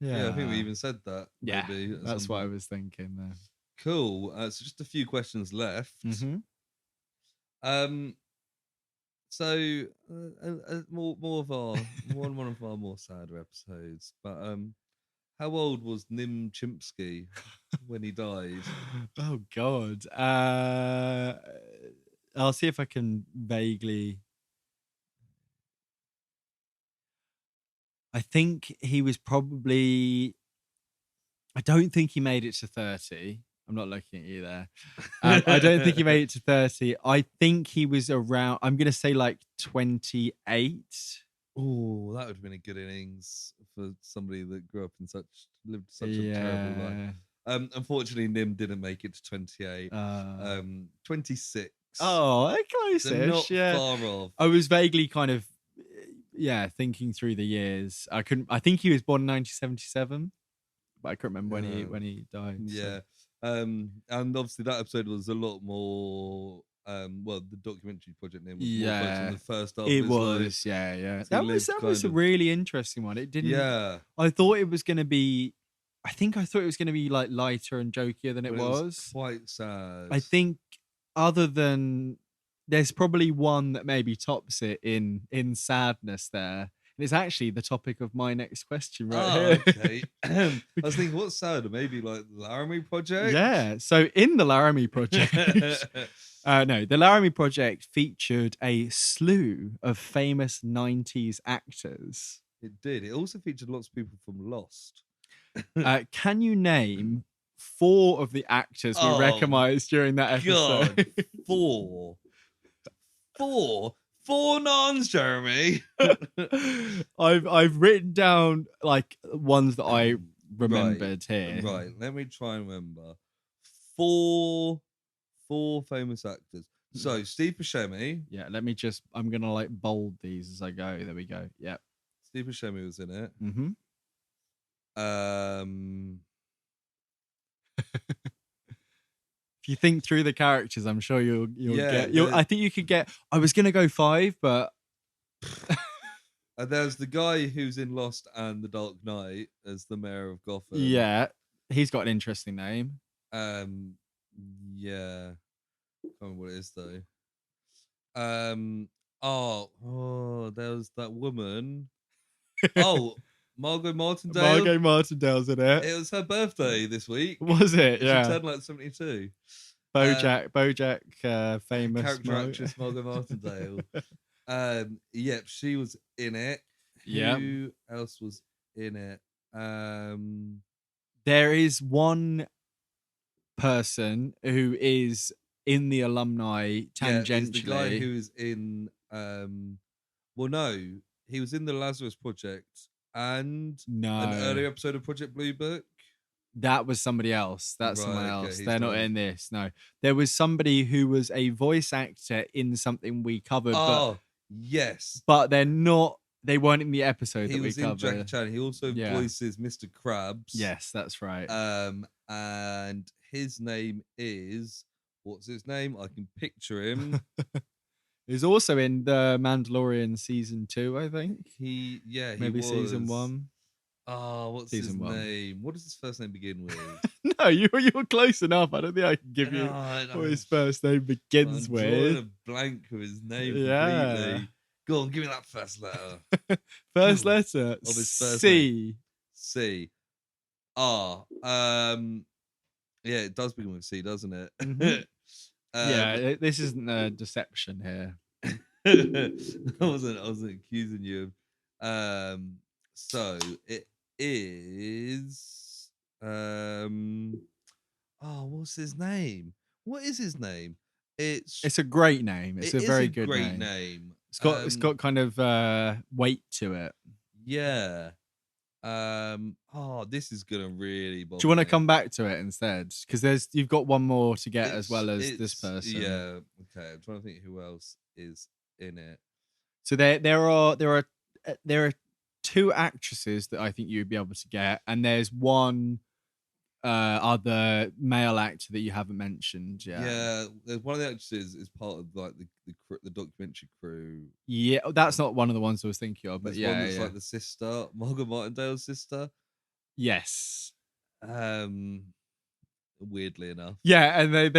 [SPEAKER 2] think we even said that.
[SPEAKER 1] Yeah, that's what I was thinking there.
[SPEAKER 2] Cool. So just a few questions left. So more of our one of our more sadder episodes, but how old was Nim Chimpsky when he died?
[SPEAKER 1] Oh God. I'll see if I can vaguely. I think he was probably. I don't think he made it to 30. I'm not looking at you there. I don't think he made it to 30. I think he was around. I'm gonna say like 28.
[SPEAKER 2] Oh, that would have been a good innings for somebody that lived such a terrible life. Unfortunately, Nim didn't make it to 28. 26.
[SPEAKER 1] Oh, close-ish.
[SPEAKER 2] So not far off.
[SPEAKER 1] I was vaguely kind of, thinking through the years. I think he was born in 1977, but I couldn't remember when he died.
[SPEAKER 2] Yeah. So. And obviously that episode was a lot more. The documentary project name was more focused on the first half. It
[SPEAKER 1] was, yeah. So that was a really interesting one. It didn't. Yeah. I thought it was going to be. I thought it was going to be like lighter and jokier than it was.
[SPEAKER 2] Quite sad.
[SPEAKER 1] I think, other than there's probably one that maybe tops it in sadness there. And it's actually the topic of my next question here.
[SPEAKER 2] Okay. I was thinking, what's sadder? Maybe like the Laramie Project?
[SPEAKER 1] Yeah. So in the Laramie Project, the Laramie Project featured a slew of famous 90s actors.
[SPEAKER 2] It did. It also featured lots of people from Lost.
[SPEAKER 1] Can you name 4 of the actors we recognized during that episode?
[SPEAKER 2] God, 4 nons, Jeremy.
[SPEAKER 1] I've written down like ones that I remembered here.
[SPEAKER 2] Right, let me try and remember. 4 famous actors. So Steve Buscemi.
[SPEAKER 1] Yeah, I'm gonna like bold these as I go. There we go. Yeah.
[SPEAKER 2] Steve Buscemi was in it.
[SPEAKER 1] Mm-hmm. If you think through the characters, I'm sure you'll get. I think you could get. I was gonna go 5, but
[SPEAKER 2] and there's the guy who's in Lost and The Dark Knight as the mayor of Gotham.
[SPEAKER 1] Yeah, he's got an interesting name.
[SPEAKER 2] Yeah, I can't remember what it is though. There was that woman. Margot Martindale.
[SPEAKER 1] Margot Martindale's in it.
[SPEAKER 2] It was her birthday this week.
[SPEAKER 1] Was it? Yeah.
[SPEAKER 2] She turned like 72.
[SPEAKER 1] BoJack, famous
[SPEAKER 2] character actress Margot Martindale. Yep, she was in it.
[SPEAKER 1] Yeah.
[SPEAKER 2] Who else was in it?
[SPEAKER 1] There is one person who is in the alumni tangentially.
[SPEAKER 2] Yeah, the guy who's in. He was in the Lazarus Project and an earlier episode of Project Blue Book.
[SPEAKER 1] That was somebody else. That's someone else. They're not in this. No, there was somebody who was a voice actor in something we covered.
[SPEAKER 2] Yes,
[SPEAKER 1] but they're not. They weren't in the episode that we covered.
[SPEAKER 2] He was in Jackie Chan. He also voices Mr. Krabs.
[SPEAKER 1] Yes, that's right.
[SPEAKER 2] And his name is, what's his name? I can picture him.
[SPEAKER 1] He's also in the Mandalorian season 2, I think.
[SPEAKER 2] He
[SPEAKER 1] maybe
[SPEAKER 2] was.
[SPEAKER 1] season 1.
[SPEAKER 2] Oh, what's his
[SPEAKER 1] Season 1.
[SPEAKER 2] name? What does his first name begin with?
[SPEAKER 1] No, you're close enough. I don't think I can give you
[SPEAKER 2] No,
[SPEAKER 1] what his first name begins
[SPEAKER 2] I'm drawing
[SPEAKER 1] with.
[SPEAKER 2] a blank with his name
[SPEAKER 1] Yeah.
[SPEAKER 2] completely. Go on, give me that first letter.
[SPEAKER 1] First letter.
[SPEAKER 2] Of his first
[SPEAKER 1] C.
[SPEAKER 2] C. R. Yeah, it does begin with C, doesn't it?
[SPEAKER 1] Mhm. Yeah, this isn't a deception here.
[SPEAKER 2] I wasn't accusing you. So it is oh, what's his name? What is his name?
[SPEAKER 1] It's a great name. It's
[SPEAKER 2] It
[SPEAKER 1] a
[SPEAKER 2] is
[SPEAKER 1] very
[SPEAKER 2] a
[SPEAKER 1] good
[SPEAKER 2] great
[SPEAKER 1] name. It's got kind of weight to it.
[SPEAKER 2] Yeah. Oh, this is gonna really bother
[SPEAKER 1] Do you want to
[SPEAKER 2] me.
[SPEAKER 1] come back to it instead? Because you've got one more to get as well as this person.
[SPEAKER 2] Yeah. Okay. I'm trying to think who else is in it.
[SPEAKER 1] So there are 2 actresses that I think you'd be able to get, and there's one other male actor that you haven't mentioned yet.
[SPEAKER 2] Yeah, there's one of the actresses is part of like the documentary crew.
[SPEAKER 1] Yeah, that's not one of the ones I was thinking of, but
[SPEAKER 2] There's
[SPEAKER 1] yeah,
[SPEAKER 2] one that's like the sister, Margaret Martindale's sister.
[SPEAKER 1] Yes.
[SPEAKER 2] Weirdly enough.
[SPEAKER 1] Yeah, and they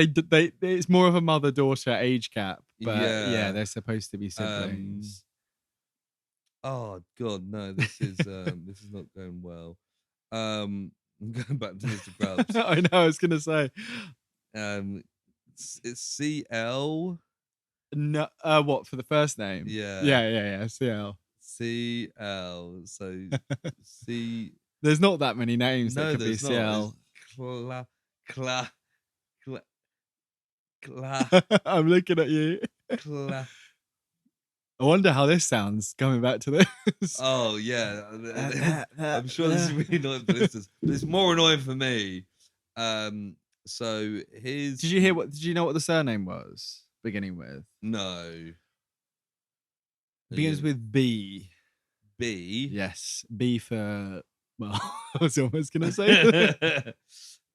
[SPEAKER 1] it's more of a mother-daughter age gap, but yeah, they're supposed to be siblings.
[SPEAKER 2] Oh God, no! This is not going well. I'm going back to Mr. Krabs.
[SPEAKER 1] I know. I was gonna say.
[SPEAKER 2] It's CL.
[SPEAKER 1] No, what for the first name?
[SPEAKER 2] Yeah.
[SPEAKER 1] CL.
[SPEAKER 2] CL. So C.
[SPEAKER 1] There's not that many names
[SPEAKER 2] No,
[SPEAKER 1] that could be
[SPEAKER 2] there's
[SPEAKER 1] CL.
[SPEAKER 2] not.
[SPEAKER 1] I'm looking at you. I wonder how this sounds coming back to this.
[SPEAKER 2] Oh yeah, I'm sure this is really annoying for listeners, but it's more annoying for me. So his.
[SPEAKER 1] Did you know what the surname was beginning with?
[SPEAKER 2] No.
[SPEAKER 1] Begins with B.
[SPEAKER 2] B.
[SPEAKER 1] Yes, B for. Well, I was almost gonna say.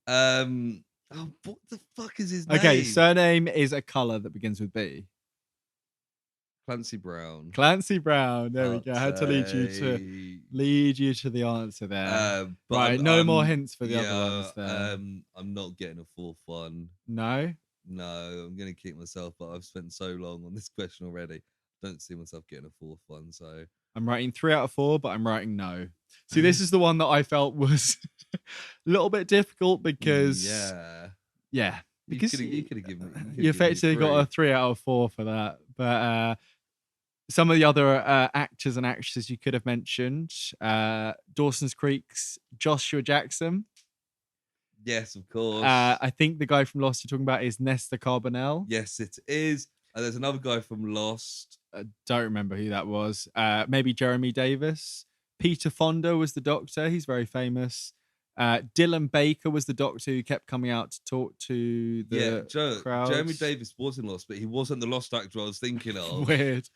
[SPEAKER 2] Oh, what the fuck is his name?
[SPEAKER 1] Okay, surname is a color that begins with B.
[SPEAKER 2] Clancy Brown.
[SPEAKER 1] Clancy Brown. There we go. I had to lead you to the answer there. Right, no more hints for the other ones there.
[SPEAKER 2] I'm not getting a 4th one.
[SPEAKER 1] No?
[SPEAKER 2] No, I'm gonna kick myself, but I've spent so long on this question already. Don't see myself getting a 4th one, so
[SPEAKER 1] I'm writing 3 out of 4, but I'm writing no. See, this is the one that I felt was a little bit difficult because because
[SPEAKER 2] you could have given me.
[SPEAKER 1] You effectively got a 3 out of 4 for that, but some of the other actors and actresses you could have mentioned, Dawson's Creek's Joshua Jackson.
[SPEAKER 2] Yes, of course.
[SPEAKER 1] I think the guy from Lost you're talking about is Nestor Carbonell.
[SPEAKER 2] Yes, it is. There's another guy from Lost.
[SPEAKER 1] I don't remember who that was. Maybe Jeremy Davis. Peter Fonda was the Doctor. He's very famous. Dylan Baker was the Doctor who kept coming out to talk to the crowds.
[SPEAKER 2] Jeremy Davis was in Lost, but he wasn't the Lost actor I was thinking of.
[SPEAKER 1] Weird.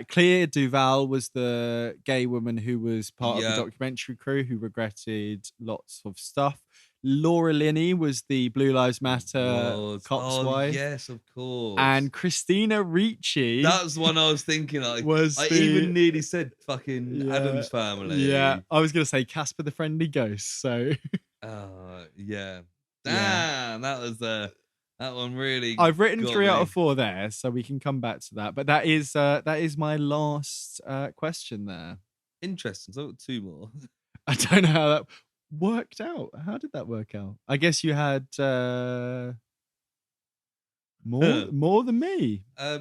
[SPEAKER 1] Claire Duval was the gay woman who was part of the documentary crew who regretted lots of stuff. Laura Linney was the Blue Lives Matter cop's wife.
[SPEAKER 2] Yes, of course.
[SPEAKER 1] And Christina Ricci.
[SPEAKER 2] That's one I was thinking. I even nearly said fucking Addams Family.
[SPEAKER 1] Yeah, I was going to say Casper the Friendly Ghost. So.
[SPEAKER 2] Yeah. Damn, that was that one really.
[SPEAKER 1] I've written 3 out of 4 there, so we can come back to that. But that is my last question there.
[SPEAKER 2] Interesting. So I've got 2 more.
[SPEAKER 1] I don't know how that worked out. How did that work out? I guess you had more than me.
[SPEAKER 2] Are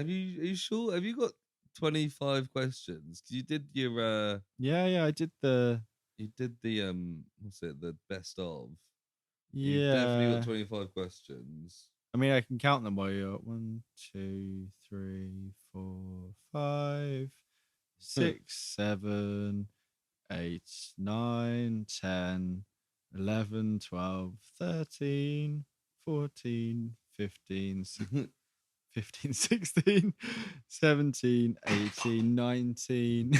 [SPEAKER 2] you sure? Have you got 25 questions? You did your
[SPEAKER 1] yeah, I did the
[SPEAKER 2] what's it, the best of.
[SPEAKER 1] Yeah,
[SPEAKER 2] you definitely got 25 questions.
[SPEAKER 1] I mean, I can count them while you're 1, 2, 3, 4, 5, 6, 7, 8, 9, 10, 11, 12, 13, 14, 15, 15, 16, 17, 18, 19,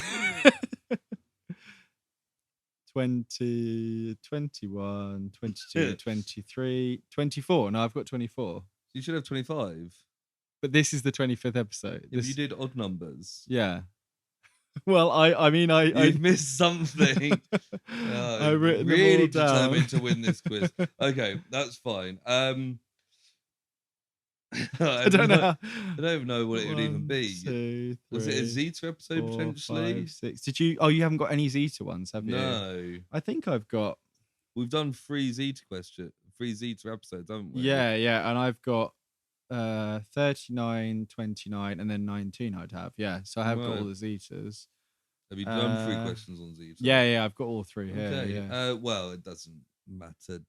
[SPEAKER 1] 20, 21, 22, 23, 24. No, I've got 24.
[SPEAKER 2] You should have 25.
[SPEAKER 1] But this is the 25th episode.
[SPEAKER 2] If you did odd numbers.
[SPEAKER 1] Yeah. Well, I mean,
[SPEAKER 2] You've missed something.
[SPEAKER 1] I've written them
[SPEAKER 2] Really
[SPEAKER 1] all down.
[SPEAKER 2] determined to win this quiz. Okay, that's fine.
[SPEAKER 1] I don't know.
[SPEAKER 2] I don't even know what it would even
[SPEAKER 1] 1,
[SPEAKER 2] be.
[SPEAKER 1] 2,
[SPEAKER 2] Was it a
[SPEAKER 1] 3,
[SPEAKER 2] Zeta episode
[SPEAKER 1] 4,
[SPEAKER 2] potentially?
[SPEAKER 1] 5, 6. Did you? Oh, you haven't got any Zeta ones, have you?
[SPEAKER 2] No.
[SPEAKER 1] I think I've got.
[SPEAKER 2] We've done 3 Zeta episodes, haven't we?
[SPEAKER 1] Yeah, and I've got 39, 29, and then 19. I'd have. Yeah, so I have got all the Zetas.
[SPEAKER 2] Have you done 3 questions on Zeta?
[SPEAKER 1] Yeah, I've got all 3 here.
[SPEAKER 2] Okay.
[SPEAKER 1] Yeah.
[SPEAKER 2] Well, it doesn't matter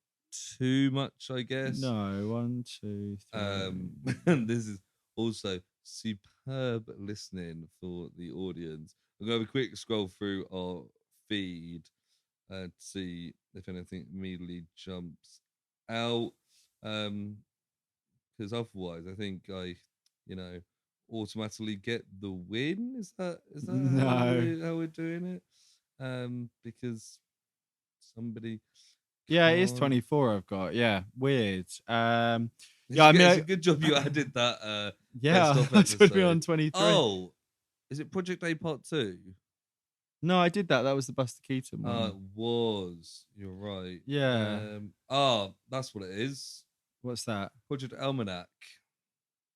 [SPEAKER 2] too much, I guess.
[SPEAKER 1] No, 1, 2, 3.
[SPEAKER 2] This is also superb listening for the audience. I'm gonna have a quick scroll through our feed to see if anything immediately jumps out. Because otherwise, I think I, automatically get the win. Is that
[SPEAKER 1] No.
[SPEAKER 2] how we're doing it? Because somebody.
[SPEAKER 1] Yeah, it is 24 I've got. Yeah, weird.
[SPEAKER 2] Yeah, I mean, it's a good job you added that.
[SPEAKER 1] Yeah, that would be on 23.
[SPEAKER 2] Oh, is it Project A Part 2?
[SPEAKER 1] No, I did that. That was the Buster Keaton one.
[SPEAKER 2] It was. You're right.
[SPEAKER 1] Yeah.
[SPEAKER 2] That's what it is.
[SPEAKER 1] What's that?
[SPEAKER 2] Project Almanac.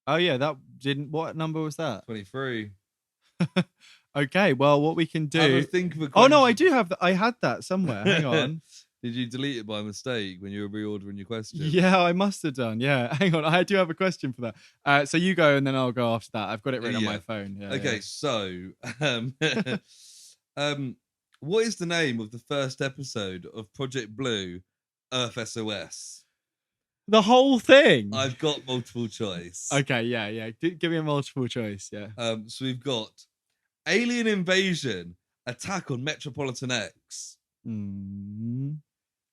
[SPEAKER 1] Oh yeah, that didn't. What number was that?
[SPEAKER 2] 23.
[SPEAKER 1] Okay, well, what we can do.
[SPEAKER 2] Have a think of a
[SPEAKER 1] oh no, I
[SPEAKER 2] question.
[SPEAKER 1] do have that. I had that somewhere. Hang on.
[SPEAKER 2] Did you delete it by mistake when you were reordering your question?
[SPEAKER 1] Yeah, I must have done. Yeah, hang on. I do have a question for that. So you go and then I'll go after that. I've got it written on my phone. Yeah,
[SPEAKER 2] okay, so what is the name of the first episode of Project Blue, Earth SOS?
[SPEAKER 1] The whole thing.
[SPEAKER 2] I've got multiple choice.
[SPEAKER 1] Okay, yeah. Give me a multiple choice. Yeah.
[SPEAKER 2] So we've got Alien Invasion, Attack on Metropolitan X.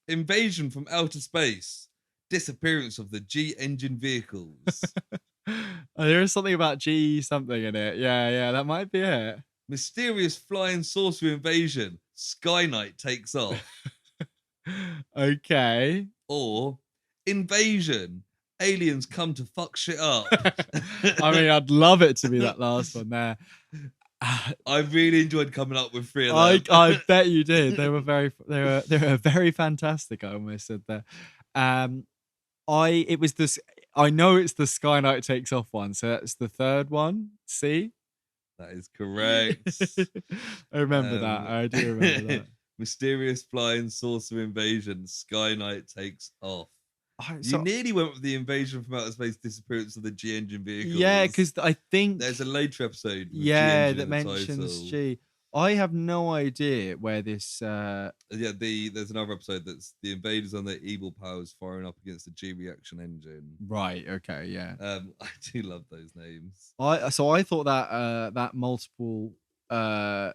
[SPEAKER 2] Invasion from Outer Space, Disappearance of the G engine vehicles.
[SPEAKER 1] There is something about G something in it. Yeah, that might be it.
[SPEAKER 2] Mysterious flying saucer invasion, Sky Knight takes off.
[SPEAKER 1] Okay.
[SPEAKER 2] Or Invasion, aliens come to fuck shit up.
[SPEAKER 1] I mean, I'd love it to be that last one there.
[SPEAKER 2] I really enjoyed coming up with 3 of them.
[SPEAKER 1] I bet you did. They were very fantastic. I almost said there. I know it's the Sky Knight takes off one, so that's the third one. See?
[SPEAKER 2] That is correct.
[SPEAKER 1] I remember that. I do remember that.
[SPEAKER 2] Mysterious flying saucer invasion, Sky Knight takes off. You nearly went with the invasion from outer space, disappearance of the G engine vehicles.
[SPEAKER 1] Yeah, because I think
[SPEAKER 2] there's a later episode. With
[SPEAKER 1] that mentions G. I have no idea where this.
[SPEAKER 2] There's another episode that's the invaders on their evil powers firing up against the G reaction engine.
[SPEAKER 1] Right. Okay. Yeah.
[SPEAKER 2] I do love those names.
[SPEAKER 1] I thought that that multiple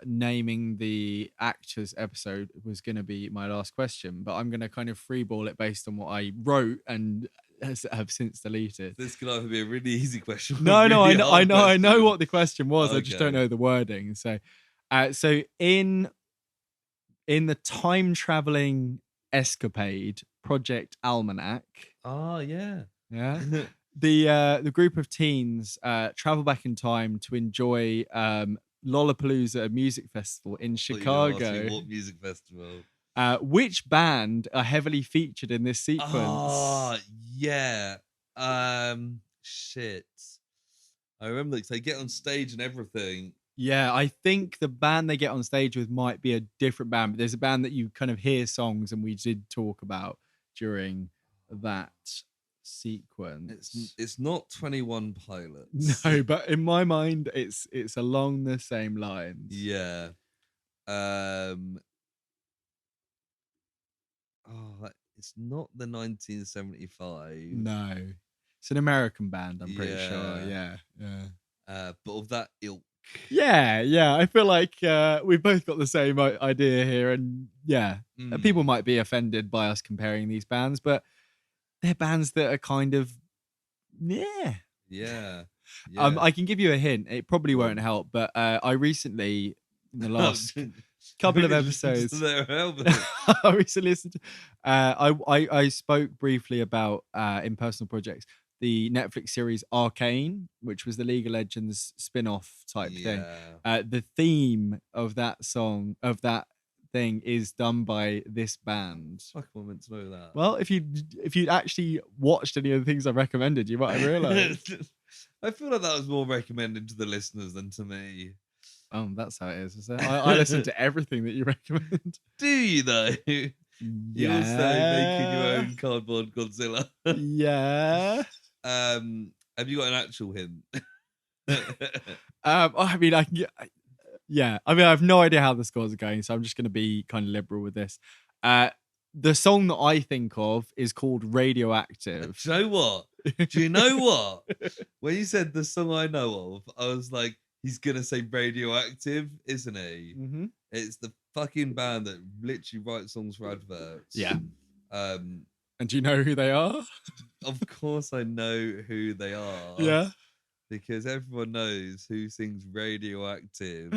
[SPEAKER 1] naming the actors episode was going to be my last question, but I'm going to kind of freeball it based on what I wrote and have since deleted.
[SPEAKER 2] This could either be a really easy question.
[SPEAKER 1] No, I know what the question was. Okay. I just don't know the wording. So in the time traveling escapade Project Almanac.
[SPEAKER 2] Oh yeah.
[SPEAKER 1] The group of teens travel back in time to enjoy Lollapalooza, a music festival in Chicago.
[SPEAKER 2] What music festival?
[SPEAKER 1] Which band are heavily featured in this sequence?
[SPEAKER 2] Oh yeah. Shit. I remember they get on stage and everything.
[SPEAKER 1] Yeah, I think the band they get on stage with might be a different band, but there's a band that you kind of hear songs, and we did talk about during that sequence.
[SPEAKER 2] It's not 21 Pilots.
[SPEAKER 1] No, but in my mind, it's along the same lines.
[SPEAKER 2] Yeah. It's not the 1975.
[SPEAKER 1] No, it's an American band. I'm pretty sure. Yeah.
[SPEAKER 2] But of that ilk.
[SPEAKER 1] Yeah. I feel like we've both got the same idea here, and people might be offended by us comparing these bands, but they're bands that are kind of
[SPEAKER 2] Yeah.
[SPEAKER 1] I can give you a hint. It probably won't help, but I recently, in the last couple of episodes, I recently listened to. I spoke briefly about in personal projects the Netflix series Arcane, which was the League of Legends spin-off type thing.
[SPEAKER 2] Yeah.
[SPEAKER 1] The theme of that song, of that thing, is done by this band.
[SPEAKER 2] Fuck, I meant to know that.
[SPEAKER 1] Well, if you'd actually watched any of the things I recommended, you might have realised.
[SPEAKER 2] I feel like that was more recommended to the listeners than to me.
[SPEAKER 1] Oh, that's how it is it? I listen to everything that you recommend.
[SPEAKER 2] Do you though? You also making your
[SPEAKER 1] Yeah.
[SPEAKER 2] own cardboard Godzilla.
[SPEAKER 1] Yeah.
[SPEAKER 2] Have you got an actual hint?
[SPEAKER 1] I mean, I can get. Yeah, I mean, I have no idea how the scores are going, so I'm just going to be kind of liberal with this. The song that I think of is called Radioactive.
[SPEAKER 2] Do you know what? Do you know what? When you said the song I know of, I was like, he's going to say Radioactive, isn't he?
[SPEAKER 1] Mm-hmm.
[SPEAKER 2] It's the fucking band that literally writes songs for adverts.
[SPEAKER 1] Yeah. And do you know who they are?
[SPEAKER 2] Of course I know who they are.
[SPEAKER 1] Yeah.
[SPEAKER 2] Because everyone knows who sings Radioactive.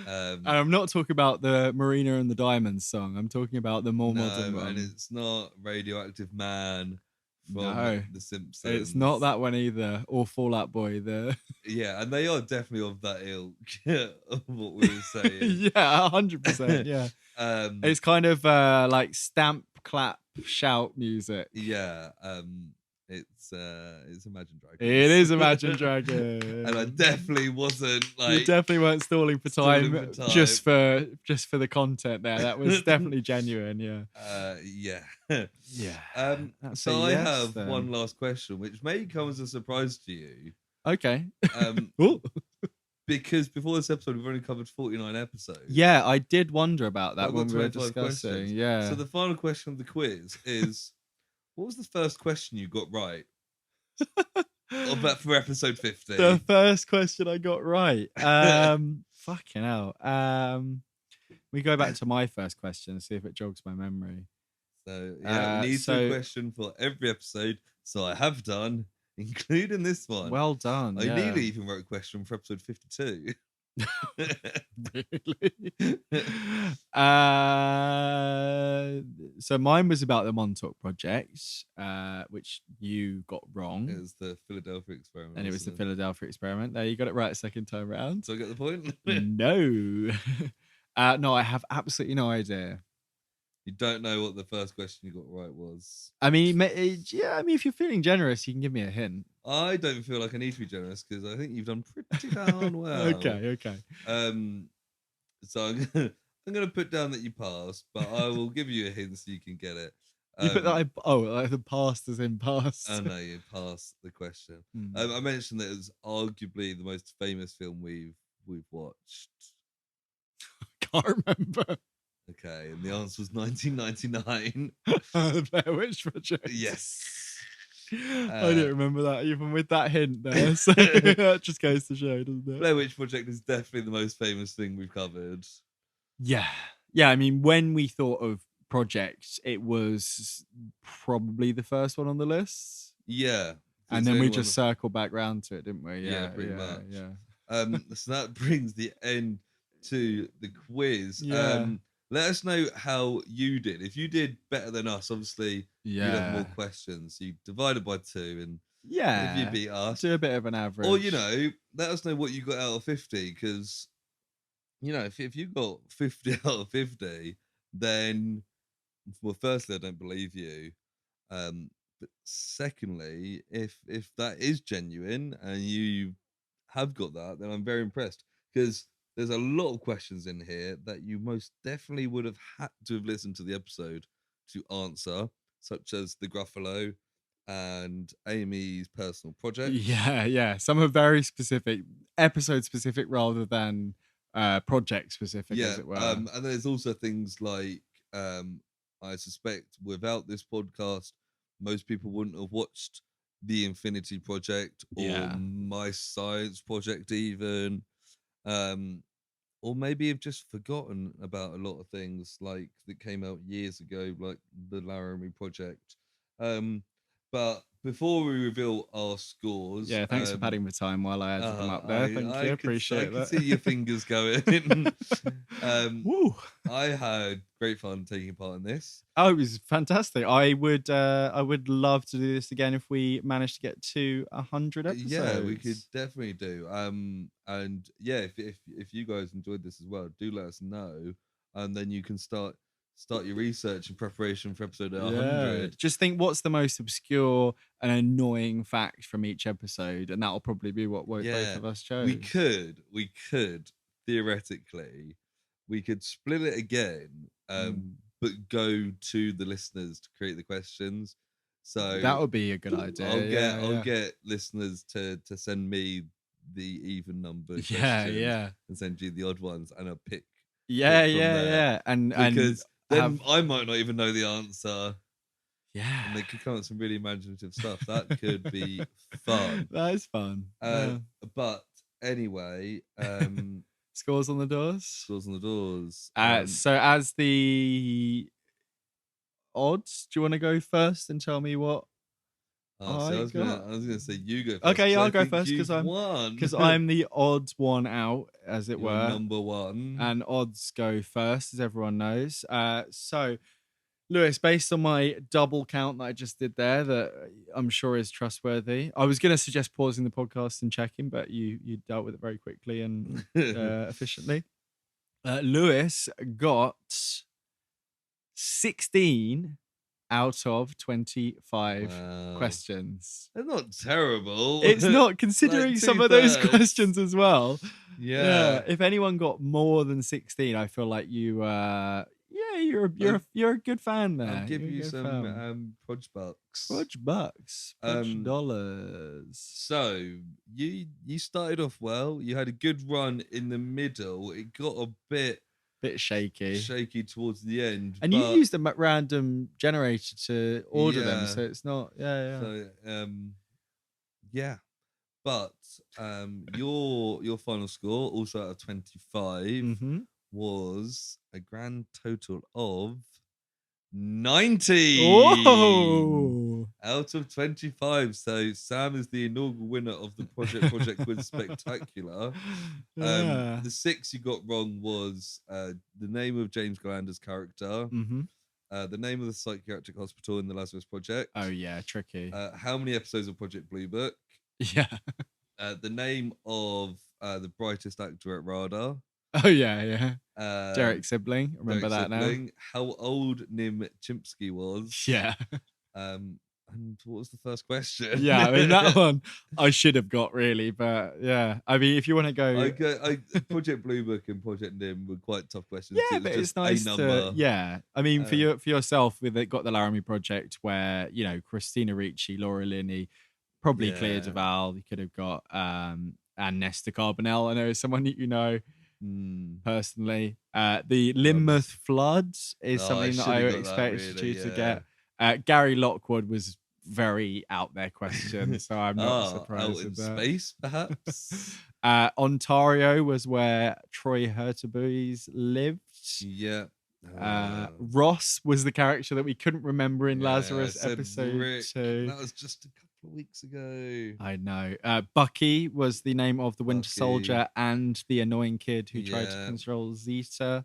[SPEAKER 1] And I'm not talking about the Marina and the Diamonds song. I'm talking about the more modern one.
[SPEAKER 2] And it's not Radioactive Man from
[SPEAKER 1] No,
[SPEAKER 2] The Simpsons.
[SPEAKER 1] It's not that one either. Or Fall Out Boy.
[SPEAKER 2] Yeah, and they are definitely of that ilk of what we were saying.
[SPEAKER 1] Yeah, 100%. Yeah. It's kind of like stamp, clap, shout music.
[SPEAKER 2] Yeah. It's Imagine Dragons.
[SPEAKER 1] It is Imagine Dragons.
[SPEAKER 2] And I definitely wasn't like,
[SPEAKER 1] you definitely weren't stalling for time, just for the content there. That was definitely genuine. Yeah.
[SPEAKER 2] Yeah.
[SPEAKER 1] Yeah.
[SPEAKER 2] So I have one last question, which may come as a surprise to you.
[SPEAKER 1] Okay.
[SPEAKER 2] Because before this episode, we've only covered 49 episodes.
[SPEAKER 1] Yeah, I did wonder about that when we were
[SPEAKER 2] 25
[SPEAKER 1] discussing.
[SPEAKER 2] questions.
[SPEAKER 1] Yeah.
[SPEAKER 2] So the final question of the quiz is, what was the first question you got right? For episode 50.
[SPEAKER 1] The first question I got right. Fucking hell. We go back to my first question and see if it jogs my memory.
[SPEAKER 2] So yeah, we need a question for every episode. So I have done, including this one.
[SPEAKER 1] Well done.
[SPEAKER 2] I nearly even wrote a question for episode 52.
[SPEAKER 1] Really? So mine was about the Montauk Project, which you got wrong.
[SPEAKER 2] It was the Philadelphia experiment.
[SPEAKER 1] And it was the Philadelphia experiment. There, you got it right a second time around.
[SPEAKER 2] So I get the point?
[SPEAKER 1] No. No, I have absolutely no idea.
[SPEAKER 2] You don't know what the first question you got right was?
[SPEAKER 1] I mean, yeah, I mean, if you're feeling generous, you can give me a hint.
[SPEAKER 2] I don't feel like I need to be generous because I think you've done pretty darn well.
[SPEAKER 1] Okay.
[SPEAKER 2] So I'm gonna put down that you passed, but I will give you a hint so you can get it.
[SPEAKER 1] You put that like the past as in past.
[SPEAKER 2] Oh no, you passed the question. I mentioned that it was arguably the most famous film we've watched.
[SPEAKER 1] I can't remember.
[SPEAKER 2] Okay, and the answer was 1999.
[SPEAKER 1] The Blair Witch Project.
[SPEAKER 2] Yes.
[SPEAKER 1] I don't remember that even with that hint there. So that just goes to show, doesn't it?
[SPEAKER 2] Blair Witch Project is definitely the most famous thing we've covered.
[SPEAKER 1] Yeah. I mean, when we thought of projects, it was probably the first one on the list.
[SPEAKER 2] Yeah.
[SPEAKER 1] And then we just circled back round to it, didn't we?
[SPEAKER 2] Yeah, pretty much.
[SPEAKER 1] Yeah.
[SPEAKER 2] So that brings the end to the quiz.
[SPEAKER 1] Yeah.
[SPEAKER 2] Let us know how you did. If you did better than us, obviously you'd have more questions. You divided by 2, and if you beat us,
[SPEAKER 1] do a bit of an average.
[SPEAKER 2] or let us know what you got out of 50. Because if you got 50 out of 50, then firstly, I don't believe you. But secondly, if that is genuine and you have got that, then I'm very impressed because there's a lot of questions in here that you most definitely would have had to have listened to the episode to answer, such as the Gruffalo and Amy's personal project.
[SPEAKER 1] Yeah. Some are very specific, episode specific rather than project specific, as it were.
[SPEAKER 2] And there's also things like I suspect without this podcast, most people wouldn't have watched the Infinity Project or My Science Project even. Or maybe have just forgotten about a lot of things like that came out years ago, like the Laramie Project. But before we reveal our scores,
[SPEAKER 1] Yeah, thanks for padding the time while I added them up there. Thank you, appreciate
[SPEAKER 2] I
[SPEAKER 1] that.
[SPEAKER 2] could see your fingers going.
[SPEAKER 1] Woo!
[SPEAKER 2] I had great fun taking part in this.
[SPEAKER 1] Oh, it was fantastic. I would love to do this again if we managed to get to 100 episodes.
[SPEAKER 2] Yeah, we could definitely do. And yeah, if you guys enjoyed this as well, do let us know, and then you can start your research and preparation for episode 100.
[SPEAKER 1] Just think what's the most obscure and annoying fact from each episode, and that'll probably be what both of us chose.
[SPEAKER 2] We could theoretically, we could split it again, but go to the listeners to create the questions. So
[SPEAKER 1] that would be a good idea.
[SPEAKER 2] I'll get listeners to send me the even number questions, and send you the odd ones, and I'll pick.
[SPEAKER 1] And
[SPEAKER 2] because then I might not even know the answer.
[SPEAKER 1] Yeah,
[SPEAKER 2] and they could come up with some really imaginative stuff. That could be fun.
[SPEAKER 1] That is fun.
[SPEAKER 2] But anyway,
[SPEAKER 1] scores on the doors.
[SPEAKER 2] Scores on the doors.
[SPEAKER 1] So as the odds, do you want to go first and tell me what?
[SPEAKER 2] I was gonna say you go first.
[SPEAKER 1] Okay, yeah, I'll go first
[SPEAKER 2] because
[SPEAKER 1] I'm the odd one out, as it were.
[SPEAKER 2] Number one.
[SPEAKER 1] And odds go first, as everyone knows. So, Lewis, based on my double count that I just did there, that I'm sure is trustworthy. I was going to suggest pausing the podcast and checking, but you dealt with it very quickly and efficiently. Lewis got 16 out of 25 questions.
[SPEAKER 2] They're not terrible.
[SPEAKER 1] It's not, considering like some of those questions as well.
[SPEAKER 2] Yeah.
[SPEAKER 1] If anyone got more than 16, I feel like you you're a good fan there.
[SPEAKER 2] I'll give you some Podge bucks.
[SPEAKER 1] Podge dollars.
[SPEAKER 2] So you started off well. You had a good run in the middle. It got a bit shaky towards the end,
[SPEAKER 1] and you used a random generator to order them, so it's not
[SPEAKER 2] so but your final score, also out of 25, was a grand total of 90.
[SPEAKER 1] Whoa!
[SPEAKER 2] Out of 25. So Sam is the inaugural winner of the Project Quiz Spectacular. The 6 you got wrong was the name of James Galander's character, the name of the psychiatric hospital in the Lazarus Project.
[SPEAKER 1] Oh yeah, tricky.
[SPEAKER 2] How many episodes of Project Blue Book?
[SPEAKER 1] Yeah.
[SPEAKER 2] The name of the brightest actor at RADA.
[SPEAKER 1] Oh yeah. Derek Sibling. Remember
[SPEAKER 2] Derek
[SPEAKER 1] that
[SPEAKER 2] Sibling.
[SPEAKER 1] now.
[SPEAKER 2] How old Nim Chimpsky was.
[SPEAKER 1] Yeah.
[SPEAKER 2] And what was the first question?
[SPEAKER 1] Yeah, I mean that one I should have got really, but yeah. I mean, if you want to go,
[SPEAKER 2] Project Blue Book and Project Nim were quite tough questions.
[SPEAKER 1] Yeah, but it's nice to. Yeah, I mean, for yourself, with it got the Laramie Project, where Christina Ricci, Laura Linney, probably Clea Duvall. You could have got and Nesta Carbonell. I know someone that you know. Personally, the Lynmouth Flood is something that I expected you to get. Gary Lockwood was very out there question, so I'm not surprised.
[SPEAKER 2] Out in space, perhaps.
[SPEAKER 1] Ontario was where Troy Hurtubise lived.
[SPEAKER 2] Yeah.
[SPEAKER 1] Ross was the character that we couldn't remember in Lazarus episode 2.
[SPEAKER 2] That was just a couple of weeks ago.
[SPEAKER 1] I know. Bucky was the name of the Winter Soldier and the annoying kid who tried to control Zeta.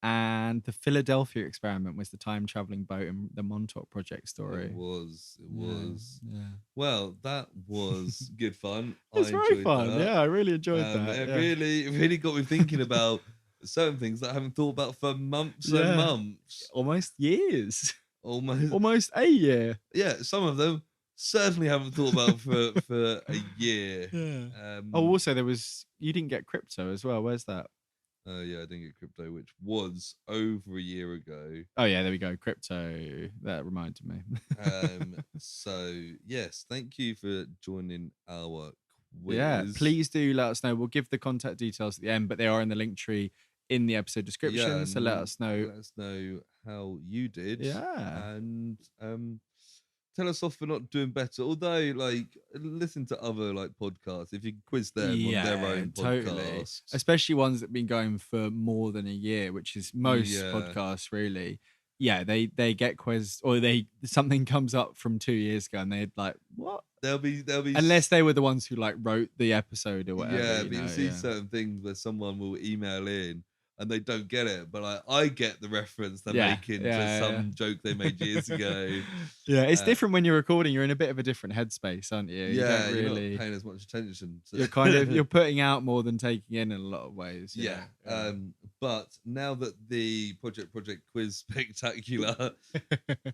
[SPEAKER 1] And the Philadelphia Experiment was the time traveling boat in the Montauk Project story.
[SPEAKER 2] It was. Yeah. Well, that was good fun.
[SPEAKER 1] It was very fun. That. Yeah, I really enjoyed that.
[SPEAKER 2] It really got me thinking about certain things that I haven't thought about for months and months.
[SPEAKER 1] Almost years.
[SPEAKER 2] Almost
[SPEAKER 1] a year.
[SPEAKER 2] Yeah, some of them certainly haven't thought about for a year.
[SPEAKER 1] Yeah. Also you didn't get crypto as well. Where's that?
[SPEAKER 2] Yeah, I didn't get crypto, which was over a year ago.
[SPEAKER 1] Oh yeah, there we go. Crypto. That reminded me.
[SPEAKER 2] So yes, thank you for joining our quiz.
[SPEAKER 1] Yeah, please do let us know. We'll give the contact details at the end, but they are in the link tree in the episode description. So let us know.
[SPEAKER 2] Let us know how you did.
[SPEAKER 1] Yeah.
[SPEAKER 2] And tell us off for not doing better. Although, listen to other podcasts. If you quiz them on their own podcasts,
[SPEAKER 1] especially ones that've been going for more than a year, which is most podcasts really. yeah, they get quizzed, or something comes up from 2 years ago, and they're like, what?
[SPEAKER 2] There'll be
[SPEAKER 1] Unless they were the ones who like wrote the episode or whatever.
[SPEAKER 2] yeah,
[SPEAKER 1] you
[SPEAKER 2] but
[SPEAKER 1] know,
[SPEAKER 2] you see
[SPEAKER 1] yeah.
[SPEAKER 2] certain things where someone will email in and they don't get it, but like, I get the reference they're
[SPEAKER 1] Yeah,
[SPEAKER 2] making
[SPEAKER 1] yeah,
[SPEAKER 2] to
[SPEAKER 1] yeah.
[SPEAKER 2] some joke they made years ago.
[SPEAKER 1] Yeah, it's different when you're recording. You're in a bit of a different headspace, aren't you? You
[SPEAKER 2] Yeah,
[SPEAKER 1] don't
[SPEAKER 2] you're
[SPEAKER 1] really.
[SPEAKER 2] not paying as much attention to.
[SPEAKER 1] You're kind of you're putting out more than taking in a lot of ways. you
[SPEAKER 2] Yeah.
[SPEAKER 1] know?
[SPEAKER 2] But now that the Project Quiz Spectacular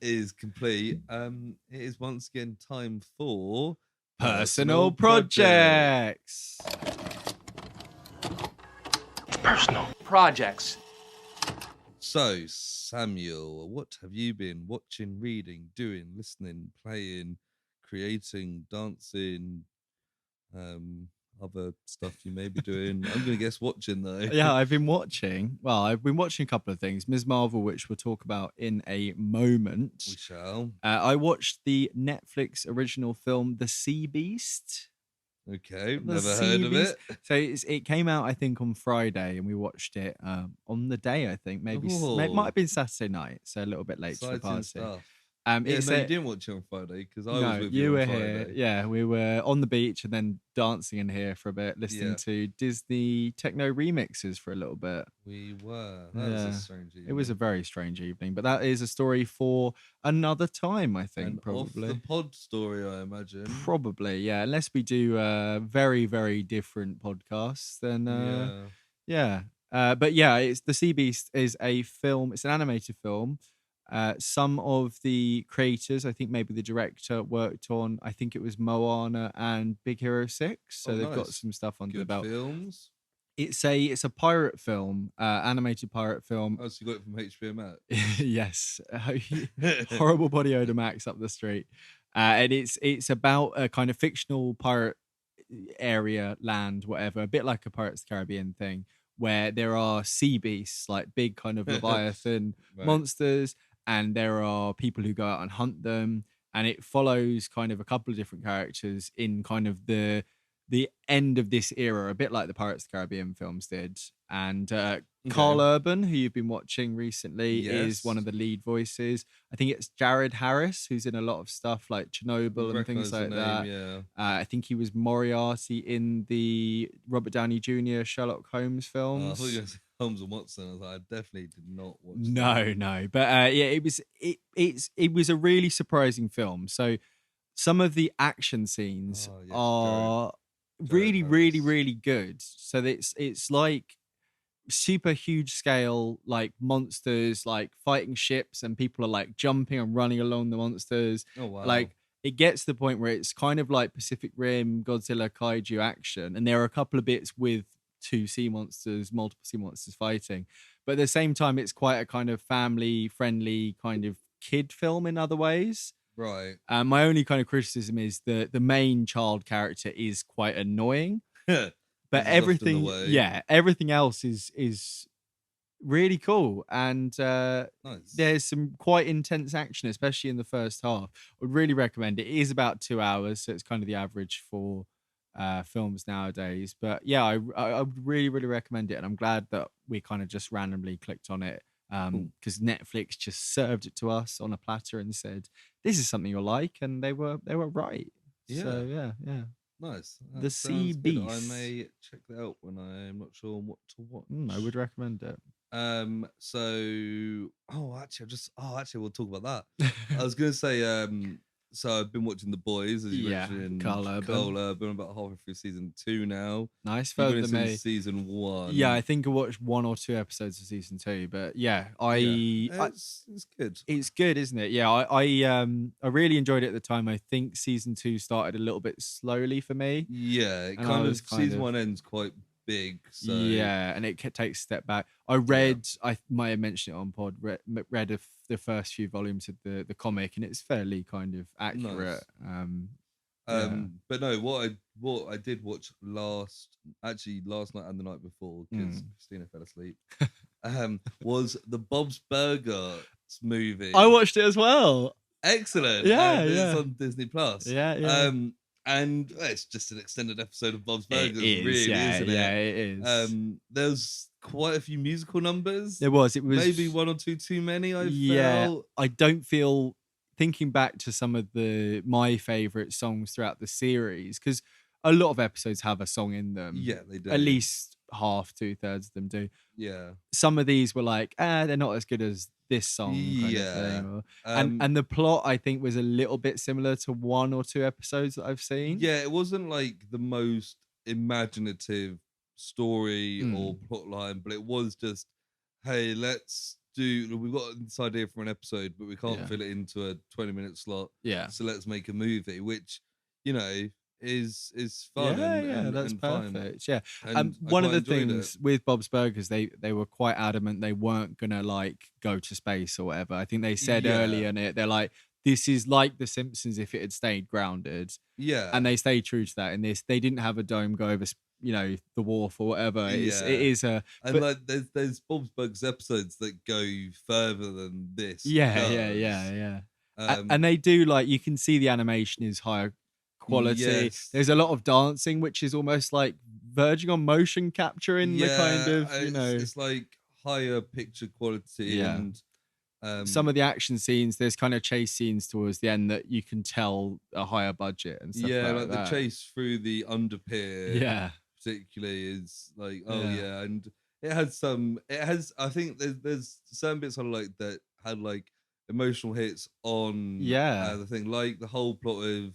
[SPEAKER 2] is complete, it is once again time for
[SPEAKER 1] Personal projects.
[SPEAKER 3] Personal projects.
[SPEAKER 2] So, Samuel, what have you been watching, reading, doing, listening, playing, creating, dancing, other stuff you may be doing? I'm going to guess watching, though.
[SPEAKER 1] Yeah, I've been watching a couple of things. Ms. Marvel, which we'll talk about in a moment.
[SPEAKER 2] We shall.
[SPEAKER 1] I watched the Netflix original film, The Sea Beast.
[SPEAKER 2] Okay,
[SPEAKER 1] The
[SPEAKER 2] never
[SPEAKER 1] Sea
[SPEAKER 2] heard of
[SPEAKER 1] Beast.
[SPEAKER 2] it.
[SPEAKER 1] So it came out, I think, on Friday, and we watched it on the day. I think maybe it might have been Saturday night, so a little bit late to the
[SPEAKER 2] Exciting
[SPEAKER 1] party.
[SPEAKER 2] stuff.
[SPEAKER 1] Yeah,
[SPEAKER 2] you didn't watch it on Friday because I was with
[SPEAKER 1] you
[SPEAKER 2] you
[SPEAKER 1] were
[SPEAKER 2] on
[SPEAKER 1] here.
[SPEAKER 2] Friday.
[SPEAKER 1] Yeah, we were on the beach and then dancing in here for a bit, listening to Disney techno remixes for a little bit.
[SPEAKER 2] We were. That was a strange evening.
[SPEAKER 1] It was a very strange evening, but that is a story for another time, I think. Probably
[SPEAKER 2] off the pod story, I imagine.
[SPEAKER 1] Probably, yeah. Unless we do very, very different podcasts, then yeah. But yeah, it's The Sea Beast is a film. It's an animated film. Some of the creators, I think maybe the director, worked on, I think it was Moana and Big Hero 6. So they've got some stuff under the belt.
[SPEAKER 2] Films.
[SPEAKER 1] It's a pirate film, animated pirate film.
[SPEAKER 2] Oh, so you got it from HBO Max?
[SPEAKER 1] Yes. Horrible body odor Max up the street. And it's about a kind of fictional pirate area, land, whatever, a bit like a Pirates of the Caribbean thing, where there are sea beasts, like big kind of Leviathan monsters, and there are people who go out and hunt them, and it follows kind of a couple of different characters in kind of the end of this era, a bit like the Pirates of the Caribbean films did. And Carl Urban, who you've been watching recently, is one of the lead voices. I think it's Jared Harris, who's in a lot of stuff like Chernobyl and things like that.
[SPEAKER 2] Yeah.
[SPEAKER 1] I think he was Moriarty in the Robert Downey Jr. Sherlock Holmes films.
[SPEAKER 2] I thought you were going to say Holmes and Watson. I was like, I definitely did not watch that.
[SPEAKER 1] No. But yeah, it was a really surprising film. So some of the action scenes are really, really, really good. So it's like super huge scale, like monsters, like fighting ships, and people are like jumping and running along the monsters.
[SPEAKER 2] Oh wow!
[SPEAKER 1] Like it gets to the point where it's kind of like Pacific Rim, Godzilla kaiju action, and there are a couple of bits with multiple sea monsters fighting, but at the same time, it's quite a kind of family-friendly kind of kid film in other ways.
[SPEAKER 2] Right.
[SPEAKER 1] My only kind of criticism is the main child character is quite annoying, but everything else is really cool, and there's some quite intense action, especially in the first half. I would really recommend it. It is about 2 hours, so it's kind of the average for films nowadays. But yeah, I would really, really recommend it, and I'm glad that we kind of just randomly clicked on it. Because Netflix just served it to us on a platter and said, "This is something you'll like," and they were right.
[SPEAKER 2] Yeah.
[SPEAKER 1] So yeah.
[SPEAKER 2] Nice. That
[SPEAKER 1] The Sea Beast.
[SPEAKER 2] I may check that out when I'm not sure what to watch.
[SPEAKER 1] I would recommend it.
[SPEAKER 2] Actually, we'll talk about that. I was gonna say, so I've been watching The Boys, as you mentioned.
[SPEAKER 1] Carl
[SPEAKER 2] Urban, about halfway through season 2 now.
[SPEAKER 1] Nice, further than me.
[SPEAKER 2] Season 1.
[SPEAKER 1] Yeah, I think I watched 1 or 2 episodes of season 2, but
[SPEAKER 2] it's good.
[SPEAKER 1] It's good, isn't it? Yeah, I really enjoyed it at the time. I think season 2 started a little bit slowly for me.
[SPEAKER 2] Yeah, season 1 ends quite big. So
[SPEAKER 1] yeah, and it takes a step back. I might have mentioned it on pod. Read the first few volumes of the comic, and it's fairly kind of accurate.
[SPEAKER 2] Nice. But no, what I did watch last night and the night before, because Christina fell asleep, was the Bob's Burgers movie.
[SPEAKER 1] I watched it as well.
[SPEAKER 2] Excellent.
[SPEAKER 1] Yeah,
[SPEAKER 2] It's on Disney Plus.
[SPEAKER 1] Yeah.
[SPEAKER 2] And it's just an extended episode of Bob's Burgers,
[SPEAKER 1] It is,
[SPEAKER 2] really,
[SPEAKER 1] yeah,
[SPEAKER 2] isn't it?
[SPEAKER 1] yeah, it is.
[SPEAKER 2] There's quite a few musical numbers.
[SPEAKER 1] It was
[SPEAKER 2] maybe one or two too many. I
[SPEAKER 1] yeah,
[SPEAKER 2] felt.
[SPEAKER 1] I don't feel, thinking back to some of my favorite songs throughout the series, because a lot of episodes have a song in them.
[SPEAKER 2] Yeah, they do.
[SPEAKER 1] At least half, 2/3 of them do.
[SPEAKER 2] Yeah.
[SPEAKER 1] Some of these were like, they're not as good as this song kind of thing. And the plot, I think, was a little bit similar to one or two episodes that I've seen.
[SPEAKER 2] Yeah, it wasn't like the most imaginative story or plot line, but it was just, hey, we've got this idea for an episode, but we can't fit it into a 20-minute slot.
[SPEAKER 1] Yeah.
[SPEAKER 2] So let's make a movie, which, is fun
[SPEAKER 1] that's
[SPEAKER 2] and
[SPEAKER 1] perfect.
[SPEAKER 2] fun.
[SPEAKER 1] Yeah.
[SPEAKER 2] And
[SPEAKER 1] one
[SPEAKER 2] I
[SPEAKER 1] of the
[SPEAKER 2] quite enjoyed
[SPEAKER 1] things with Bob's Burgers, they were quite adamant they weren't gonna like go to space or whatever. I think they said earlier in it, they're like, this is like The Simpsons if it had stayed grounded.
[SPEAKER 2] Yeah.
[SPEAKER 1] And they stayed true to that in this. They didn't have a dome go over the wharf or whatever. It is a
[SPEAKER 2] like there's Bob's Burgers episodes that go further than this.
[SPEAKER 1] Yeah. And they do, like, you can see the animation is higher quality.
[SPEAKER 2] Yes.
[SPEAKER 1] There's a lot of dancing, which is almost like verging on motion capture in the kind of,
[SPEAKER 2] it's like higher picture quality and
[SPEAKER 1] some of the action scenes, there's kind of chase scenes towards the end that you can tell a higher budget and stuff like that.
[SPEAKER 2] The chase through the underpier particularly is like, and it has I think there's certain bits I like that had like emotional hits on the thing, like the whole plot of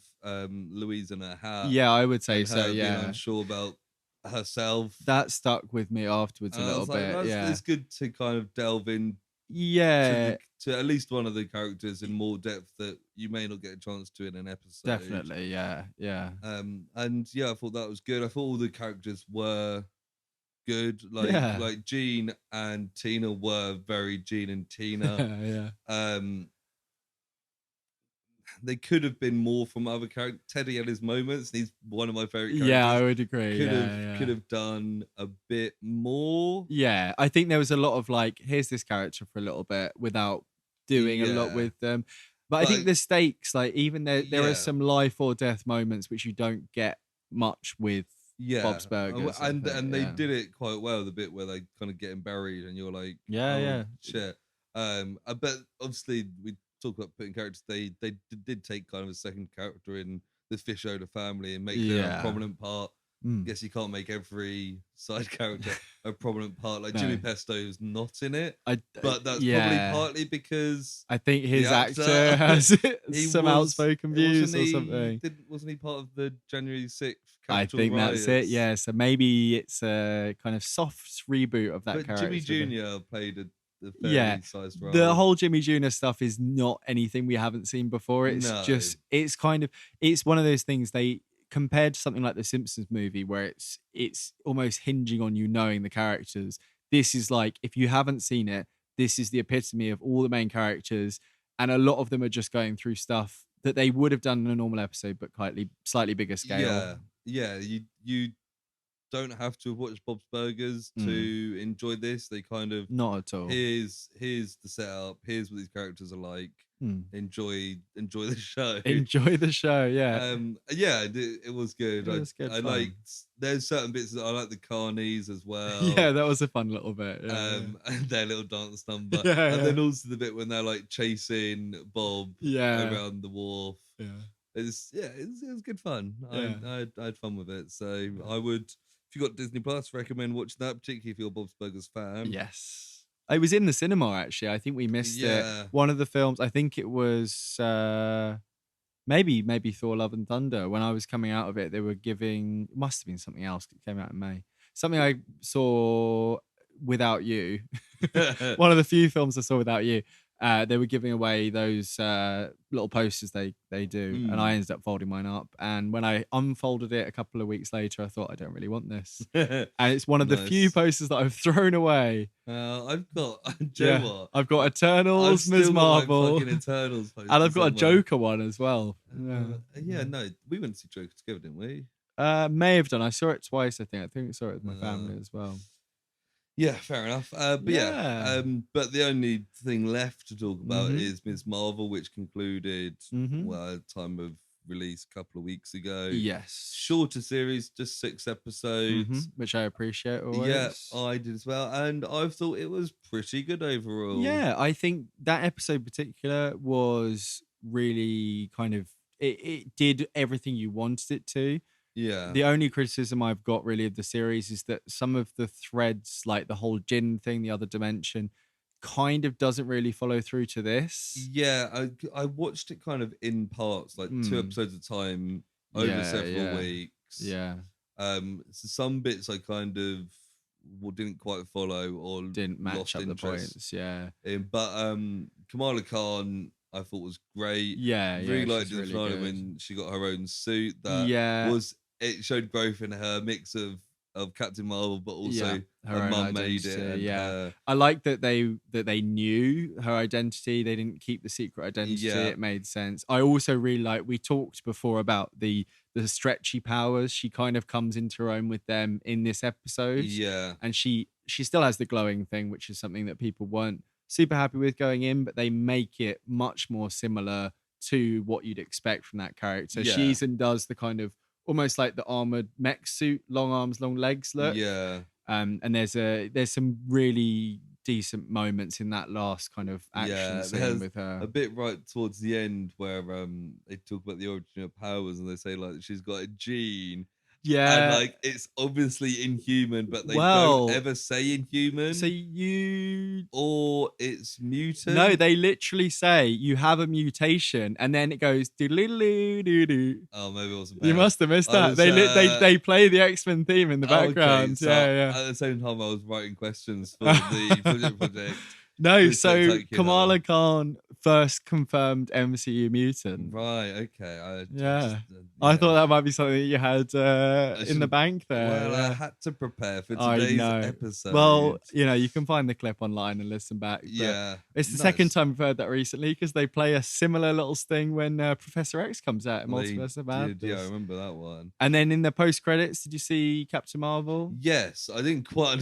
[SPEAKER 2] Louise and her hat.
[SPEAKER 1] Yeah, I would say
[SPEAKER 2] and
[SPEAKER 1] so.
[SPEAKER 2] her
[SPEAKER 1] Yeah,
[SPEAKER 2] being unsure about herself.
[SPEAKER 1] That stuck with me afterwards a little bit.
[SPEAKER 2] It's good to kind of delve in.
[SPEAKER 1] Yeah,
[SPEAKER 2] to at least one of the characters in more depth that you may not get a chance to in an episode.
[SPEAKER 1] Definitely, yeah.
[SPEAKER 2] And I thought that was good. I thought all the characters were good. Like Gene and Tina were very Gene and Tina. They could have been more from other characters. Teddy had his moments. He's one of my favorite characters.
[SPEAKER 1] Yeah, I would agree.
[SPEAKER 2] Could have done a bit more.
[SPEAKER 1] Yeah, I think there was a lot of like, here's this character for a little bit without doing a lot with them. But I think the stakes, like, even there are some life or death moments which you don't get much with Bob's Burgers.
[SPEAKER 2] And they did it quite well, the bit where they kind of getting buried and you're like, shit. But obviously we talk about putting characters, they did take kind of a second character in the Fish Oda family and make them a prominent part. Guess you can't make every side character a prominent part. Like Jimmy Pesto's not in it, but that's probably partly because
[SPEAKER 1] I think his actor has some outspoken views or something.
[SPEAKER 2] Wasn't he part of the January 6th?
[SPEAKER 1] I think
[SPEAKER 2] riots?
[SPEAKER 1] That's it. Yeah, so maybe it's a kind of soft reboot of that
[SPEAKER 2] but
[SPEAKER 1] character.
[SPEAKER 2] Jimmy Jr. played a fairly sized role.
[SPEAKER 1] The whole Jimmy Jr. stuff is not anything we haven't seen before. It's just, it's one of those things compared to something like the Simpsons movie where it's almost hinging on you knowing the characters. This is like, if you haven't seen it, this is the epitome of all the main characters, and a lot of them are just going through stuff that they would have done in a normal episode, but slightly bigger scale.
[SPEAKER 2] Yeah. You don't have to watch Bob's Burgers to enjoy this. They kind of
[SPEAKER 1] not at all.
[SPEAKER 2] Here's the setup. Here's what these characters are like. Enjoy the show.
[SPEAKER 1] Enjoy the show. Yeah.
[SPEAKER 2] It was good. I liked. There's certain bits that I like the carnies as well.
[SPEAKER 1] Yeah, that was a fun little bit.
[SPEAKER 2] And their little dance number. And then also the bit when they're like chasing Bob around the wharf.
[SPEAKER 1] Yeah.
[SPEAKER 2] It was good fun. I had fun with it. So I would, if you got Disney Plus, recommend watching that, particularly if you're a Bob's Burgers fan.
[SPEAKER 1] Yes. It was in the cinema, actually. I think we missed it. One of the films, I think it was maybe Thor Love and Thunder. When I was coming out of it, they were giving, it must have been something else. It came out in May. Something I saw Without You. One of the few films I saw Without You. They were giving away those little posters they do, and I ended up folding mine up. And when I unfolded it a couple of weeks later, I thought, I don't really want this. And it's one of the few posters that I've thrown away.
[SPEAKER 2] I've got
[SPEAKER 1] I've got Eternals, Ms. Marvel,
[SPEAKER 2] Eternals,
[SPEAKER 1] and I've got a Joker one as well.
[SPEAKER 2] No, we went to see Joker together, didn't we?
[SPEAKER 1] May have done. I saw it twice. I think I saw it with my family as well.
[SPEAKER 2] Yeah, fair enough. But the only thing left to talk about is Ms. Marvel, which concluded a time of released a couple of weeks ago.
[SPEAKER 1] Yes.
[SPEAKER 2] Shorter series, just 6 episodes.
[SPEAKER 1] Which I appreciate always.
[SPEAKER 2] Yeah, I did as well. And I thought it was pretty good overall.
[SPEAKER 1] Yeah, I think that episode in particular was really kind of, it did everything you wanted it to.
[SPEAKER 2] Yeah.
[SPEAKER 1] The only criticism I've got really of the series is that some of the threads, like the whole Jin thing, the other dimension, kind of doesn't really follow through to this.
[SPEAKER 2] Yeah, I watched it kind of in parts, like 2 episodes at a time over several weeks.
[SPEAKER 1] Yeah.
[SPEAKER 2] So some bits I kind of didn't quite follow or
[SPEAKER 1] Didn't match
[SPEAKER 2] lost
[SPEAKER 1] up the
[SPEAKER 2] interest
[SPEAKER 1] points. Yeah.
[SPEAKER 2] in. But Kamala Khan I thought was great.
[SPEAKER 1] Yeah.
[SPEAKER 2] Really liked
[SPEAKER 1] she's
[SPEAKER 2] it
[SPEAKER 1] really
[SPEAKER 2] finally
[SPEAKER 1] good.
[SPEAKER 2] when she got her own suit. That
[SPEAKER 1] Yeah.
[SPEAKER 2] it showed growth in her mix of Captain Marvel, but also
[SPEAKER 1] her
[SPEAKER 2] her
[SPEAKER 1] own
[SPEAKER 2] mum made it.
[SPEAKER 1] identity,
[SPEAKER 2] And
[SPEAKER 1] yeah. I like that they knew her identity. They didn't keep the secret identity.
[SPEAKER 2] Yeah.
[SPEAKER 1] It made sense. I also really like, we talked before about the stretchy powers. She kind of comes into her own with them in this episode.
[SPEAKER 2] Yeah.
[SPEAKER 1] And she still has the glowing thing, which is something that people weren't super happy with going in, but they make it much more similar to what you'd expect from that character.
[SPEAKER 2] Yeah.
[SPEAKER 1] She even does the kind of almost like the armored mech suit, long arms, long legs look.
[SPEAKER 2] Yeah.
[SPEAKER 1] And there's some really decent moments in that last kind of action scene with her.
[SPEAKER 2] A bit right towards the end where they talk about the origin of powers and they say like she's got a gene.
[SPEAKER 1] Yeah.
[SPEAKER 2] And like it's obviously inhuman, but they
[SPEAKER 1] Well,
[SPEAKER 2] don't ever say inhuman.
[SPEAKER 1] So you
[SPEAKER 2] or it's mutant.
[SPEAKER 1] No, they literally say you have a mutation, and then it goes doo-doo-doo-doo-doo.
[SPEAKER 2] Oh, maybe it wasn't.
[SPEAKER 1] You must have missed that. They play the X-Men theme in the background.
[SPEAKER 2] Okay. So
[SPEAKER 1] yeah.
[SPEAKER 2] At the same time, I was writing questions for the project.
[SPEAKER 1] No, so Kamala Khan first confirmed MCU mutant.
[SPEAKER 2] Right, okay.
[SPEAKER 1] I thought that might be something that you had in the bank there.
[SPEAKER 2] Well, I had to prepare for today's episode.
[SPEAKER 1] Well, you can find the clip online and listen back.
[SPEAKER 2] Yeah.
[SPEAKER 1] It's the second time I've heard that recently because they play a similar little sting when Professor X comes out in Multiverse of Madness.
[SPEAKER 2] Yeah, I remember that one.
[SPEAKER 1] And then in the post-credits, did you see Captain Marvel?
[SPEAKER 2] Yes, I didn't quite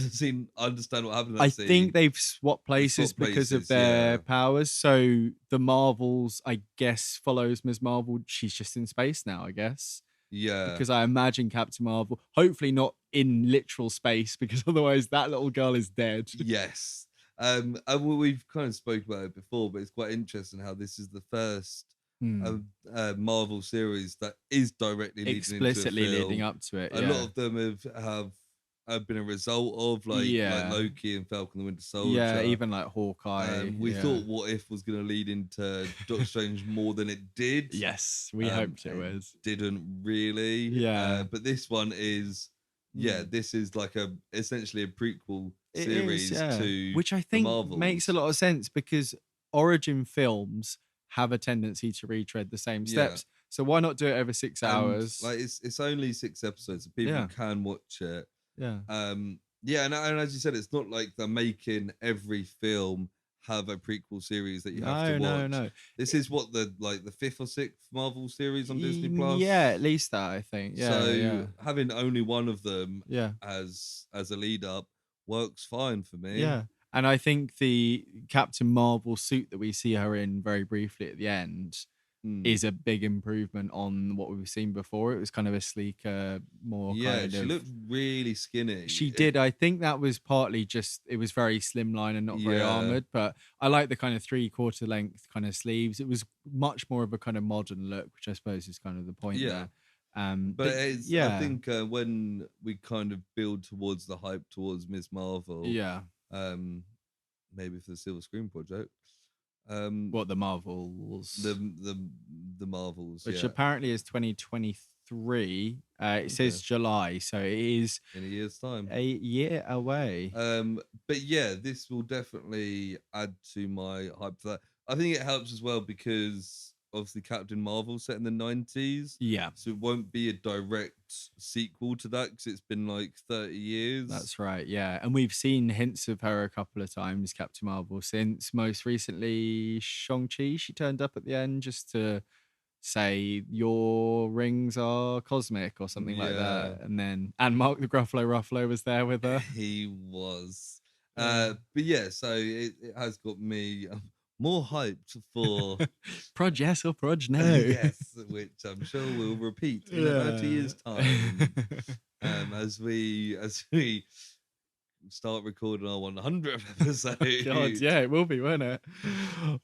[SPEAKER 2] understand what happened in that scene.
[SPEAKER 1] I think they've swapped places because of their powers. So the Marvels, I guess, follows Ms. Marvel. She's just in space now, I guess.
[SPEAKER 2] Yeah.
[SPEAKER 1] Because I imagine Captain Marvel, hopefully not in literal space, because otherwise that little girl is dead.
[SPEAKER 2] Yes. And we've kind of spoke about it before, but it's quite interesting how this is the first Marvel series that is directly
[SPEAKER 1] explicitly
[SPEAKER 2] leading
[SPEAKER 1] up to it.
[SPEAKER 2] A lot of them have been a result of like Loki and Falcon the Winter Soldier.
[SPEAKER 1] Yeah, even like Hawkeye.
[SPEAKER 2] We thought What If was going to lead into Doctor Strange more than it did.
[SPEAKER 1] Yes, we hoped it would.
[SPEAKER 2] Didn't really.
[SPEAKER 1] Yeah.
[SPEAKER 2] But this one is, this is like essentially a prequel series to
[SPEAKER 1] which I think
[SPEAKER 2] Marvels.
[SPEAKER 1] Makes a lot of sense because origin films have a tendency to retread the same steps. So why not do it over 6 hours?
[SPEAKER 2] Like it's only 6 episodes, so people can watch it.
[SPEAKER 1] Yeah.
[SPEAKER 2] And as you said, it's not like they're making every film have a prequel series that you have to watch. No. This is what the 5th or 6th Marvel series on Disney Plus.
[SPEAKER 1] Yeah, at least that I think. Yeah.
[SPEAKER 2] So having only one of them as a lead up works fine for me.
[SPEAKER 1] Yeah. And I think the Captain Marvel suit that we see her in very briefly at the end is a big improvement on what we've seen before. It was kind of a sleeker, more kind of...
[SPEAKER 2] she looked really skinny.
[SPEAKER 1] She did. I think that was partly just, it was very slimline and not very armored, but I like the kind of 3/4 length kind of sleeves. It was much more of a kind of modern look, which I suppose is kind of the point there.
[SPEAKER 2] But it's, I think when we kind of build towards the hype towards Ms. Marvel, maybe for the Silver Screen Project,
[SPEAKER 1] what the Marvels,
[SPEAKER 2] the Marvels,
[SPEAKER 1] which apparently is 2023. It says July, so it is
[SPEAKER 2] in a year's time,
[SPEAKER 1] a year away.
[SPEAKER 2] But yeah, this will definitely add to my hype for that. I think it helps as well because obviously Captain Marvel set in the 90s.
[SPEAKER 1] Yeah.
[SPEAKER 2] So it won't be a direct sequel to that because it's been like 30 years.
[SPEAKER 1] That's right, yeah. And we've seen hints of her a couple of times, Captain Marvel, since most recently Shang-Chi. She turned up at the end just to say your rings are cosmic or something like that. And Mark the Gruffalo Ruffalo was there with her.
[SPEAKER 2] He was. But yeah, so it has got me more hyped for
[SPEAKER 1] Proj yes or proj no.
[SPEAKER 2] yes, which I'm sure we'll repeat in about 2 years' time. As we start recording our 100th episode.
[SPEAKER 1] God, yeah, it will be, won't it?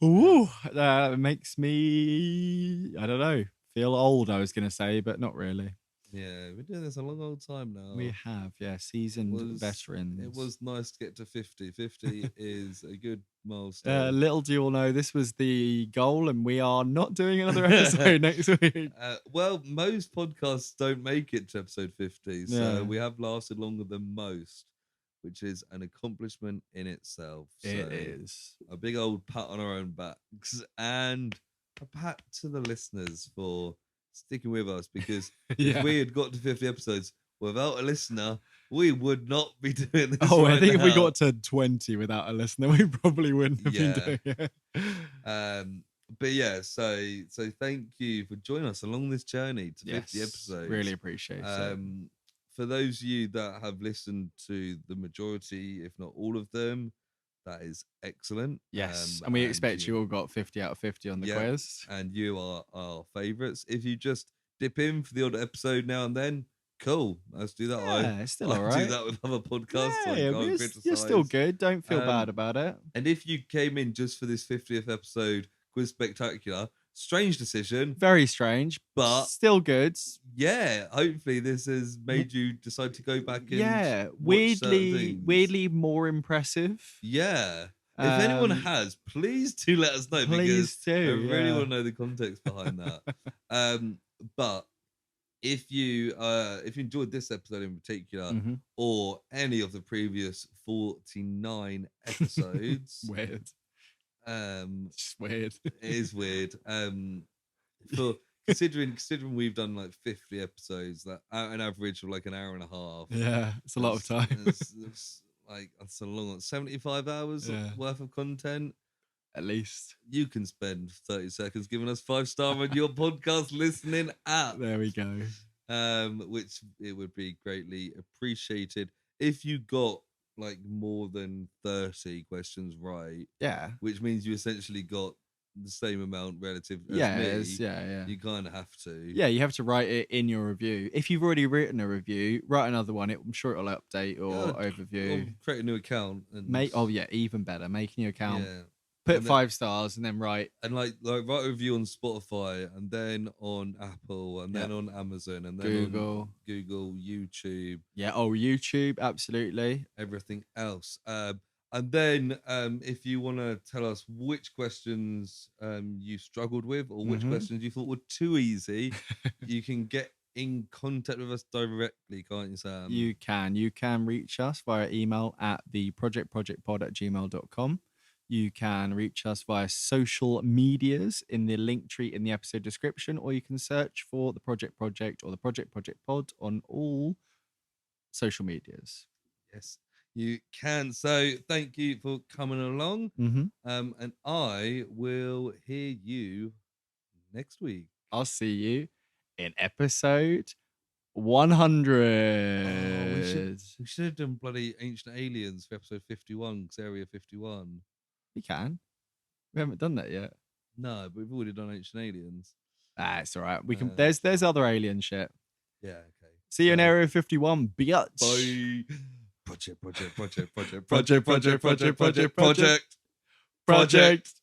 [SPEAKER 1] Ooh, that makes me, I don't know, feel old, I was going to say, but not really.
[SPEAKER 2] Yeah, we're doing this a long old time now.
[SPEAKER 1] We have, yeah, seasoned veterans.
[SPEAKER 2] It was nice to get to 50. 50 is a good milestone.
[SPEAKER 1] Little do you all know, this was the goal, and we are not doing another episode next week.
[SPEAKER 2] Well, most podcasts don't make it to episode 50, so
[SPEAKER 1] Yeah.
[SPEAKER 2] we have lasted longer than most, which is an accomplishment in itself. So
[SPEAKER 1] It is.
[SPEAKER 2] a big old pat on our own backs and a pat to the listeners for sticking with us, because
[SPEAKER 1] Yeah.
[SPEAKER 2] if we had got to 50 episodes without a listener, we would not be doing this.
[SPEAKER 1] Oh, I
[SPEAKER 2] right
[SPEAKER 1] think if we
[SPEAKER 2] now.
[SPEAKER 1] got to 20 without a listener, we probably wouldn't have been doing it.
[SPEAKER 2] But yeah, so thank you for joining us along this journey to 50
[SPEAKER 1] Yes,
[SPEAKER 2] episodes.
[SPEAKER 1] really appreciate it.
[SPEAKER 2] For those of you that have listened to the majority, if not all of them, that is excellent.
[SPEAKER 1] Yes, and we expect you all got 50 out of 50 on the quiz.
[SPEAKER 2] And you are our favourites. If you just dip in for the odd episode now and then, cool. Let's do that.
[SPEAKER 1] Yeah, it's still
[SPEAKER 2] I
[SPEAKER 1] all right.
[SPEAKER 2] do that with other podcasts.
[SPEAKER 1] Yeah, you're still good. Don't feel bad about it.
[SPEAKER 2] And if you came in just for this 50th episode quiz spectacular, strange decision.
[SPEAKER 1] Very strange,
[SPEAKER 2] but
[SPEAKER 1] still good.
[SPEAKER 2] Yeah, hopefully this has made you decide to go back and
[SPEAKER 1] weirdly more impressive.
[SPEAKER 2] Yeah. If anyone has, please do let us know,
[SPEAKER 1] please
[SPEAKER 2] because
[SPEAKER 1] do,
[SPEAKER 2] I really want to know the context behind that. But if you enjoyed this episode in particular, or any of the previous 49 episodes,
[SPEAKER 1] weird. It's weird.
[SPEAKER 2] It is weird. For considering we've done like 50 episodes, that an average of like an hour and a half.
[SPEAKER 1] Yeah, it's a lot of time.
[SPEAKER 2] It's like that's a long 75 hours worth of content.
[SPEAKER 1] At least
[SPEAKER 2] you can spend 30 seconds giving us 5-star on your podcast listening app.
[SPEAKER 1] There we go.
[SPEAKER 2] Which it would be greatly appreciated if you got like more than 30 questions right.
[SPEAKER 1] Yeah.
[SPEAKER 2] Which means you essentially got the same amount relative as me.
[SPEAKER 1] Yeah.
[SPEAKER 2] You kind of have to.
[SPEAKER 1] Yeah, you have to write it in your review. If you've already written a review, write another one. I'm sure it'll update or overview.
[SPEAKER 2] Or create a new account. And
[SPEAKER 1] even better. Make a new account.
[SPEAKER 2] Yeah.
[SPEAKER 1] Put 5 stars and then write.
[SPEAKER 2] And like write a review on Spotify, and then on Apple, and then on Amazon, and then on Google, YouTube.
[SPEAKER 1] Yeah, YouTube, absolutely.
[SPEAKER 2] Everything else. And then if you want to tell us which questions you struggled with, or which questions you thought were too easy, you can get in contact with us directly, can't you, Sam?
[SPEAKER 1] You can reach us via email at theprojectpod@gmail.com. You can reach us via social medias in the link tree in the episode description, or you can search for the Project or the Project Pod on all social medias.
[SPEAKER 2] Yes, you can. So thank you for coming along. And I will hear you next week.
[SPEAKER 1] I'll see you in episode 100.
[SPEAKER 2] We should have done bloody Ancient Aliens for episode 51, because Area 51.
[SPEAKER 1] We can. We haven't done that yet.
[SPEAKER 2] No, but we've already done Ancient Aliens.
[SPEAKER 1] It's all right. We can. There's other alien shit.
[SPEAKER 2] Yeah. Okay.
[SPEAKER 1] See you in Area 51, biatch.
[SPEAKER 2] Bye. Project.